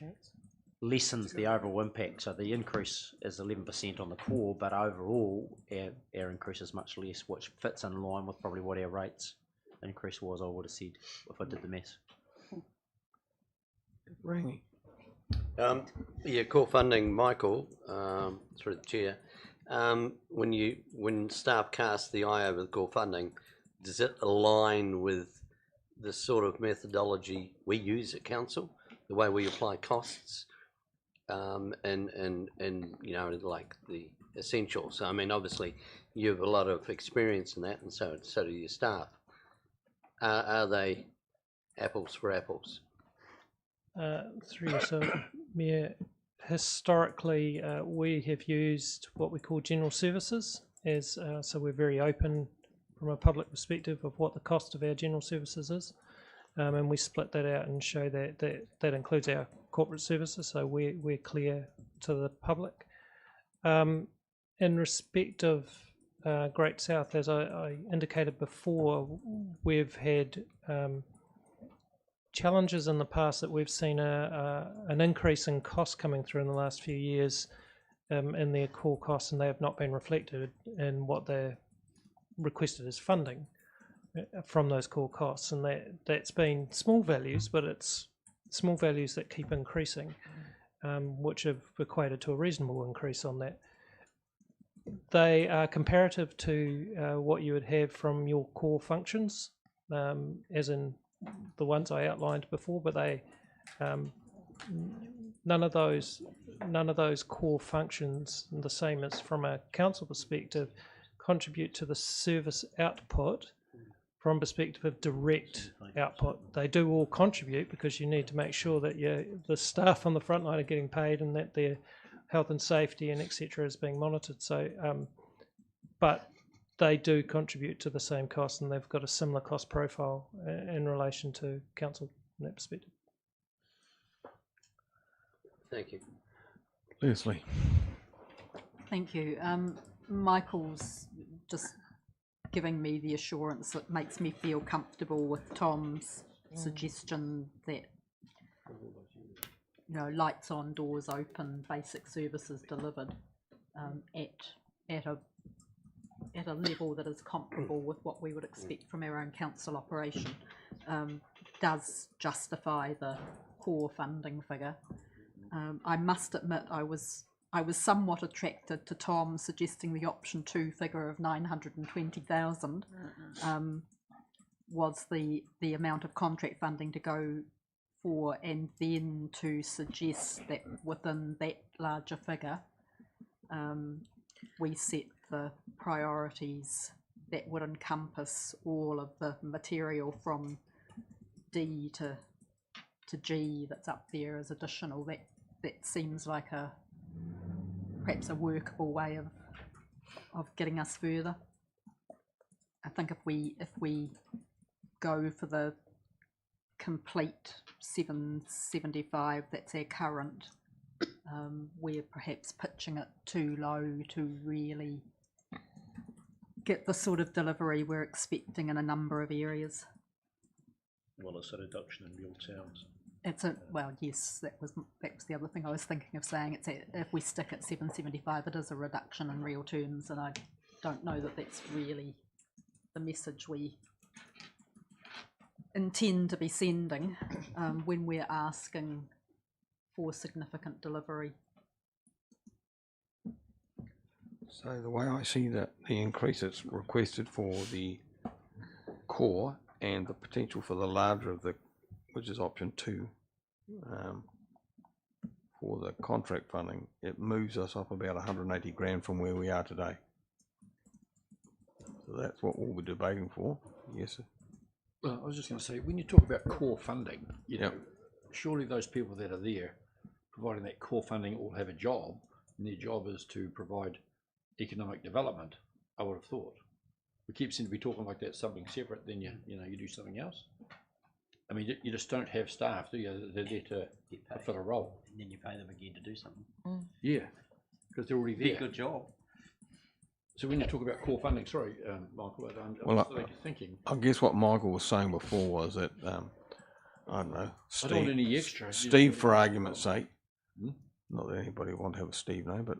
lessens the overall impact. So the increase is 11% on the core, but overall our increase is much less, which fits in line with probably what our rates increase was, I would have said, if I did the maths. Rangy. Yeah, core funding, Michael, through the chair. When staff cast the eye over the core funding, does it align with the sort of methodology we use at council, the way we apply costs, and you know, like the essentials? I mean, obviously you have a lot of experience in that, and so do your staff. Are they apples for apples? Through yourself, Mayor, historically we have used what we call general services as, so we're very open from a public perspective of what the cost of our general services is, and we split that out and show that includes our corporate services, so we're clear to the public. In respect of Great South, as I indicated before, we've had challenges in the past that we've seen an increase in costs coming through in the last few years in their core costs, and they have not been reflected in what they're requested as funding from those core costs, and that's been small values, but it's small values that keep increasing, which have equated to a reasonable increase on that. They are comparative to what you would have from your core functions, as in the ones I outlined before, but they none of those core functions, the same as from a council perspective, contribute to the service output from perspective of direct output. They do all contribute because you need to make sure that the staff on the front line are getting paid and that their health and safety and etc. is being monitored. So, but they do contribute to the same cost, and they've got a similar cost profile in relation to council in that perspective. Thank you. Leslie. Thank you. Michael's just giving me the assurance that makes me feel comfortable with Tom's suggestion that, you know, lights on, doors open, basic services delivered at a level that is comparable with what we would expect from our own council operation, does justify the core funding figure. I must admit I was somewhat attracted to Tom suggesting the option 2 figure of 920,000 was the amount of contract funding to go for, and then to suggest that within that larger figure we set the priorities that would encompass all of the material from D to G that's up there as additional. That seems like perhaps a workable way of getting us further. I think if we go for the complete 775, that's our current we're perhaps pitching it too low to really get the sort of delivery we're expecting in a number of areas. Well, it's a reduction in real terms. It's a, well, yes, that was the other thing I was thinking of saying. It's if we stick at 775, it is a reduction in real terms, and I don't know that that's really the message we intend to be sending when we're asking for significant delivery. So the way I see that the increase that's requested for the core and the potential for the larger of the, which is option 2, for the contract funding, it moves us up about 180 grand from where we are today. So that's what we'll be debating for. Yes, sir. Well, I was just going to say, when you talk about core funding, you know, surely those people that are there providing that core funding all have a job, and their job is to provide economic development, I would have thought. We keep seem to be talking like that's something separate, then you do something else. I mean, you just don't have staff, do you? They're there to fill a role. And then you pay them again to do something. Yeah, because they're already Be there. a good job. So when you talk about core funding, sorry, Michael, I'm Well, just thinking. I guess what Michael was saying before was that, I don't know, I don't want any extra. Steve, for argument's sake, not that anybody want to have a Steve name, but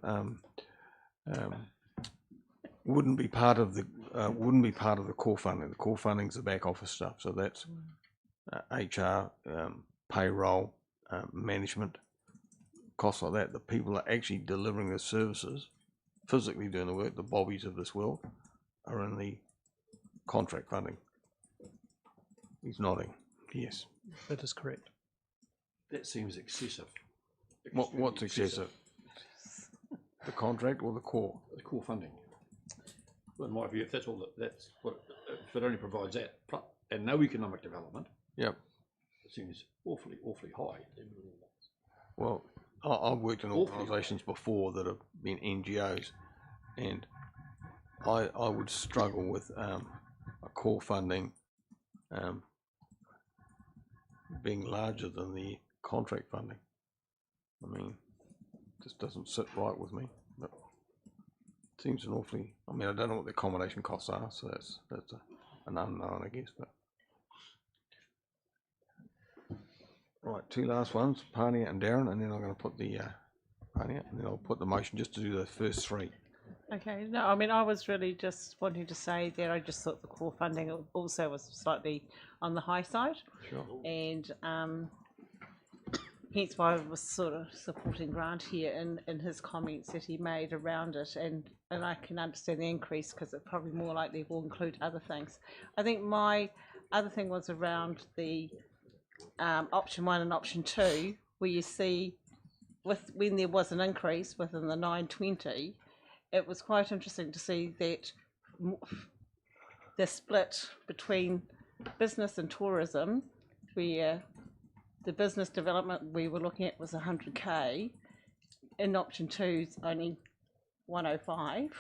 wouldn't be part of the core funding. The core funding's the back office stuff, so that's HR, payroll, management, costs like that. The people that are actually delivering the services, physically doing the work, the bobbies of this world, are in the contract funding. He's nodding. Yes. That is correct. That seems excessive. What's excessive? The contract or the core? The core funding. Well, in my view, if that's all that's what, if it only provides that and no economic development, yep, it seems awfully high. Well, I've worked in organisations before that have been NGOs, and I would struggle with a core funding being larger than the contract funding. I mean, it just doesn't sit right with me. But it seems an awfully. I mean, I don't know what the accommodation costs are, so that's an unknown, I guess. But right, 2 last ones, Parnia and Darren, and then I'm going to put the Parnia, and then I'll put the motion just to do the first 3. Okay, no, I mean, I was really just wanting to say that I just thought the core funding also was slightly on the high side. Sure. And hence why I was sort of supporting Grant here in his comments that he made around it. And I can understand the increase because it probably more likely will include other things. I think my other thing was around the option 1 and option 2, where you see when there was an increase within the 920, it was quite interesting to see that the split between business and tourism, where the business development we were looking at was 100k, in option 2's only 105.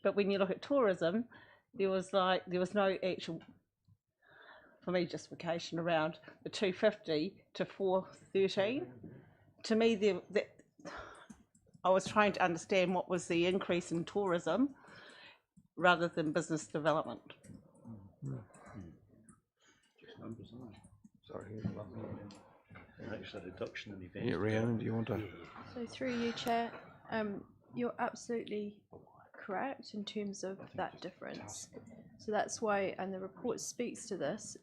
But when you look at tourism, there was no actual, for me, justification around the 250 to 413. To me, I was trying to understand what was the increase in tourism rather than business development. Sorry. An actual reduction in events. Yeah, Rhiannon, do you want to? So through you, Chair, you're absolutely correct in terms of that difference. So that's why, and the report speaks to this,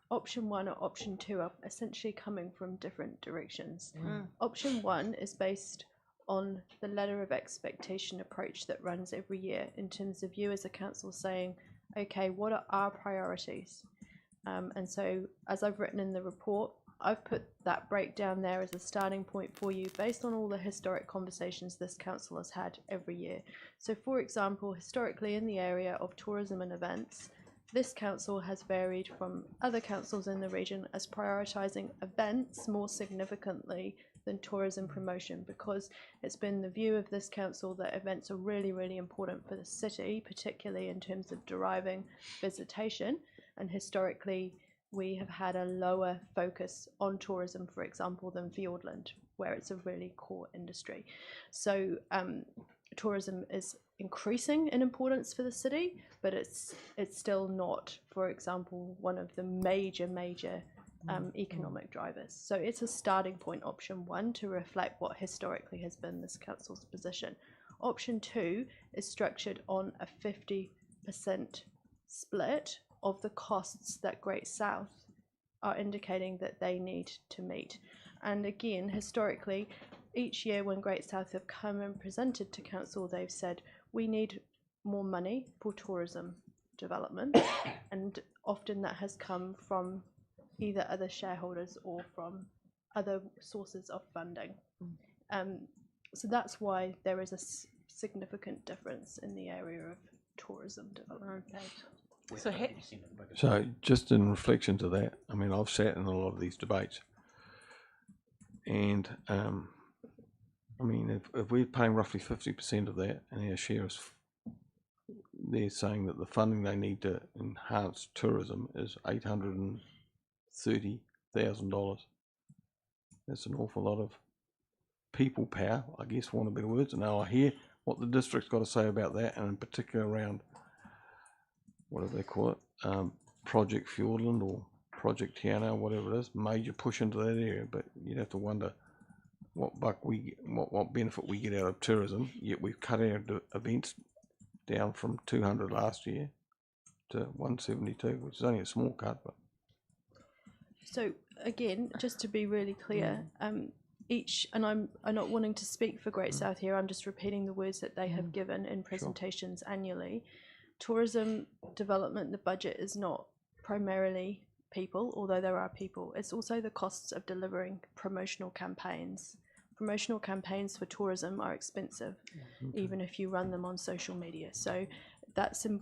option 1 or option 2 are essentially coming from different directions. Option 1 is based on the letter of expectation approach that runs every year in terms of you as a council saying, okay, what are our priorities? And so as I've written in the report, I've put that breakdown there as a starting point for you based on all the historic conversations this council has had every year. So for example, historically in the area of tourism and events, this council has varied from other councils in the region as prioritising events more significantly than tourism promotion, because it's been the view of this council that events are really, really important for the city, particularly in terms of deriving visitation. And historically, we have had a lower focus on tourism, for example, than Fiordland. where it's a really core industry. So tourism is increasing in importance for the city, but it's still not, for example, one of the major economic drivers. So it's a starting point, option 1, to reflect what historically has been this council's position. Option 2 is structured on a 50% split of the costs that Great South are indicating that they need to meet. And again, historically, each year when Great South have come and presented to council, they've said, we need more money for tourism development. And often that has come from either other shareholders or from other sources of funding. So that's why there is a significant difference in the area of tourism development. So just in reflection to that, I mean, I've sat in a lot of these debates, and I mean, if we're paying roughly 50% of that, and our share is, they're saying that the funding they need to enhance tourism is $830,000. That's an awful lot of people power, I guess, for want of better words. And now I hear what the district's got to say about that, and in particular around, what do they call it, Project Fiordland or Project Tiana, whatever it is, major push into that area. But you'd have to wonder what benefit we get out of tourism, yet we've cut our events down from 200 last year to 172, which is only a small cut. But so again, just to be really clear, and I'm not wanting to speak for Great South here, I'm just repeating the words that they have given in presentations annually. Tourism development, the budget is not primarily people, although there are people. It's also the costs of delivering promotional campaigns. Promotional campaigns for tourism are expensive, even if you run them on social media. So that's an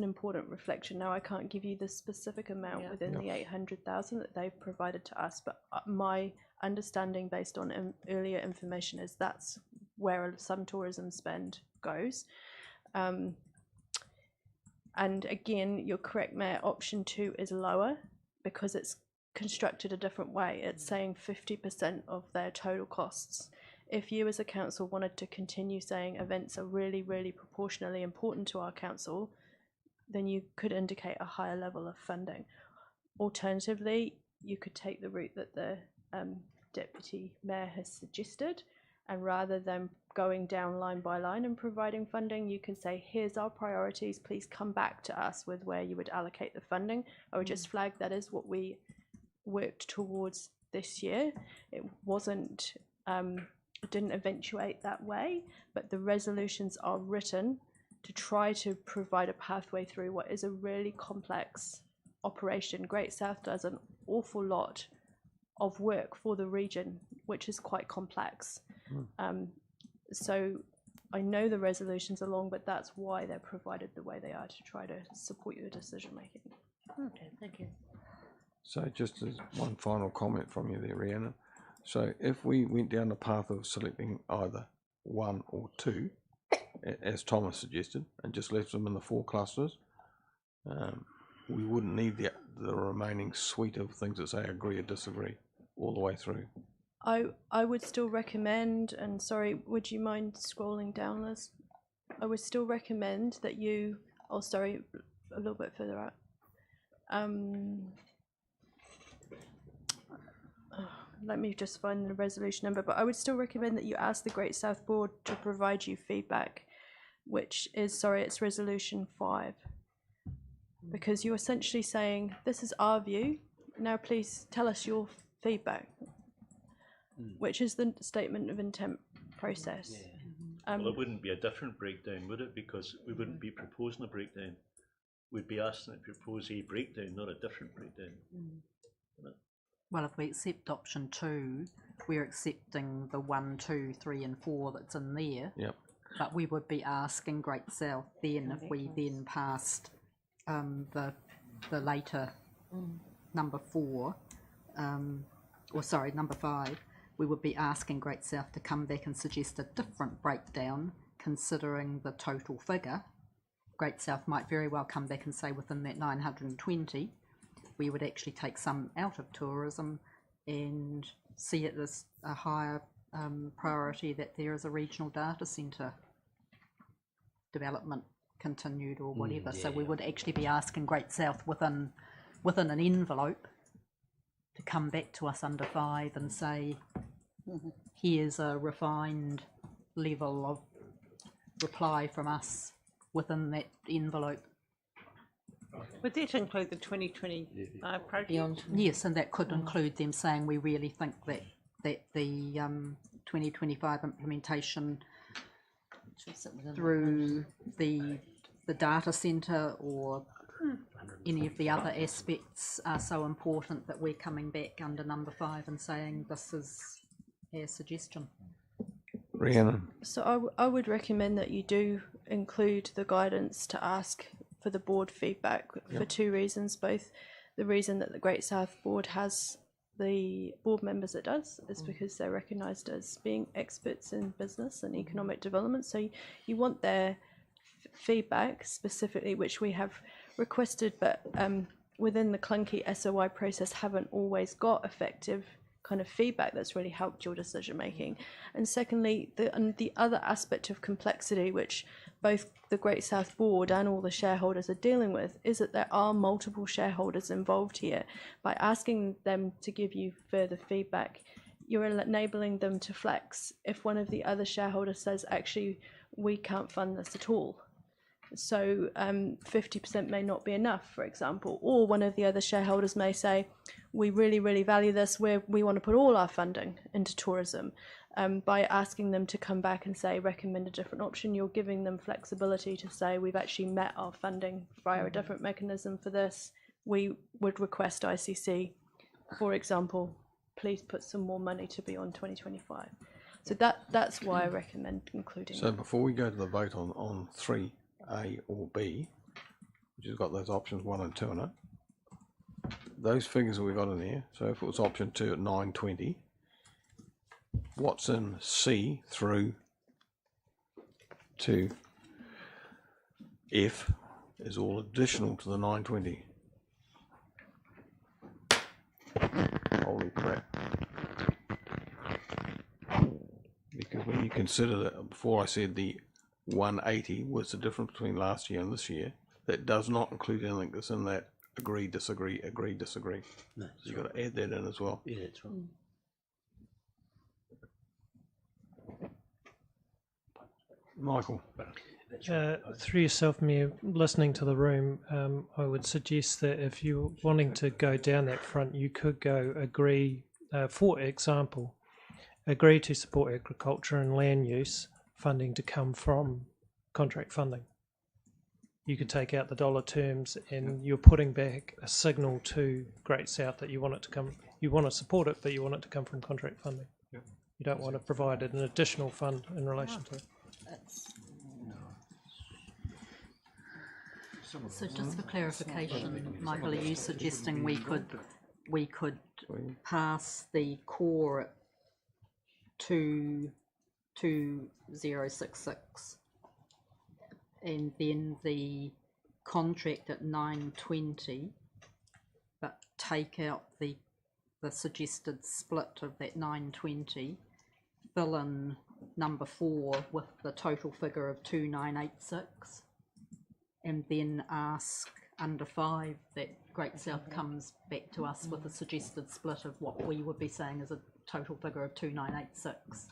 important reflection. Now, I can't give you the specific amount within the 800,000 that they've provided to us, but my understanding based on earlier information is that's where some tourism spend goes. And again, you're correct, Mayor, option 2 is lower because it's constructed a different way. It's saying 50% of their total costs. If you as a council wanted to continue saying events are really, really proportionally important to our council, then you could indicate a higher level of funding. Alternatively, you could take the route that the Deputy Mayor has suggested, and rather than going down line by line and providing funding, you can say, here's our priorities, please come back to us with where you would allocate the funding. I would just flag that is what we worked towards this year. It wasn't, it didn't eventuate that way, but the resolutions are written to try to provide a pathway through what is a really complex operation. Great South does an awful lot of work for the region, which is quite complex. So I know the resolutions are long, but that's why they're provided the way they are, to try to support your decision making. Okay, thank you. so just as one final comment from you there, Rhiannon. So if we went down the path of selecting either 1 or 2, as Thomas suggested, and just left them in the 4 clusters, we wouldn't need the remaining suite of things that say agree or disagree all the way through. I would still recommend, and sorry, would you mind scrolling down, Liz? I would still recommend that you, oh sorry, a little bit further out. Let me just find the resolution number, but I would still recommend that you ask the Great South Board to provide you feedback, which is, sorry, it's resolution 5. Because you're essentially saying, this is our view, now please tell us your feedback, which is the statement of intent process. Well, it wouldn't be a different breakdown, would it? Because we wouldn't be proposing a breakdown. We'd be asking to propose a breakdown, not a different breakdown. Well, if we accept option 2, we're accepting the 1, 2, 3 and 4 that's in there. Yep. But we would be asking Great South then, if we then passed the later number 4, or sorry, number 5, we would be asking Great South to come back and suggest a different breakdown considering the total figure. Great South might very well come back and say within that 920, we would actually take some out of tourism and see it as a higher priority that there is a regional data centre development continued or whatever. So we would actually be asking Great South within an envelope to come back to us under 5 and say, here's a refined level of reply from us within that envelope. Would that include the 2020 project? Yes, and that could include them saying we really think that the 2025 implementation through the data centre or any of the other aspects are so important that we're coming back under number 5 and saying this is our suggestion. Rhiannon. So I would recommend that you do include the guidance to ask for the board feedback for 2 reasons. Both the reason that the Great South Board has the board members it does is because they're recognised as being experts in business and economic development. So you want their feedback specifically, which we have requested, but within the clunky SOI process haven't always got effective kind of feedback that's really helped your decision making. And secondly, the other aspect of complexity, which both the Great South Board and all the shareholders are dealing with, is that there are multiple shareholders involved here. By asking them to give you further feedback, you're enabling them to flex if one of the other shareholders says, actually, we can't fund this at all. So 50% may not be enough, for example, or one of the other shareholders may say, we really, really value this, we want to put all our funding into tourism. By asking them to come back and say, recommend a different option, you're giving them flexibility to say, we've actually met our funding via a different mechanism for this. We would request ICC, for example, please put some more money to be on 2025. So that's why I recommend including So before we go to the vote on 3A or B, which has got those options 1 and 2 in it, those figures that we've got in there, so if it was option 2 at 920, what's in C through to F is all additional to the 920. Holy crap. Because when you consider that, before I said the 180 was the difference between last year and this year, that does not include anything that's in that agree, disagree, agree, disagree. No, so you've got to add that in as well. Yeah, that's right. Michael. Through yourself, Mayor, listening to the room, I would suggest that if you're wanting to go down that front, you could go agree, for example, agree to support agriculture and land use funding to come from contract funding. You could take out the dollar terms and you're putting back a signal to Great South that you want it to come, you want to support it, but you want it to come from contract funding. Yep. You don't want to provide an additional fund in relation to it. So just for clarification, Michael, are you suggesting we could pass the core at 22066 and then the contract at 920, but take out the suggested split of that 920, fill in number 4 with the total figure of 2986, and then ask under 5 that Great South comes back to us with a suggested split of what we would be saying is a total figure of 2986,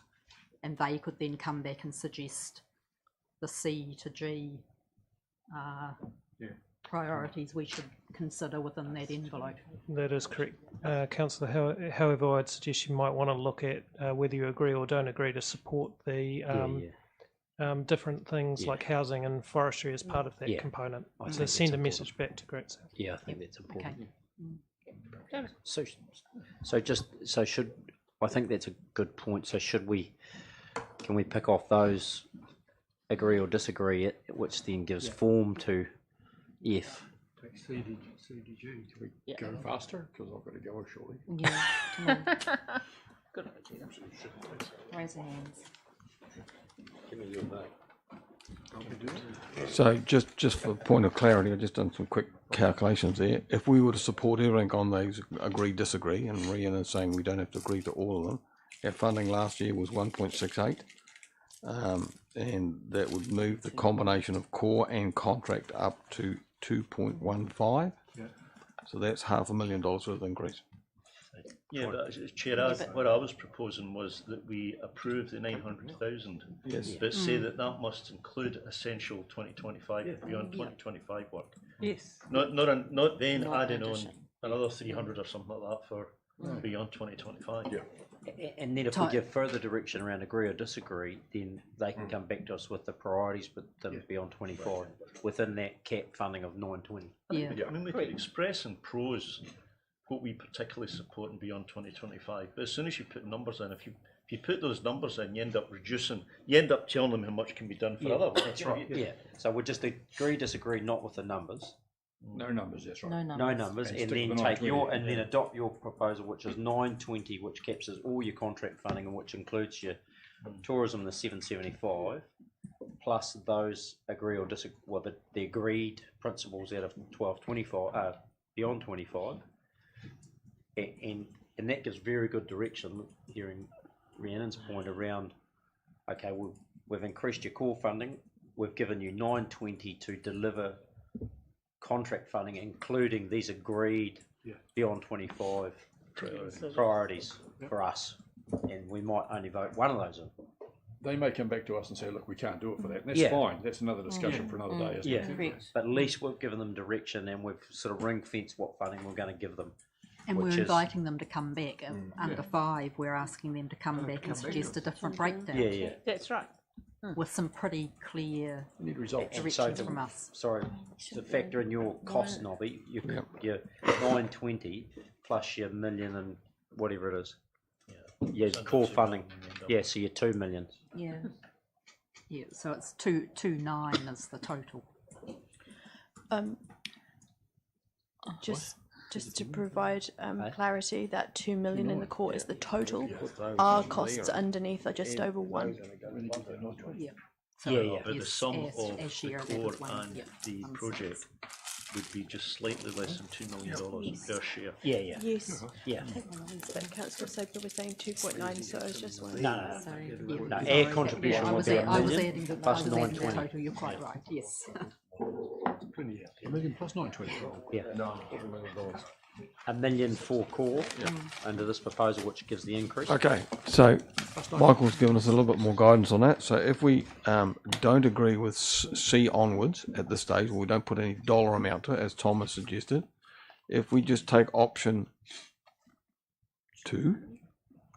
and they could then come back and suggest the C to G priorities we should consider within that envelope. That is correct, Councillor. However, I'd suggest you might want to look at whether you agree or don't agree to support the different things like housing and forestry as part of that component. So send a message back to Great South. Yeah, I think that's important. Okay. So should, I think that's a good point. So can we pick off those agree or disagree, which then gives form to F? Take CDG. Can we go faster? Because I've got to go shortly. Yeah, come on. Good idea. Raise your hands. Give me your vote. So just for point of clarity, I've just done some quick calculations there. If we were to support everything on those agree, disagree, and Rhiannon is saying we don't have to agree to all of them, our funding last year was 1.68, and that would move the combination of core and contract up to 2.15. Yeah. So that's $500,000 worth of increase. Yeah, but Chair, what I was proposing was that we approve the 900,000, Yes. but say that must include essential 2025 and beyond 2025 work. Yes. Not then Not adding on addition. another 300 or something like that for beyond 2025. Yeah. And then if we give further direction around agree or disagree, then they can come back to us with the priorities, but then beyond 25 within that cap funding of 920. Yeah. I mean, we could express in prose what we particularly support and beyond 2025. But as soon as you put numbers in, if you put those numbers in, you end up telling them how much can be done for other work. That's right. Yeah. So we just agree, disagree, not with the numbers. No numbers, that's right. No numbers, and then take then adopt your proposal, which is 920, which captures all your contract funding and which includes your tourism, the 775, plus those agree or disagree, well, the agreed principles out of 1225, beyond 25, and that gives very good direction. Hearing Rhiannon's point around, okay, we've increased your core funding, we've given you 920 to deliver contract funding, including these agreed beyond 25 priorities for us, and we might only vote one of those in. They may come back to us and say, look, we can't do it for that. And that's fine. That's another discussion for another day, isn't it? But at least we've given them direction and we've sort of ring-fenced what funding we're going to give them. And we're inviting them to come back. Under 5, we're asking them to come back and suggest a different breakdown. Yeah. That's right. With some pretty clear directions from us. Sorry, to factor in your cost, Nobby, your 920 plus your million and whatever it is. Yeah, core funding. Yeah, so your 2 million. Yeah. Yeah, so it's 229 is the total. Just to provide clarity, that 2 million in the core is the total. Our costs underneath are just over 1. Yeah. So but the sum of the core and the project would be just slightly less than $2 million per share. Yes. Yeah. But Councillor Soper was saying 2.9, so I was just wondering. No, our contribution I will was be adding plus the 920. total, you're quite right, yes. $1 million plus 920. Yeah. $1 million for core under this proposal, which gives the increase. Okay, so Michael's given us a little bit more guidance on that. So if we don't agree with C onwards at this stage, or we don't put any dollar amount to it, as Tom has suggested, if we just take option 2,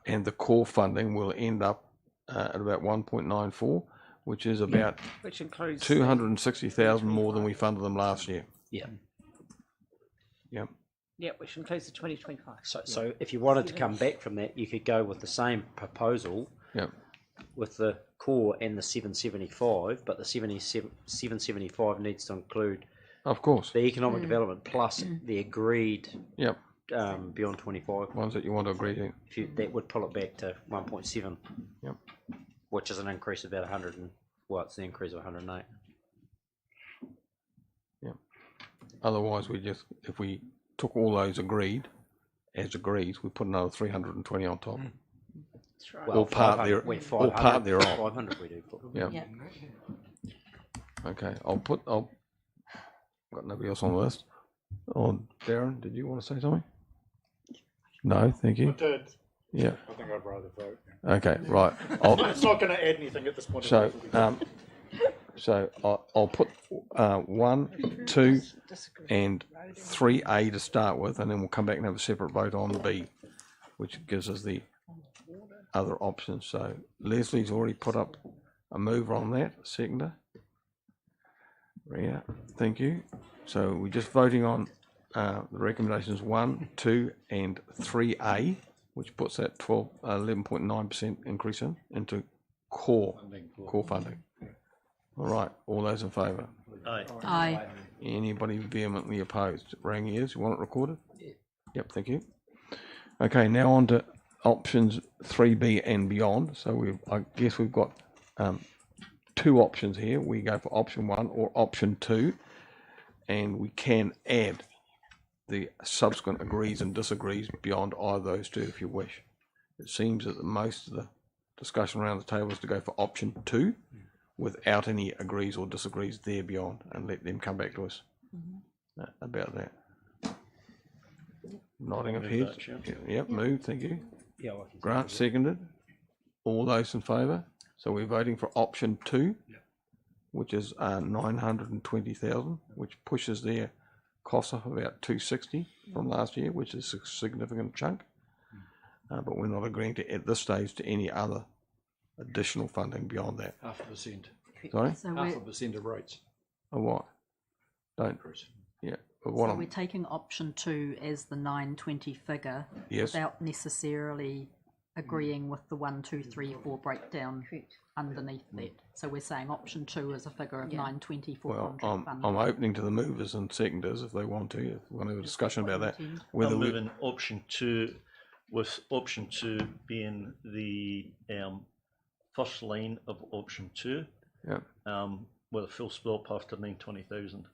and the core funding will end up at about 1.94, which is about Which includes 260,000 more than we funded them last year. Yeah. Yep. Yeah, which includes the 2025. So if you wanted to come back from that, you could go with the same proposal with the core and the 775, but the 775 needs to include, of course, the economic development plus the agreed beyond 25 ones that you want to agree to. That would pull it back to 1.7. Yep. Which is an increase of about 100 and it's the increase of 108. Yep. Otherwise, if we took all those agreed, we put another 320 on top. That's right. Or part thereof. 500 we do. Yeah. Okay, I've got nobody else on the list. Oh, Darren, did you want to say something? No, thank you. I did. Yeah. I think I'd rather vote. Okay, right. It's not going to add anything at this point. So I'll put 1, 2, and 3A to start with, and then we'll come back and have a separate vote on B, which gives us the other options. So Leslie's already put up a mover on that, seconder. Yeah, thank you. So we're just voting on the recommendations 1, 2, and 3A, which puts that 11.9% increase into core funding. All right, all those in favour? Aye. Aye. Anybody vehemently opposed? Rangy is. You want it recorded? Yep, thank you. Okay, now on to options 3B and beyond. So I guess we've got two options here. We go for option 1 or option 2, and we can add the subsequent agrees and disagrees beyond either of those two if you wish. It seems that most of the discussion around the table is to go for option 2 without any agrees or disagrees there beyond, and let them come back to us about that. Nodding of heads. Yep, moved, thank you. Yeah, I can Grant, seconded. All those in favour? So we're voting for option 2, which is 920,000, which pushes their costs up about 260 from last year, which is a significant chunk. But we're not agreeing to, at this stage, to any other additional funding beyond that. 0.5%. Sorry? So 0.5% of rates. Of what? Don't. Yeah. But what so I'm, we're taking option 2 as the 920 figure Yes. without necessarily agreeing with the 1, 2, 3, 4 breakdown underneath that. So we're saying option 2 is a figure of 920 for well, contract funding. I'm opening to the movers and seconders if they want to. If we want to have a discussion about that. Whether I'm we, moving option 2, with option 2 being the first line of option 2, with a full stop after 920,000.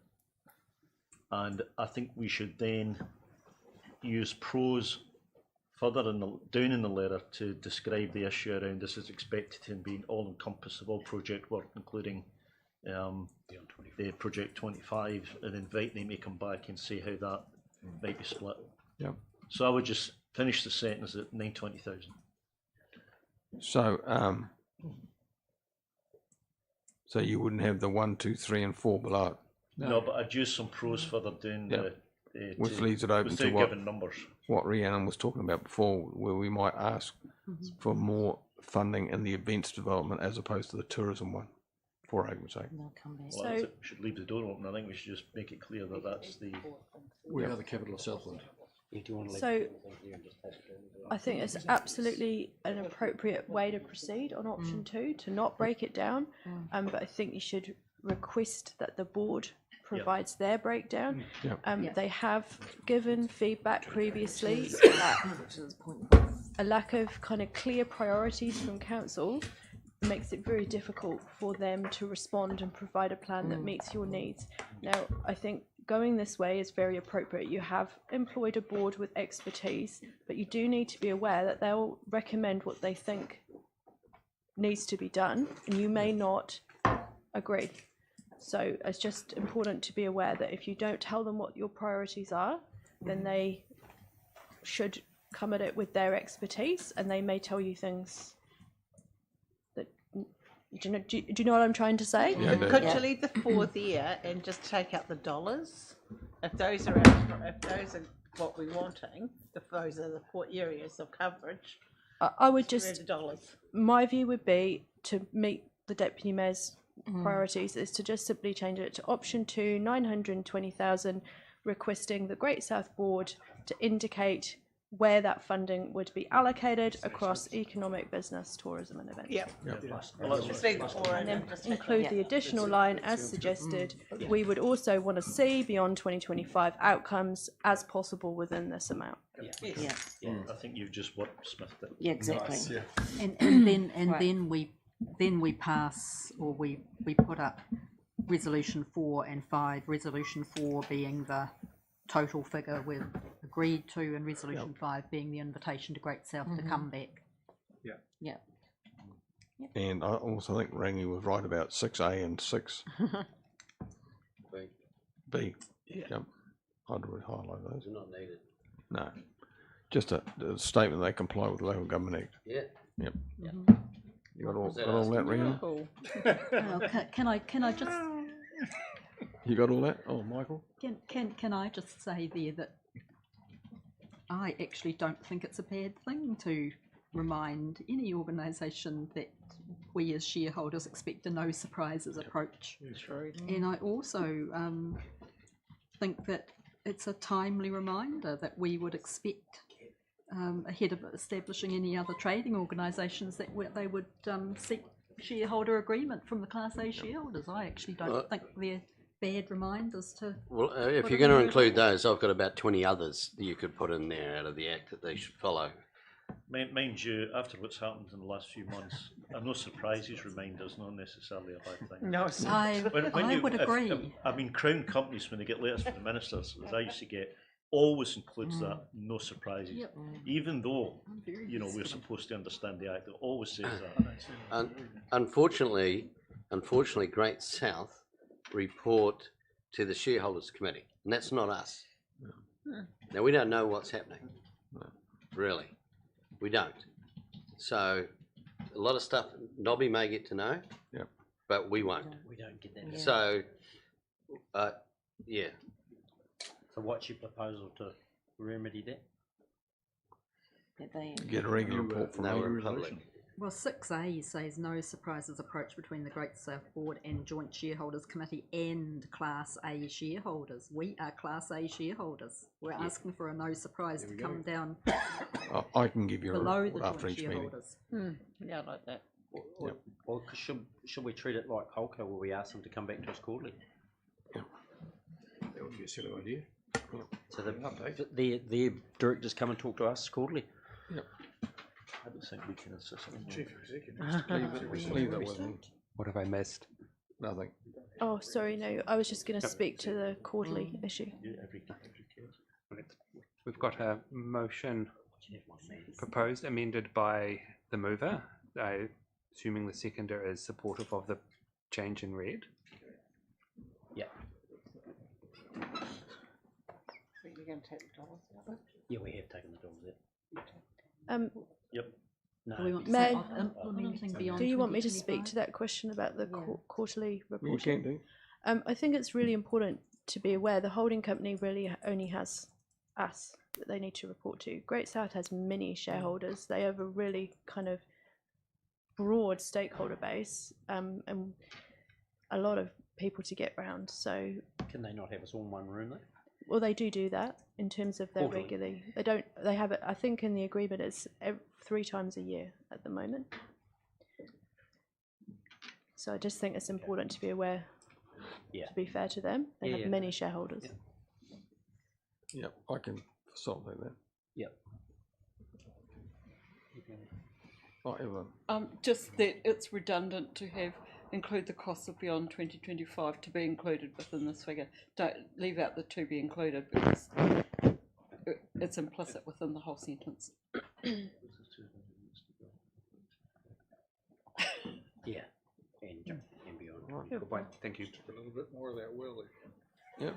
And I think we should then use prose further down in the letter to describe the issue around this is expected to be an all-encompassing of all project work, including the project 25, and invite them to come back and see how that might be split. Yep. So I would just finish the sentence at 920,000. So, so you wouldn't have the 1, 2, 3, and 4 below it. No, but I'd use some prose further down Which leaves it open to without giving numbers. what Rhiannon was talking about before, where we might ask for more funding in the events development as opposed to the tourism one, for argument's sake. Well, we should leave the door open. I think we should just make it clear that that's the. We are the capital of Southland. So I think it's absolutely an appropriate way to proceed on option 2, to not break it down. But I think you should request that the board provides their breakdown. They have given feedback previously that a lack of kind of clear priorities from council makes it very difficult for them to respond and provide a plan that meets your needs. Now, I think going this way is very appropriate. You have employed a board with expertise, but you do need to be aware that they'll recommend what they think needs to be done, and you may not agree. So it's just important to be aware that if you don't tell them what your priorities are, then they should come at it with their expertise, and they may tell you things that, do you know what I'm trying to say? Could you leave the 4 there and just take out the dollars? If those are what we're wanting, if those are the 4 areas of coverage, I would remove just, the dollars. my view would be to meet the Deputy Mayor's priorities is to just simply change it to option 2, 920,000, requesting the Great South Board to indicate where that funding would be allocated across economic, business, tourism and events. Just leave the 4 And then just include the additional line as suggested. We would also want to see beyond 2025 outcomes as possible within this amount. I think you've just wordsmithed it. Yeah, exactly. Nice. Then we pass, or we put up resolution 4 and 5. Resolution 4 being the total figure we've agreed to, and resolution 5 being the invitation to Great South to come back. And I also think Rangi was right about 6A and 6B. Yep. I'd really highlight those. They're not needed. No. Just a statement they comply with the Local Government Act. Yep. You got all that, Rhiannon? Can I just You got all that? Oh, Michael? can I just say there that I actually don't think it's a bad thing to remind any organisation that we as shareholders expect a no surprises approach. And I also think that it's a timely reminder that we would expect ahead of establishing any other trading organisations that they would seek shareholder agreement from the Class A shareholders. I actually don't think they're bad reminders to. Well, if you're going to include those, I've got about 20 others that you could put in there out of the Act that they should follow. Mind you, after what's happened in the last few months, I know surprises remind us not necessarily a bad thing. No, I would agree. I mean, Crown companies, when they get letters from the ministers, as I used to get, always includes that, no surprises. Yep. Even though, you know, we're supposed to understand the Act, it always says that. Unfortunately, Great South report to the shareholders committee, and that's not us. Now, we don't know what's happening, really. We don't. So, a lot of stuff Nobby may get to know, but we won't. We don't get that. So, yeah. So what's your proposal to remedy that? Get a regular report from No the Republic. Well, 6A says no surprises approach between the Great South Board and Joint Shareholders Committee and Class A shareholders. We are Class A shareholders. We're asking for a no surprise to come down I can give you a below report the after joint each meeting. shareholders. Yeah, I like that. Well, should we treat it like Holco, where we ask them to come back to us quarterly? That would be a silly idea. So their directors come and talk to us quarterly? Yep. I don't think we can assist them. Chief Executive. Leave that with me. What have I missed? Nothing. Oh, sorry, no, I was just going to speak to the quarterly issue. We've got a motion proposed, amended by the mover, assuming the seconder is supportive of the change in red. Yeah. You're going to take the dollars out? Yeah, we have taken the dollars out. Yep. No. Do we want to May say I- of implementing beyond Do you want me to speak 2025? to that question about the quarterly reporting? You can do. I think it's really important to be aware the holding company really only has us that they need to report to. Great South has many shareholders. They have a really kind of broad stakeholder base and a lot of people to get round. So, Can they not have us all in one room though? well, they do that in terms of their Quarterly. regularly. They don't. They have it. I think in the agreement it's 3 times a year at the moment. So I just think it's important to be aware. Yeah. To be fair to them, they have many shareholders. Yep, I can facilitate that. Yep. Right, Evelyn. Just that it's redundant to include the costs of beyond 2025 to be included within this figure. Don't leave out the to be included because it's implicit within the whole sentence. Yeah. And beyond. Good point. Thank you. A little bit more of that will. Yep.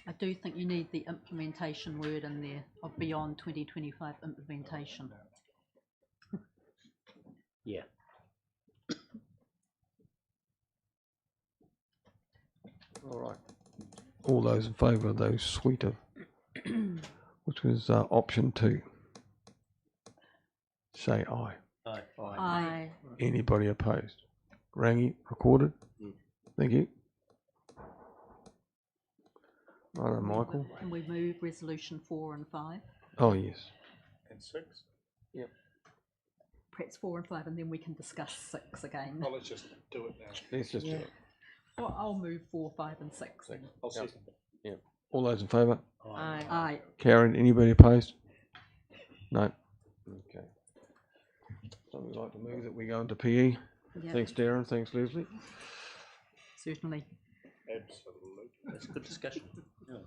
I do think you need the implementation word in there of beyond 2025 implementation. Yeah. All right. All those in favour of those suite of, which was option 2. Say aye. Aye. Aye. Anybody opposed? Rangi, recorded. Thank you. Righto, Michael. Can we move resolution 4 and 5? Oh, yes. And 6? Yep. Perhaps 4 and 5, and then we can discuss 6 again. Well, let's just do it now. Let's just do it. Well, I'll move 4, 5, and 6. Then. I'll second it. Yep. All those in favour? Aye. Aye. Karen, anybody opposed? No. Okay. Somebody like to move that we go into PE? Yep. Thanks, Darren. Thanks, Leslie. Certainly. Absolutely. That's a good discussion. Yeah.